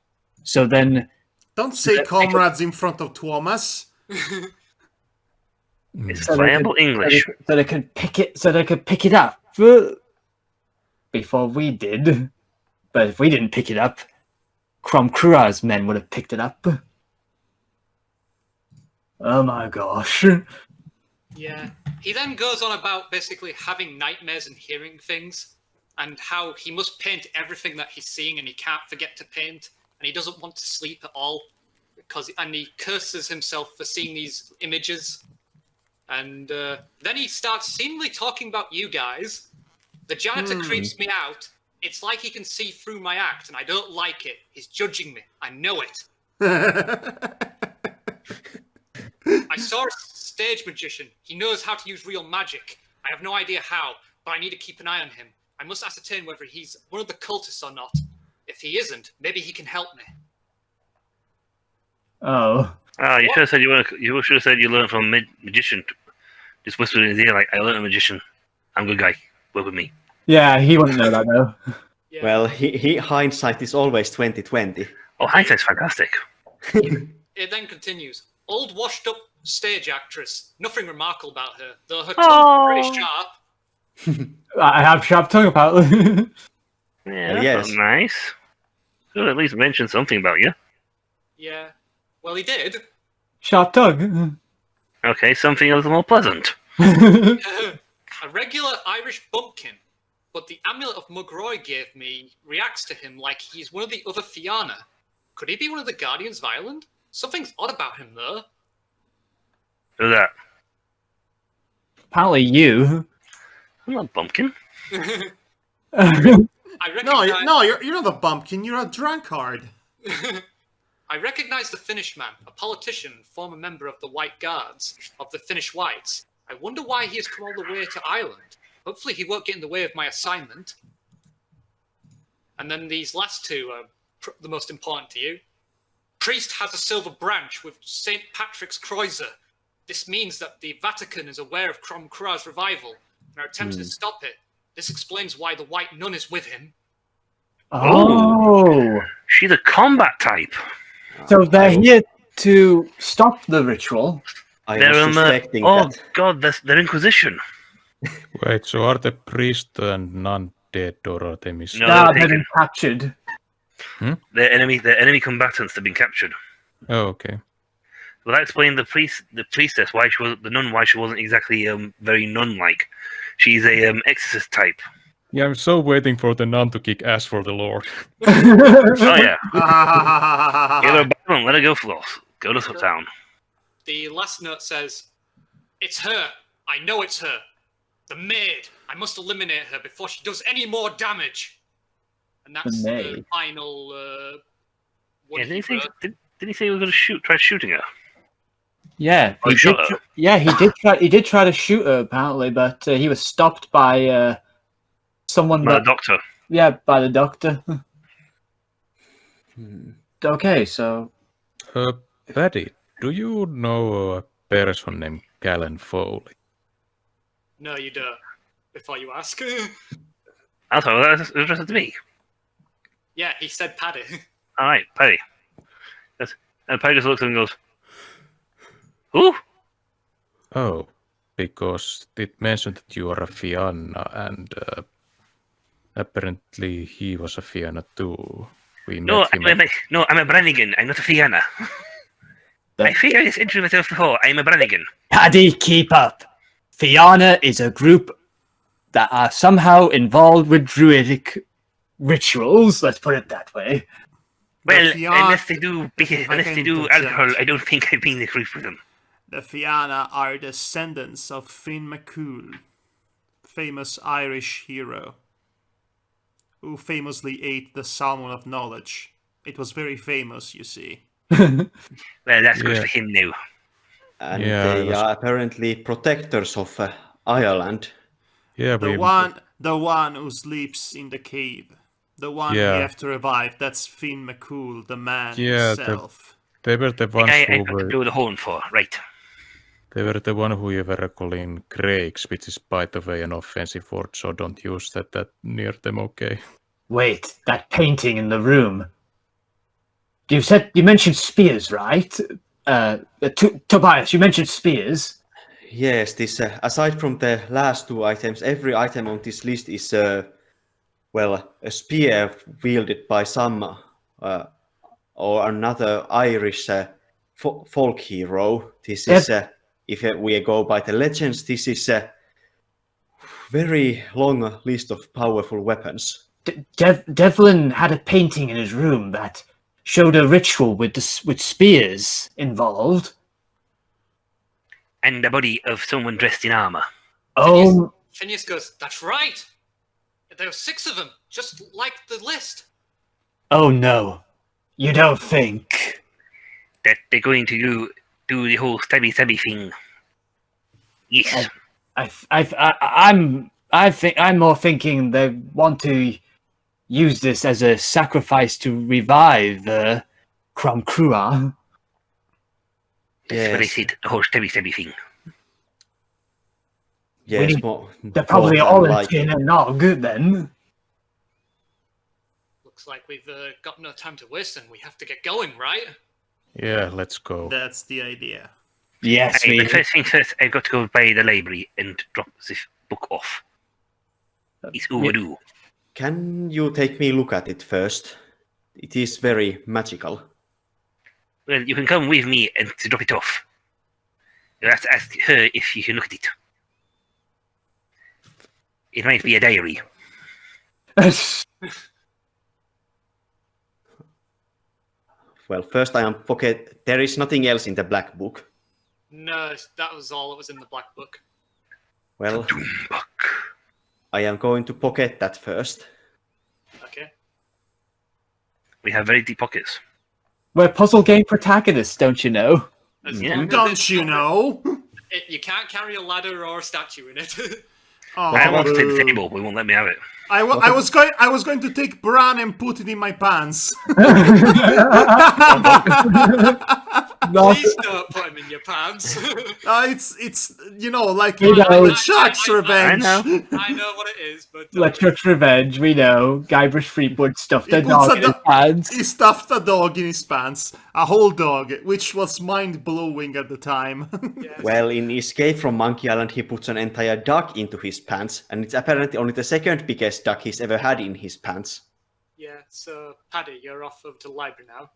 So then, Don't say comrades in front of Thomas. It's viable English. so they could pick it up before we did. But if we didn't pick it up, Cromcrua's men would have picked it up. Oh my gosh. Yeah. He then goes on about basically having nightmares and hearing things, and how he must paint everything that he's seeing and he can't forget to paint, and he doesn't want to sleep at all, and he curses himself for seeing these images. And then he starts seemingly talking about you guys. The janitor creeps me out. It's like he can see through my act, and I don't like it. He's judging me. I know it. I saw a stage magician. He knows how to use real magic. I have no idea how, but I need to keep an eye on him. I must ascertain whether he's one of the cultists or not. If he isn't, maybe he can help me. Oh. You should have said you should have said you learned from a magician. Just whispered in his ear like, "I learned a magician. I'm a good guy. Work with me." Yeah, he wouldn't know that though. Yeah. Well, he hindsight is always 2020. Oh, hindsight's fantastic. It then continues. Old washed-up stage actress. Nothing remarkable about her, though her tongue is pretty sharp. I have sharp tongue apparently. Yeah, Yes. that's nice. Should at least mention something about you. Yeah. Well, he did. Sharp tongue. Okay, something a little more pleasant. A regular Irish bumpkin, but the amulet of Mugroy gave me reacts to him like he's one of the other Fianna. Could he be one of the Guardians of Ireland? Something's odd about him, though. Who's that? Apparently you. I'm not Bumpkin. I recognize... No, you're not a bumpkin. You're a drunkard. I recognize the Finnish man, a politician, former member of the White Guards, of the Finnish Whites. I wonder why he has come all the way to Ireland. Hopefully he won't get in the way of my assignment. And then these last two are the most important to you. Priest has a silver branch with St. Patrick's Kreuzer. This means that the Vatican is aware of Cromcrua's revival and are attempting to stop it. This explains why the White Nun is with him. Oh. She's a combat type. So they're here to stop the ritual. I They're was suspecting oh that. god, they're Inquisition. Wait, so are the priest and nun dead or are they missing? No, Nah, they're they've taken. been captured. They're enemy combatants have been captured. Oh, okay. Well, that explained the priestess why she wasn't exactly very nun-like. She's a exorcist type. Yeah, I'm so waiting for the nun to kick ass for the Lord. Oh yeah, give her a Bible, let her go floss. Go to town. The last note says, "It's her. I know it's her. The maid. I must eliminate her before she does any more damage." And that's The the maid. final. What Yeah, he wrote. did he say he was going to try shooting her? Yeah, Oh, he shot her. he did try to shoot her apparently, but he was stopped by someone. By the doctor. Yeah, by the doctor. Okay, so Paddy, do you know a person named Callan Foley? No, you don't. before you ask. I thought that was addressed to me. Yeah, he said Paddy. All right, Paddy. And Paddy just looks at him and goes, "Who?" Oh, because it mentioned that you are a Fianna, and apparently he was a Fianna too. We No, met him. I'm a Brannigan. I'm not a Fianna. I think I just introduced myself before. I'm a Brannigan. Paddy, keep up. Fianna is a group that are somehow involved with druidic rituals. Let's put it that way. Well, Fianna- unless they do interject. alcohol, I don't think I've been in the group with them. The Fianna are descendants of Finn McCool, famous Irish hero, who famously ate the salmon of knowledge. It was very famous, you see. Well, that's good Yeah. for him now. And Yeah, I they was- are apparently protectors of Ireland. Yeah, The one who sleeps in the cave. The one Yeah. we have to revive. That's Finn McCool, the man Yeah, himself. they were the ones I who got to were. blow the horn for, right? They were the one who you were calling Grakes, which is by the way an offensive word, so don't use that near them, okay? Wait, that painting in the room. You mentioned spears, right? Tobias, you mentioned spears. Yes, this aside from the last two items, every item on this list is a spear wielded by some or another Irish folk hero. This is, if we go by the legends, this is a very long list of powerful weapons. Devlin had a painting in his room that showed a ritual with spears involved. And the body of someone dressed in armor. Oh, Phineas goes, "That's right. There were 6 of them, just like the list." oh no. You don't think? That they're going to do the whole stabby thing. Yes. I'm more thinking they want to use this as a sacrifice to revive Crom Crua. That's what I Yes. said, the whole stabby thing. Yes, need- more, They're probably more all than in like- tin and nog then. Looks like we've got no time to waste and we have to get going, right? Yeah, let's go. That's the idea. Yes, Hey, we. but first things first, I've got to go by the library and drop this book off. It's overdue. Can you take me look at it first? It is very magical. Well, you can come with me and to drop it off. You'll have to ask her if you can look at it. It might be a diary. Well, first I am pocket. There is nothing else in the black book. No, that was all that was in the black book. Well, I am going to pocket that first. Okay. We have very deep pockets. We're puzzle game protagonists, don't you know? As Yeah. long as Don't it's you not- know? you can't carry a ladder or a statue in it. I want to take the boo. table. We won't let me have it. I was going to take Bran and put it in my pants. Please don't put him in your pants. It's like We know. Shark's revenge. I know. I know what it is, but Electric Revenge, we know. Guybrush Threepwood stuffed He a puts dog a in his do- pants. He stuffed a dog in his pants, a whole dog, which was mind blowing at the time. yes. Well, in Escape from Monkey Island, he puts an entire duck into his pants, and it's apparently only the second biggest duck he's ever had in his pants. Yeah, so Paddy, you're off over to the library now.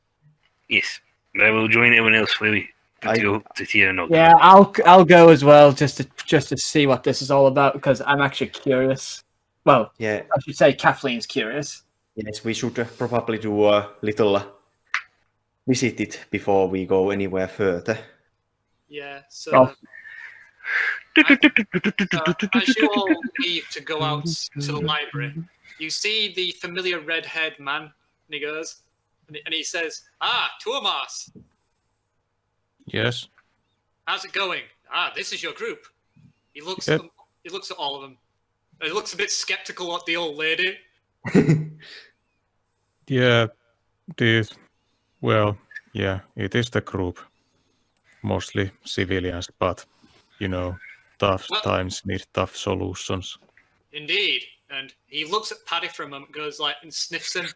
Yes. I will join everyone else where we I- go to see a nog. Yeah, I'll go as well just to see what this is all about because I'm actually curious. Well, Yeah, I should say Kathleen's curious. yes, we should probably do a little visit it before we go anywhere further. Yeah, so Well- as you all leave to go out to the library, you see the familiar red-haired man, and he goes, and he says, "Ah, Tuomas, Yes. how's it going? Ah, this is your group." He looks Yep. at them, he looks at all of them. He looks a bit skeptical at the old lady. Yeah, yeah, it is the group. Mostly civilians, but, tough Well- times need tough solutions. Indeed. And he looks at Paddy for a moment, goes like, and sniffs him.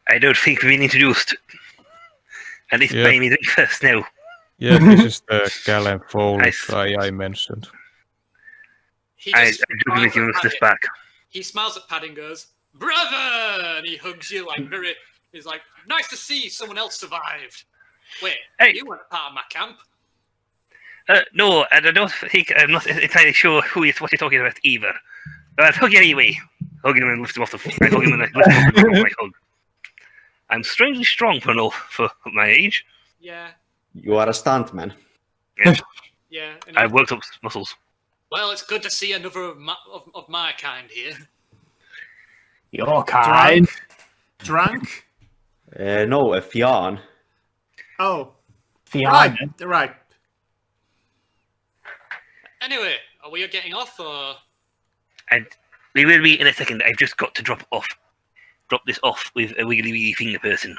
I don't think we've been introduced. At least Yeah. buy me drink first now. Yeah, this is the Callan Foley Nice. guy I mentioned. He I just do smiles give him at a sniff Paddy. back. He smiles at Paddy and goes, "Brother!" And he hugs you like very. He's like, "Nice to see someone else survived." Wait, Hey. you weren't part of my camp. No, and I don't think I'm not entirely sure what you're talking about either. But I'll hug you anyway. Hug him and lift him off I hug him and lift him off my hug. I'm strangely strong for my age. Yeah, You are a stuntman. yeah. And I've worked up muscles. well, it's good to see another of my kind here. Your kind. Drunk? No, a Fian. Oh, Fiona. right. Anyway, are we getting off or? And we will be in a second. I've just got to drop this off with a wiggly finger person.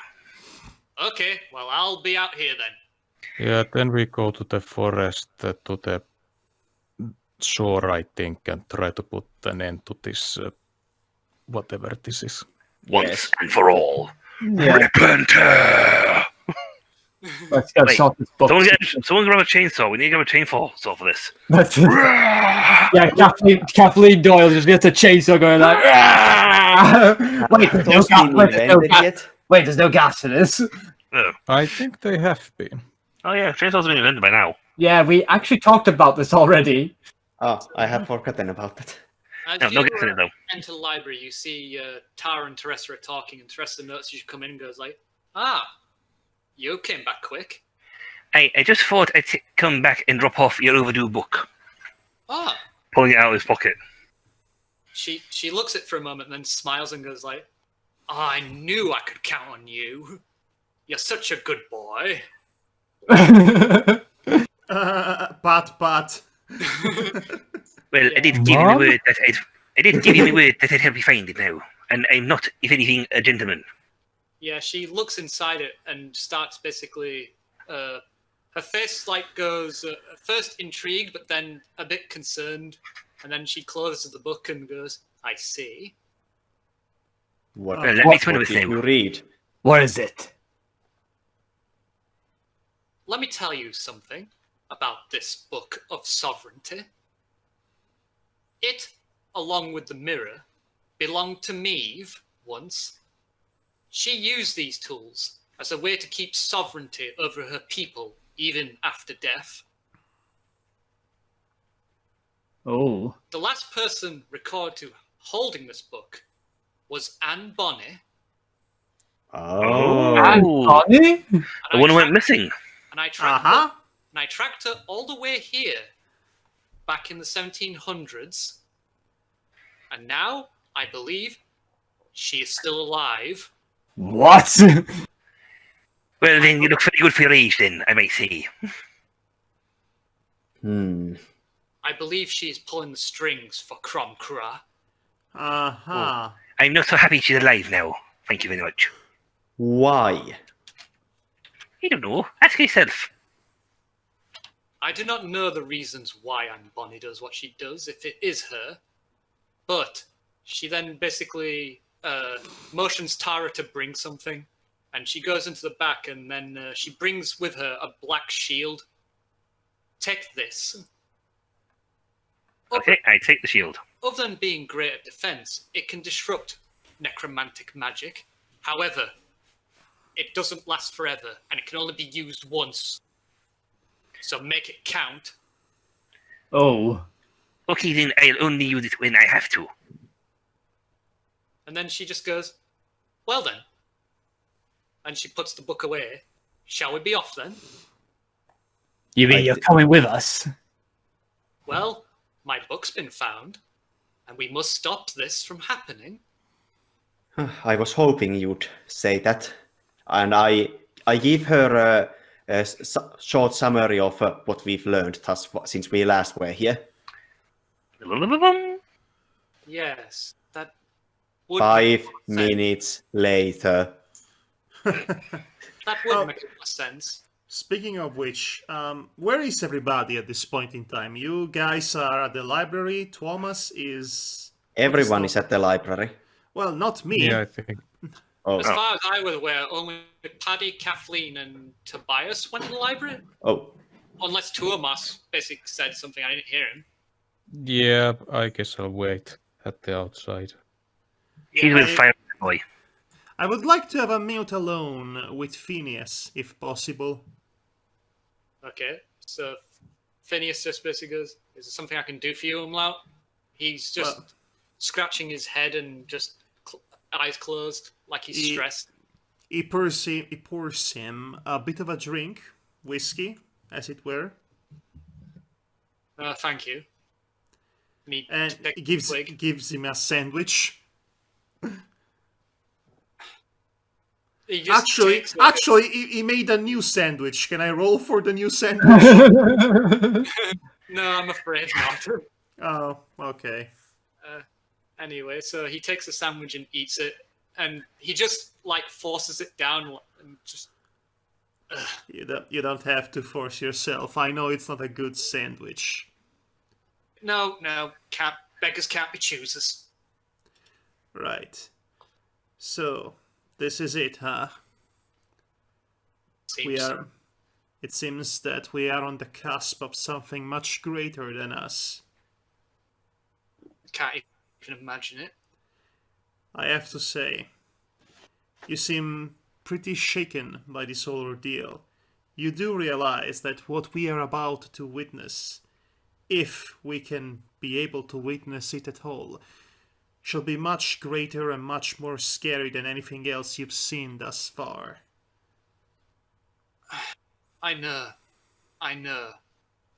Okay, well, I'll be out here then. Yeah, then we go to the forest, to the shore, I think, and try to put an end to this, whatever this is. Once Yes. and for all. Yeah, Repenter! let's go Wait, sort this book. Someone grab a chainsaw. We need to grab a chainsaw for this. Yeah, Kathleen Doyle just gets a chainsaw going like. Wait, there's no Those gas. been Wait, there's no invented gas. yet? Wait, there's no gas for this. Oh. I think they have been. Oh yeah, chainsaws have been invented by now. Yeah, we actually talked about this already. Oh, I have forgotten about that. As No, you no gas in it though. enter the library, you see Tara and Teresa are talking, and Teresa notices you come in and goes like, "Ah, you came back quick." I just thought I'd come back and drop off your overdue book. Ah, Pulling it out of his pocket. she looks at it for a moment, and then smiles and goes like, "Oh, I knew I could count on you. You're such a good boy." But. Well, I did give you Mom? the word that I'd help you find it now. And I'm not, if anything, a gentleman. Yeah, she looks inside it and starts basically. Her face like goes first intrigued, but then a bit concerned, and then she closes the book and goes, "I see." What, Well, let me explain what this did now. you read? What is it? Let me tell you something about this book of sovereignty. It, along with the mirror, belonged to Maeve once. She used these tools as a way to keep sovereignty over her people, even after death. Oh. The last person recorded to holding this book was Anne Bonny. Oh. And Bonnie? And The one who went missing. And I tracked Uh-huh. her, and I tracked her all the way here, back in the 1700s. And now, I believe, she is still alive. What? Well, then you look very good for your age, then, I might say. I believe she is pulling the strings for Cromcra. Uh-huh. I'm not so happy she's alive now. Thank you very much. Why? I don't know. Ask yourself. I do not know the reasons why Anne Bonny does what she does, if it is her. But she then basically motions Tara to bring something. And she goes into the back, and then she brings with her a black shield. Take this. Okay, I take the shield. Other than being great at defense, it can disrupt necromantic magic. However, it doesn't last forever, and it can only be used once. So make it count. Oh. Okay, then I'll only use it when I have to. And then she just goes, "Well then." And she puts the book away. "Shall we be off then?" You mean I you're d- coming with us? Well, my book's been found, and we must stop this from happening. I was hoping you'd say that. And I give her a short summary of what we've learned since we last were here. Yes, that would 5 make sense. minutes later. That would make more sense. Speaking of which, where is everybody at this point in time? You guys are at the library. Thomas is... Everyone is at the library. Well, not me. Yeah, I think. Oh, As far as I was aware, only Paddy, Kathleen, and Tobias went to the library. oh, Unless Tuomas basically said something, I didn't hear him. Yeah, I guess I'll wait at the outside. He's with Fire Boy. I would like to have a minute alone with Phineas, if possible. Okay, so Phineas just basically goes, "Is there something I can do for you, Umlaut?" He's just Well- scratching his head and just eyes closed, like he's stressed. He pours him a bit of a drink, whiskey, as it were, Thank you. Me and take he a gives swig. him a sandwich. He just takes it. Actually, he made a new sandwich. Can I roll for the new sandwich? No, I'm afraid not. Oh, okay. Anyway, so he takes the sandwich and eats it, and he just like forces it down and just. You don't have to force yourself. I know it's not a good sandwich. No, beggars can't be choosers. Right. So, this is it, huh? Seems. It seems that we are on the cusp of something much greater than us. Can't even imagine it. I have to say, you seem pretty shaken by this whole ordeal. You do realize that what we are about to witness, if we can be able to witness it at all, shall be much greater and much more scary than anything else you've seen thus far. I know.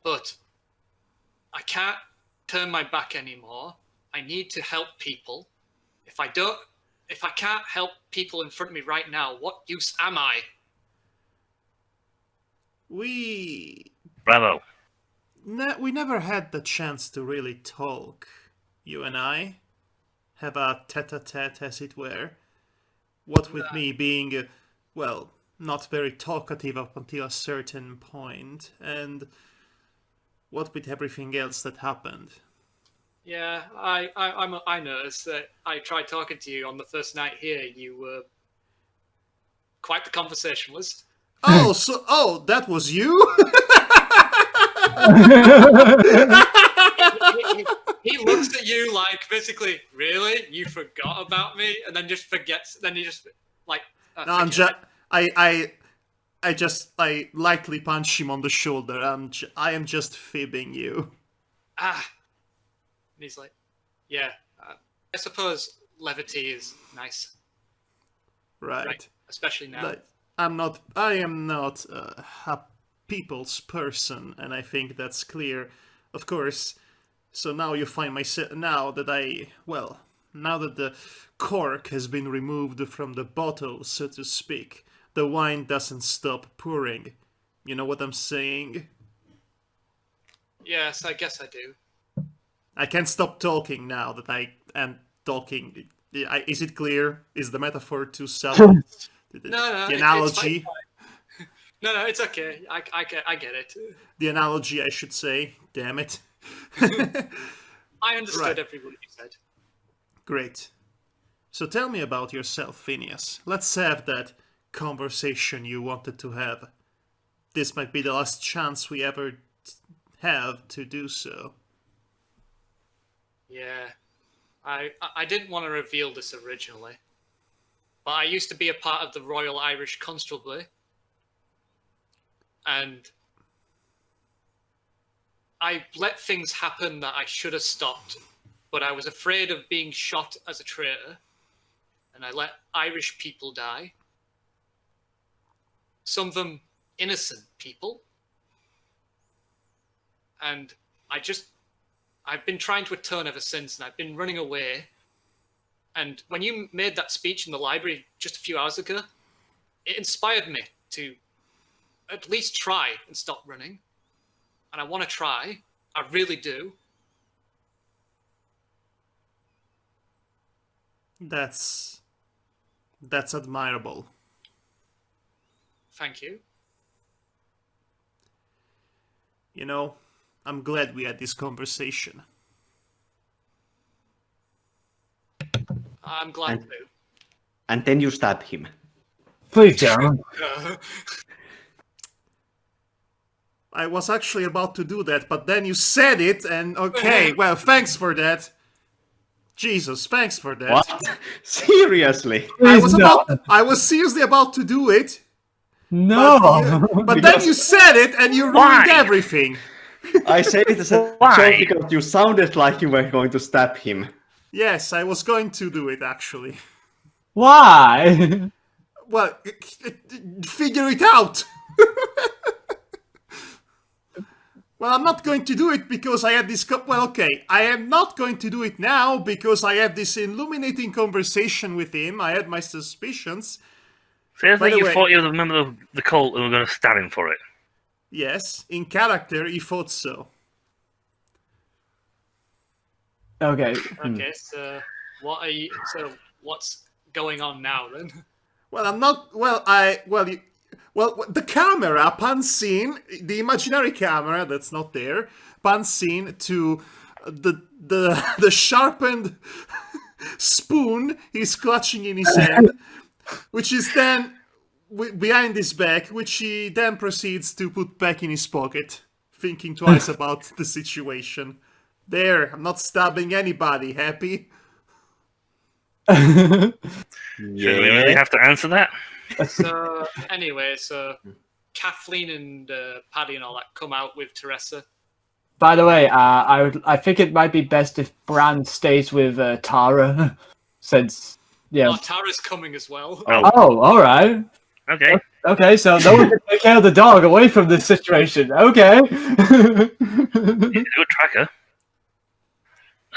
But I can't turn my back anymore. I need to help people. If I can't help people in front of me right now, what use am I? We Bravo. we never had the chance to really talk, you and I. Have a tete-a-tete, as it were. What with me being, well, not very talkative up until a certain point, and what with everything else that happened. Yeah, I noticed that I tried talking to you on the first night here. You were quite the conversationalist. Oh, that was you? He looks at you like basically, really? You forgot about me, and then just forgets. Then he just like. No, I'm just. I lightly punch him on the shoulder. I am just fibbing you. And he's like, yeah. I suppose levity is nice, Right. especially now. Like, I am not a people's person, and I think that's clear. Of course. So now you find myself. Now that the cork has been removed from the bottle, so to speak, the wine doesn't stop pouring. You know what I'm saying? Yes, I guess I do. I can't stop talking now that I am talking. Is it clear? Is the metaphor too subtle? No, The analogy. No, it's okay. I get it. The analogy, I should say. Damn it. I understood Right. every word you said. Great. So tell me about yourself, Phineas. Let's have that conversation you wanted to have. This might be the last chance we ever have to do so. Yeah, I didn't want to reveal this originally, but I used to be a part of the Royal Irish Constabulary, and I let things happen that I should have stopped, but I was afraid of being shot as a traitor, and I let Irish people die. Some of them innocent people. And I've been trying to atone ever since, and I've been running away. And when you made that speech in the library just a few hours ago, it inspired me to at least try and stop running. And I want to try. I really do. That's admirable. Thank you. You know, I'm glad we had this conversation. I'm glad to. And then you stab him. Please don't. I was actually about to do that, but then you said it, and okay, well, thanks for that. Jesus, thanks for that. What? Seriously? Please don't. I was seriously about to do it, No. but then you said it, and you ruined Why? everything. I said it as a Why? joke because you sounded like you were going to stab him. Yes, I was going to do it, actually. Why? Well, figure it out. Well, I'm not going to do it because I had this... Well, okay, I am not going to do it now because I had this illuminating conversation with him. I had my suspicions. Seriously, By the you way- thought you was a member of the cult and were going to stab him for it? Yes, in character, he thought so. Okay. Okay, so what are you? So what's going on now then? Well, I'm not... Well, the camera pans scene, the imaginary camera that's not there, pans scene to the sharpened spoon he's clutching in his hand, which is then behind his back, which he then proceeds to put back in his pocket, thinking twice about the situation. There, I'm not stabbing anybody. Happy? Should we really have to answer that? So anyway, so Kathleen and Paddy and all that come out with Teresa. By the way, I think it might be best if Bran stays with Tara, since Oh, Tara's coming as well. Oh, all right. Okay. Okay, so no one can take care of the dog away from this situation. Okay. He's a good tracker.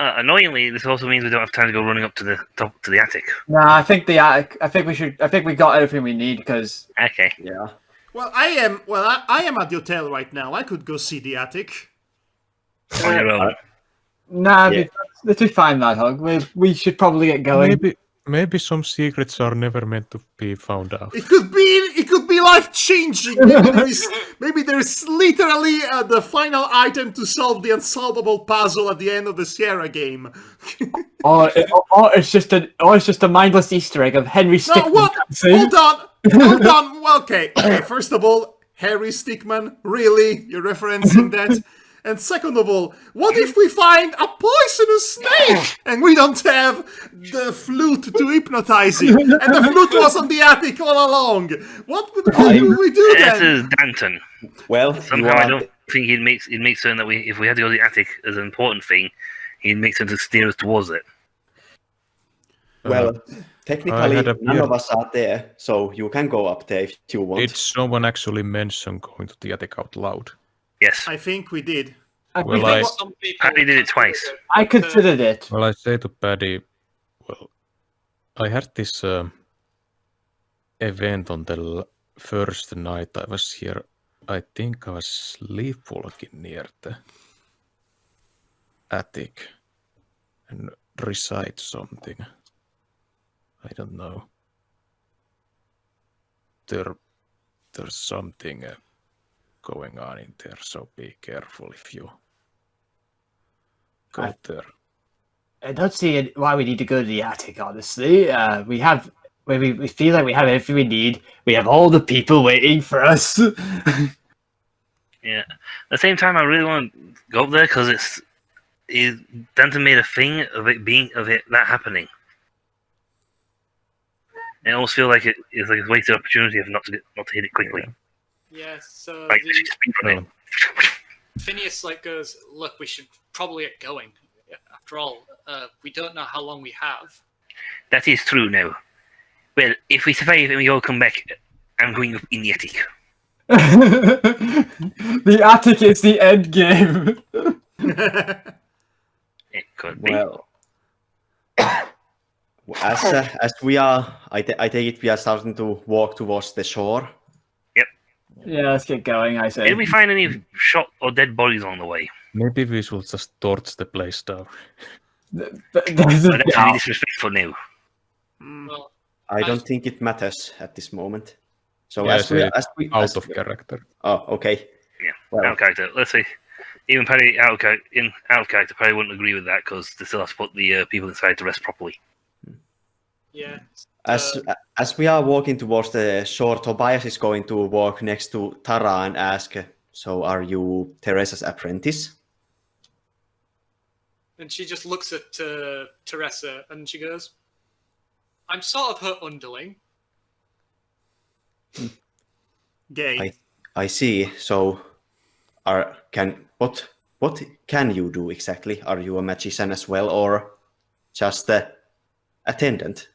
Annoyingly, this also means we don't have time to go running up to the top to the attic. Nah, I think the attic. I think we got everything we need because. Okay. Yeah. Well, I am at the hotel right now. I could go see the attic. On your own. Nah, Yeah. let's be fine, Madhog. We should probably get going. Maybe some secrets are never meant to be found out. It could be life changing. Maybe there's literally the final item to solve the unsolvable puzzle at the end of the Sierra game. Or it's just a mindless Easter egg of Henry No, Stickmin. what? dancing. Hold on. Well, okay. First of all, Harry Stickman, really? You're referencing that? And second of all, what if we find a poisonous snake and we don't have the flute to hypnotize him? And the flute was on the attic all along. What would we do This then? is Danton. Well, you Somehow I are, don't think he'd make certain that if we had to go to the attic as an important thing, he'd make certain to steer us towards it. well, I technically, had a none beer. of us are there, so you can go up there if you want. Did someone actually mention going to the attic out loud? Yes. I think we did. Well, I I- think some people Paddy did it twice. I considered it. Well, I say to Paddy, well, I had this event on the first night I was here. I think I was sleepwalking near the attic and recite something. I don't know. There's something going on in there, so be careful if you go there. I don't see why we need to go to the attic. Honestly, we feel like we have everything we need. We have all the people waiting for us. Yeah. At the same time, I really want to go up there because Danton made a thing of that happening. And I almost feel like it's like a wasted opportunity if not to hit it quickly. Yes, so Like just speed running. Phineas goes, look, we should probably get going. After all, we don't know how long we have. That is true now. Well, if we survive and we all come back, I'm going up in the attic. The attic is the end game. It could be. Well, as we are, I take it we are starting to walk towards the shore. Yeah, let's get going. I say. Did we find any shot or dead bodies on the way? Maybe we should just torch the place down. There's But a that's really doubt. disrespectful now. Well, I don't think it matters at this moment. So Yeah, as we out of character. Oh, okay. Yeah, Well, out of character. Let's see. Even Paddy out of character, Paddy wouldn't agree with that because they still have to put the people inside to rest properly. Yeah. as we are walking towards the shore, Tobias is going to walk next to Tara and ask, "So, are you Teresa's apprentice?" And she just looks at Teresa and she goes, "I'm sort of her underling." Gay. I see. So, what can you do exactly? Are you a magician as well, or just the attendant?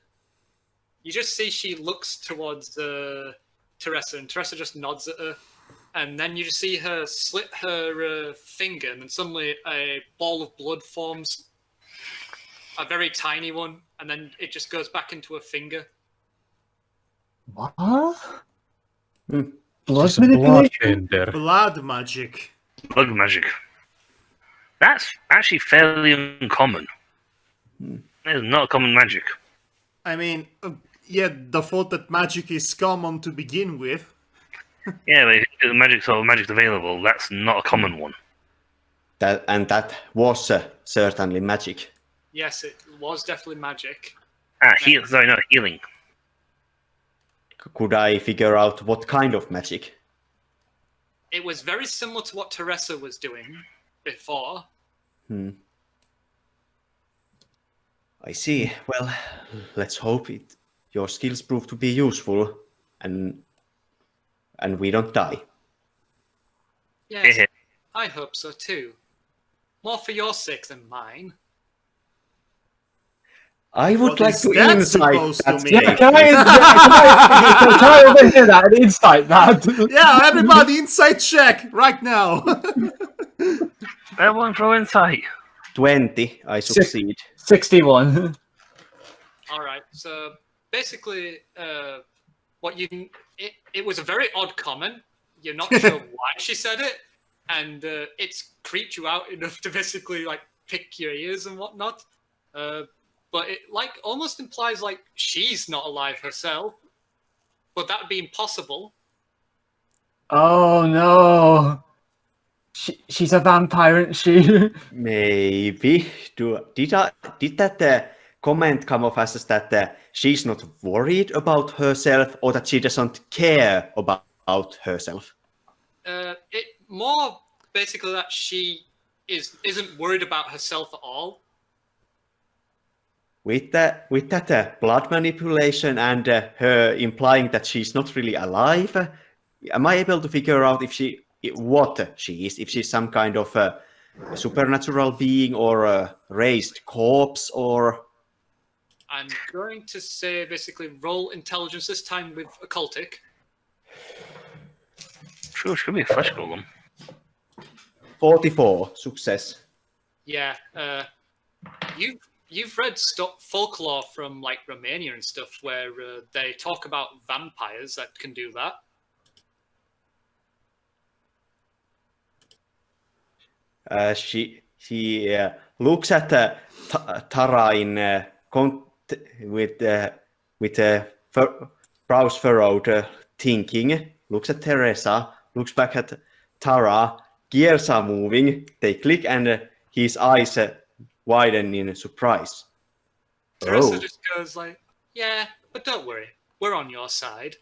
You just see she looks towards Teresa, and Teresa just nods at her. And then you just see her slit her finger, and then suddenly a ball of blood forms. A very tiny one, and then it just goes back into her finger. What? She's Blood a manipulation? bloodbender. Blood magic. Blood magic. That's actually fairly uncommon. It's not a common magic. I mean, yeah, the fault that magic is common to begin with. Yeah, but if the magic's available, that's not a common one. That was certainly magic. Yes, it was definitely magic. Sorry, not healing. Could I figure out what kind of magic? It was very similar to what Teresa was doing before. I see. Well, let's hope your skills prove to be useful, and we don't die. Yes, Yeah. I hope so too. More for your sake than mine. I would What like is to that insight supposed to that mean? Yeah, statement. can I overhear that and insight that? Yeah, everybody, insight check right now. Everyone throw insight. 20, I succeed. 61. All right. So basically, it was a very odd comment. You're not sure why she said it, and it's creeped you out enough to basically like pick your ears and whatnot. But it like almost implies like she's not alive herself, but that would be impossible. Oh no. She's a vampire, isn't she? Maybe. Did that comment come off as that she's not worried about herself, or that she doesn't care about herself? It more basically that she isn't worried about herself at all. With that blood manipulation and her implying that she's not really alive, am I able to figure out what she is? If she's some kind of a supernatural being or a raised corpse, or... I'm going to say basically roll intelligence this time with occultic. Sure, she could be a flesh golem. 44, success. Yeah, you've read folklore from like Romania and stuff where they talk about vampires that can do that. She looks at Tara in with brows furrowed, thinking. Looks at Teresa. Looks back at Tara. Gears are moving. They click, and his eyes widen in surprise. Teresa just goes like, "Yeah, but don't worry, we're on your side."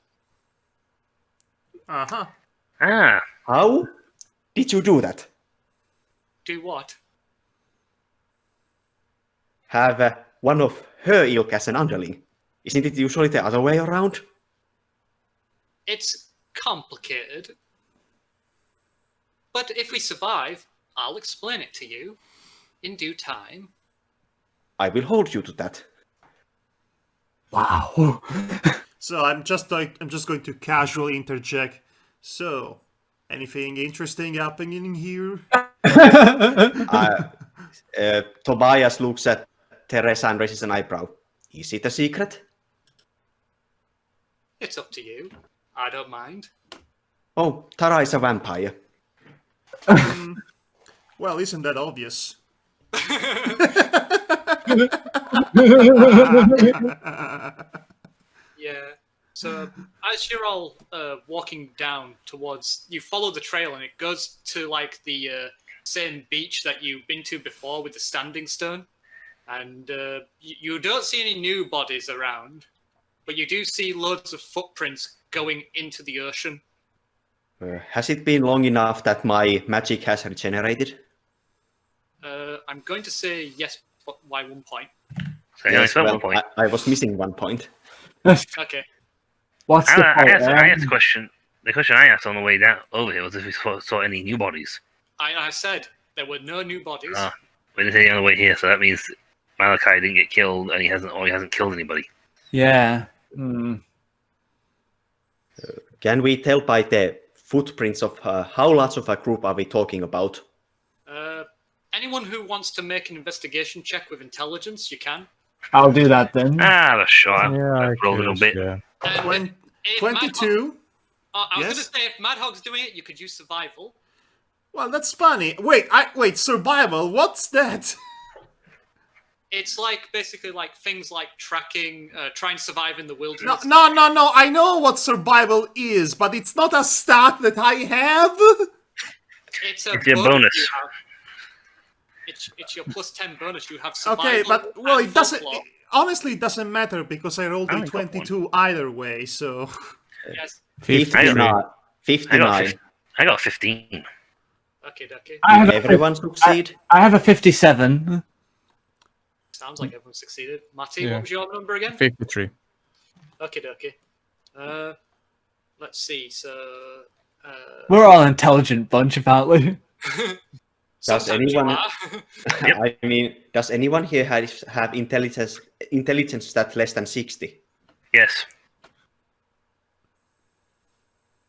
Uh-huh. How did you do that? Do what? Have one of her ilk as an underling? Isn't it usually the other way around? It's complicated. But if we survive, I'll explain it to you in due time. I will hold you to that. Wow. So I'm just going to casually interject. So, anything interesting happening here? Tobias looks at Teresa and raises an eyebrow. Is it a secret? It's up to you. I don't mind. Oh, Tara is a vampire. Well, isn't that obvious? Yeah. So as you're all walking down towards, you follow the trail and it goes to like the same beach that you've been to before with the standing stone. And you don't see any new bodies around, but you do see loads of footprints going into the ocean. Has it been long enough that my magic has regenerated? I'm going to say yes, but by 1 point. So I only spent 1 point. I was missing 1 point. Okay. What's the point? I asked the question. The question I asked on the way down over here was if we saw any new bodies. I said there were no new bodies. We didn't see any on the way here, so that means Malachi didn't get killed, and he hasn't killed anybody. Yeah. Can we tell by the footprints of how large of a group are we talking about? Anyone who wants to make an investigation check with intelligence, you can. I'll do that then. That's sure. Yeah, I Roll a little guess, bit. yeah. If 22. I was Yes? going to say, if Madhog's doing it, you could use survival. Well, that's funny. Wait, survival, what's that? It's like basically like things like tracking, try and survive in the wilderness. No, I know what survival is, but it's not a stat that I have. It's a It's your bonus. you have. It's your plus 10 bonus. You have survival. Okay, but, well, and it doesn't... folklore. Honestly, it doesn't matter, because I rolled I a only got 22 either way, so... Yes. 59. I 59. got 15. Okay. I have, Everyone succeed? I have a 57. Sounds like everyone succeeded. Matty, Yeah. what was your number again? 53. Okay. Let's see. So. We're all an intelligent bunch, apparently. Does sometimes you anyone? are. I mean, does anyone here have intelligence that's less than 60? Yes.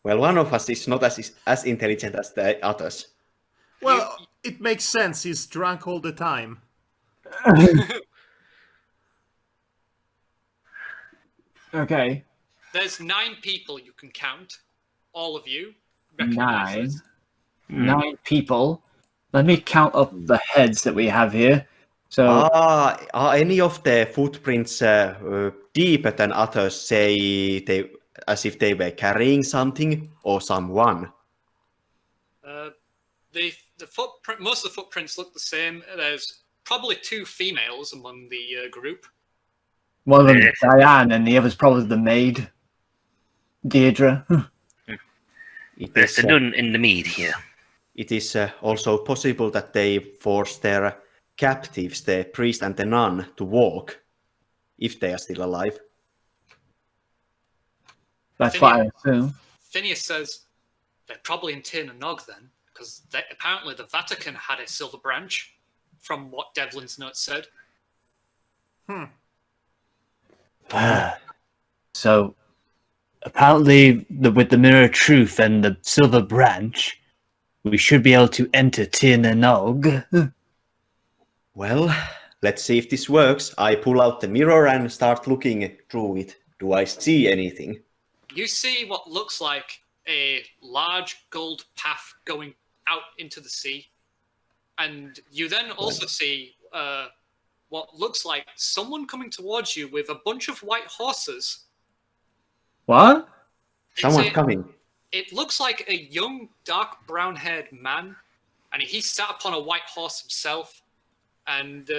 Well, one of us is not as intelligent as the others. Well, it makes sense, he's drunk all the time. Okay. There's 9 people you can count. All of you. Recognize 9. this. 9 people. Let me count up the heads that we have here. So, Are any of the footprints deeper than others, say, as if they were carrying something or someone? The footprint. Most of the footprints look the same. There's probably 2 females among the group. one of them is Diane, and the other's probably the maid, Deirdre. There's the nun in the mead here. It is also possible that they forced their captives, the priest and the nun, to walk, if they are still alive. That's what I assume. Phineas says they're probably in Tir na Nog then, because apparently the Vatican had a silver branch, from what Devlin's notes said. So, apparently, with the Mirror of Truth and the Silver Branch, we should be able to enter Tir na Nog. Well, let's see if this works. I pull out the mirror and start looking through it. Do I see anything? You see what looks like a large gold path going out into the sea. And you then also see what looks like someone coming towards you with a bunch of white horses. What? Someone's coming. It looks like a young, dark brown-haired man, and he's sat upon a white horse himself, and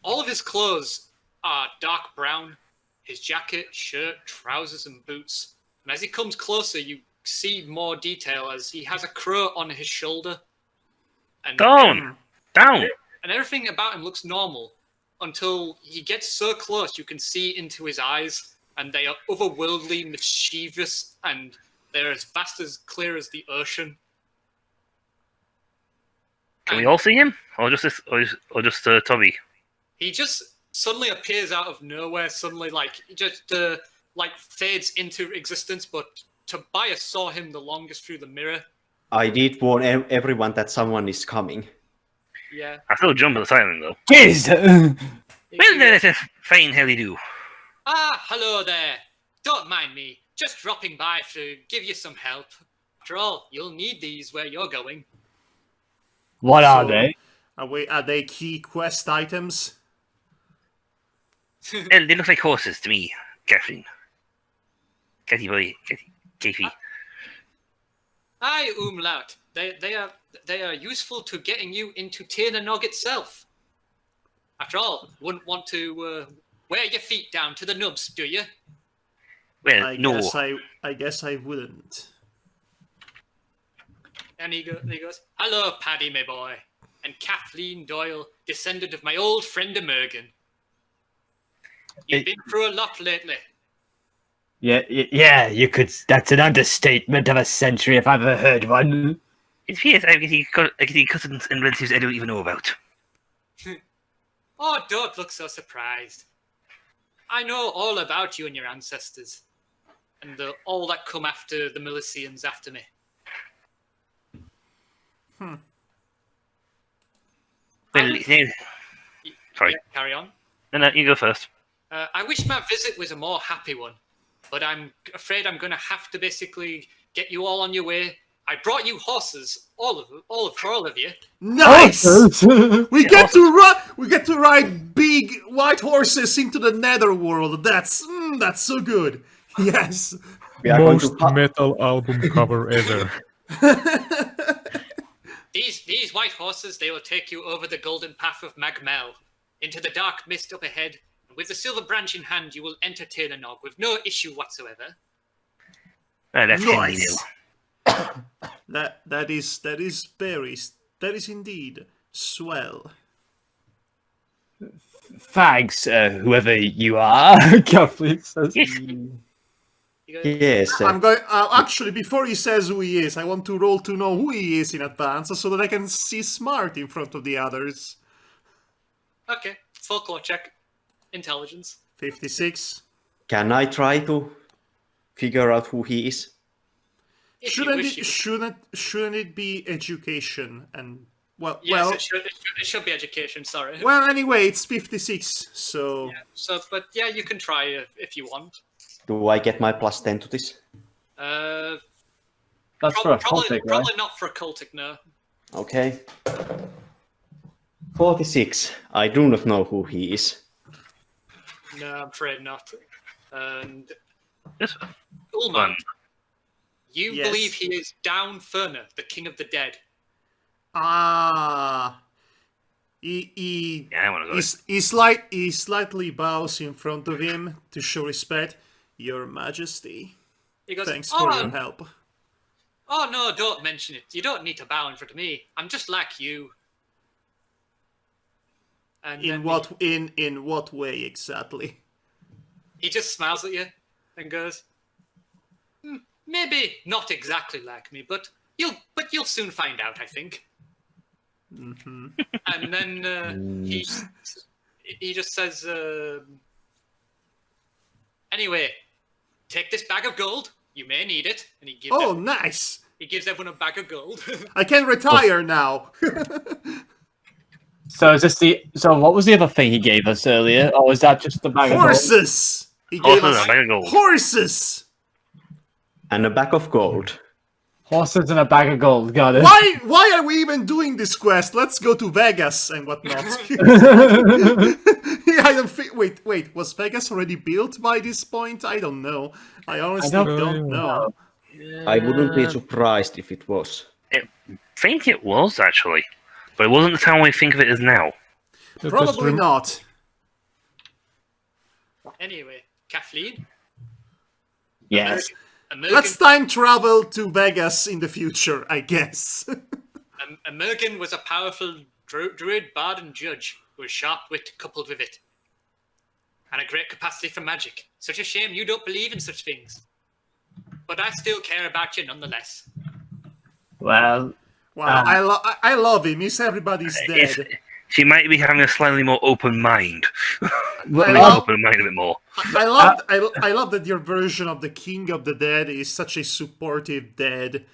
all of his clothes are dark brown. His jacket, shirt, trousers, and boots. And as he comes closer, you see more detail as he has a crow on his shoulder. And Down! And everything about him looks normal until he gets so close you can see into his eyes, and they are otherworldly, mischievous, and they're as vast as clear as the ocean. Can we all see him? Or just Toby? He just suddenly appears out of nowhere, suddenly fades into existence, but Tobias saw him the longest through the mirror. I did warn everyone that someone is coming. Yeah. I still jump at the sight of him, though. Jeez! Well, then it's a fine hell you do. Ah, hello there. Don't mind me. Just dropping by to give you some help. After all, you'll need these where you're going. What are So- they? Are they key quest items? Well, they look like horses to me, Catherine. Getty boy, Getty. Aye, Umlaut. They are useful to getting you into Tiernanog itself. After all, wouldn't want to wear your feet down to the nubs, do you? Well, no. I guess I wouldn't. And he goes, "Hello, Paddy, my boy, and Kathleen Doyle, descendant of my old friend Emergen. You've been through a lot lately." Yeah, you could. That's an understatement of a century if I've ever heard one. It appears I'm getting cousins and relatives I don't even know about. Oh, don't look so surprised. I know all about you and your ancestors, and all that come after the Milicians after me. Well, sorry. Yeah, carry on. No, you go first. I wish my visit was a more happy one, but I'm afraid I'm going to have to basically get you all on your way. I brought you horses, for all of you. Nice. We get to ride big white horses into the netherworld. That's so good. Yes. We are going Most to metal album cover ever. These white horses, they will take you over the golden path of Magmel, into the dark mist up ahead, and with the silver branch in hand, you will enter Tiernanog with no issue whatsoever. That's handy Nice. That is indeed swell. Thanks, whoever you are. Kathleen says. You go, Yes. I'm going. Actually, before he says who he is, I want to roll to know who he is in advance, so that I can see smart in front of the others. okay, folklore check. Intelligence. 56. Can I try to figure out who he is? If you wish, Shouldn't it be education and Yes, it should be education, sorry. well anyway it's 56, so So, but yeah, you can try if you want. Do I get my +10 to this? That's for a cultic, right? Probably not for a cultic, no. Okay. 46. I do not know who he is. No, I'm afraid not. And Yes. Ulman, you Yes. believe he is Down Ferner, the king of the dead. He Yeah, I want to go. he slightly bows in front of him to show respect. Your Majesty, He goes, thanks for oh, your help. oh no, don't mention it. You don't need to bow in front of me. I'm just like you. And In what way exactly? he just smiles at you and goes, maybe not exactly like me, but you'll soon find out, I think. Mm-hmm. And then he just says, anyway, take this bag of gold. You may need it. And he gives Nice! he gives everyone a bag of gold. I can retire now. So is this so what was the other thing he gave us earlier? Or was that just the bag of gold? Horses. He gave Horses, us a bag of gold. horses. And a bag of gold. Horses and a bag of gold, got it. Why are we even doing this quest? Let's go to Vegas and whatnot. I don't think. Wait. Was Vegas already built by this point? I don't know. I honestly don't know. I wouldn't be surprised if it was. I think it was, actually. But it wasn't the town we think of it as now. Probably not. Anyway, Kathleen, Yes. Let's time travel to Vegas in the future, I guess. Emergen was a powerful druid, bard, and judge who was sharp wit coupled with it, and a great capacity for magic. Such a shame you don't believe in such things. But I still care about you nonetheless. Well, Wow, I love him. He's everybody's dead. She might be having a slightly more open mind. Open mind a bit more. I love that your version of the King of the Dead is such a supportive dead.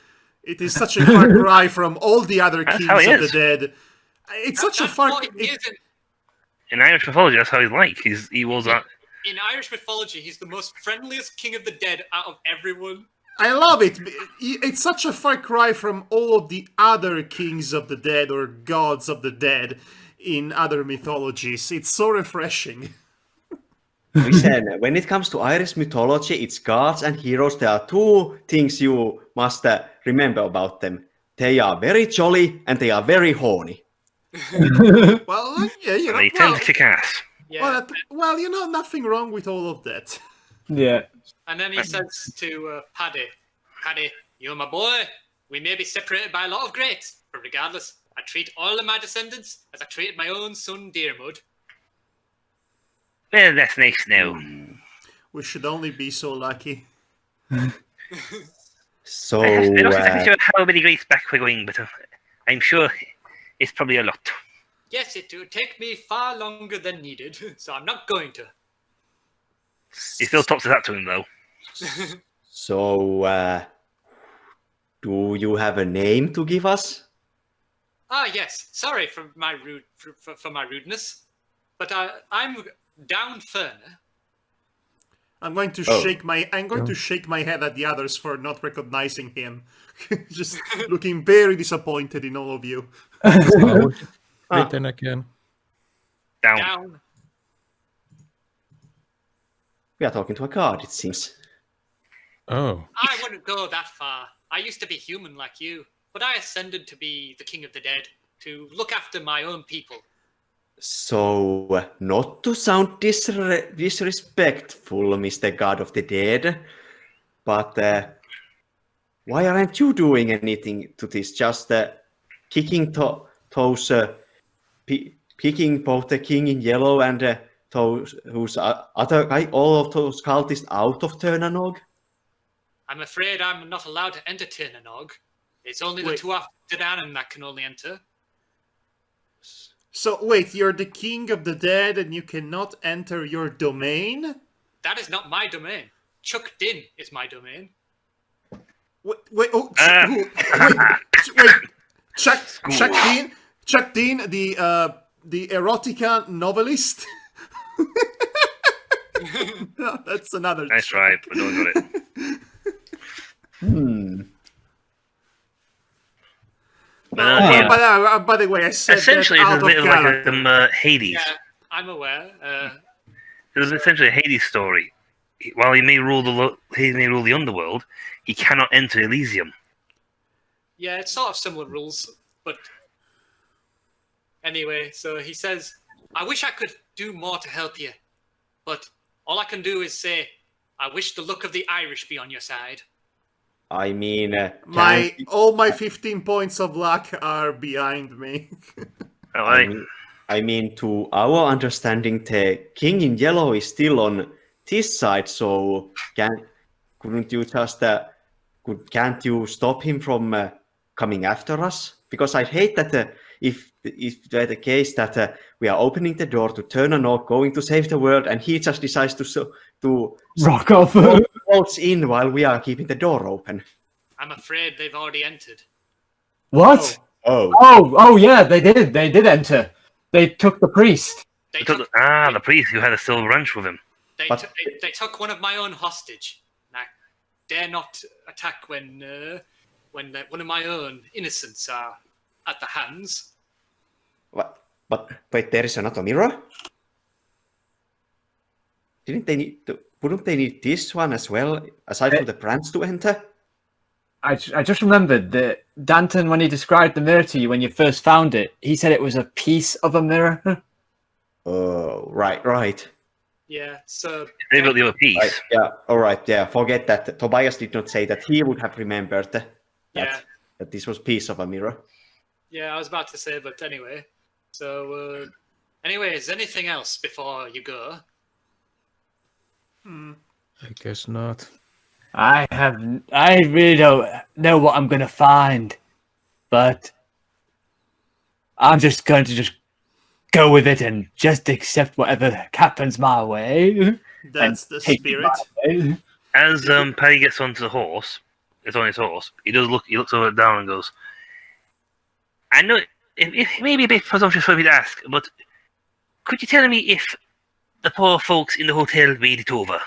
It is such a far cry from all the other That's Kings how he of the is. Dead. It's such a That's far. what he is In Irish mythology, that's how he's like. He was that. in Irish mythology, he's the most friendliest king of the dead out of everyone. I love it. It's such a far cry from all of the other Kings of the Dead or Gods of the Dead in other mythologies. It's so refreshing. Listen, when it comes to Irish mythology, it's gods and heroes. There are two things you must remember about them. They are very jolly and they are very horny. Well, yeah, you And know, they tend well, to kick ass. Yeah. well, you know, nothing wrong with all of that. Yeah. And then he says to Paddy, you're my boy. We may be separated by a lot of greats, but regardless, I treat all of my descendants as I treated my own son Dearmud. Well, that's nice now. We should only be so lucky. So, I'm not exactly sure how many greats back we're going, but I'm sure it's probably a lot. Yes, it would take me far longer than needed, so I'm not going to. He still talks that to him, though. so, do you have a name to give us? Ah, yes. Sorry for my for my rudeness, but I'm Down Ferner. I'm going to shake my head at the others for not recognizing him. Just looking very disappointed in all of you. Written again. Down. We are talking to a god, it seems. Oh, I wouldn't go that far. I used to be human like you, but I ascended to be the king of the dead, to look after my own people. So, not to sound disrespectful, Mr. God of the Dead, but why aren't you doing anything to this? Just kicking those, picking both the king in yellow and those who's other guy, all of those cultists out of Turnanog? I'm afraid I'm not allowed to enter Tirnanog. It's only the two after Danan that can only enter. So, wait, you're the king of the dead and you cannot enter your domain? That is not my domain. Chuck Din is my domain. Wait, Chuck Dean, the erotica novelist? No, that's another. That's Chuck. right, but no one got it. By the way, I said Essentially, that it's out a bit of of like character. Hades. Yeah, I'm aware. It was essentially a Hades story. While he may rule the underworld, he cannot enter Elysium. Yeah, it's sort of similar rules, but anyway, so he says, I wish I could do more to help you, but all I can do is say, I wish the luck of the Irish be on your side. I mean, all my 15 points of luck are behind me. Oh, I mean, to our understanding, the king in yellow is still on this side. So couldn't you just can't you stop him from coming after us? Because I hate that if that's the case that we are opening the door to turn a knock, going to save the world, and he just decides to Rock off. waltz in while we are keeping the door open. I'm afraid they've already entered. What? Oh, yeah, they did. They did enter. They took the priest. The priest who had a silver wrench with him. They took one of my own hostage. And I dare not attack when one of my own innocents are at the hands. What? But wait, there is another mirror? Wouldn't they need this one as well, aside from the branch to enter? I just remembered that Danton, when he described the mirror to you when you first found it, he said it was a piece of a mirror. Oh, right. Yeah, so... They built the other piece. Right, yeah, all right, yeah. Forget that. Tobias did not say that. He would have remembered that this was piece of a mirror. Yeah, I was about to say, but anyway. So, anyways, anything else before you go? I guess not. I really don't know what I'm gonna find, but I'm just going to go with it and just accept whatever happens my way. That's the spirit. As Paddy gets onto the horse, it's on his horse. He looks over down and goes, I know it may be a bit presumptuous for me to ask, but could you tell me if the poor folks in the hotel made it over?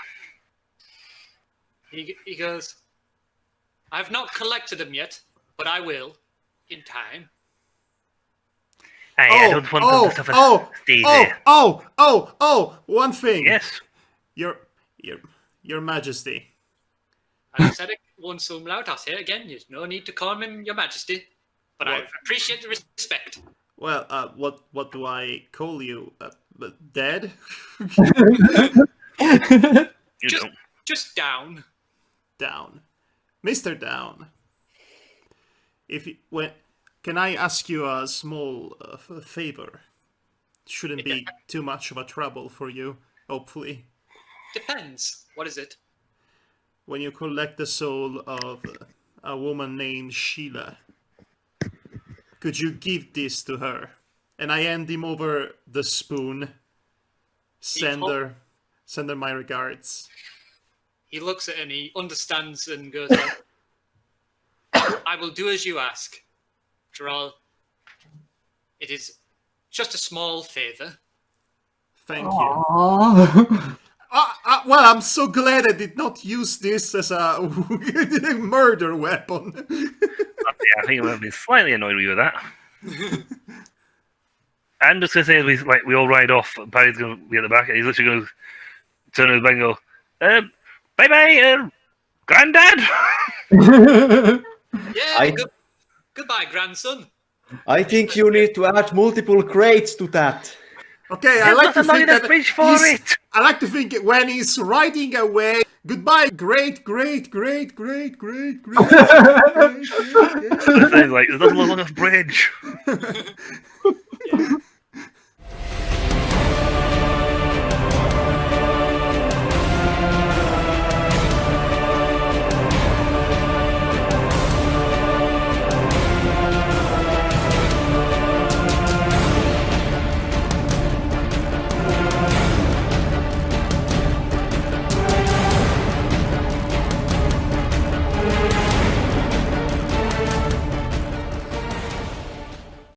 He goes, I've not collected them yet, but I will, in time. I don't want them to suffer. Stay there. One thing. Yes. Your Majesty. I've said it once, Umlaut. I'll say it again. There's no need to call him Your Majesty. But I What? appreciate the respect. Well, what do I call you? Dead? You don't. Just down. Down, Mr. Down. Can I ask you a small favor? Shouldn't be too much of a trouble for you, hopefully. Depends. What is it? When you collect the soul of a woman named Sheila, could you give this to her? And I hand him over the spoon. Send her my regards. He looks at it and he understands and goes like, I will do as you ask. After all, it is just a small favour. Thank you. Aww. Well, I'm so glad I did not use this as a murder weapon. Yeah, I think I'm be slightly annoyed with you with that. I'm just gonna say, as we all ride off, Barry's gonna be at the back, and he's literally gonna turn to the back and go, "Bye bye, Granddad." Yeah, goodbye, grandson. I think you need to add multiple crates to that. Okay, I like to There's not think enough that bridge for it. I like to think when he's riding away. Goodbye, great. It's like there's not enough bridge.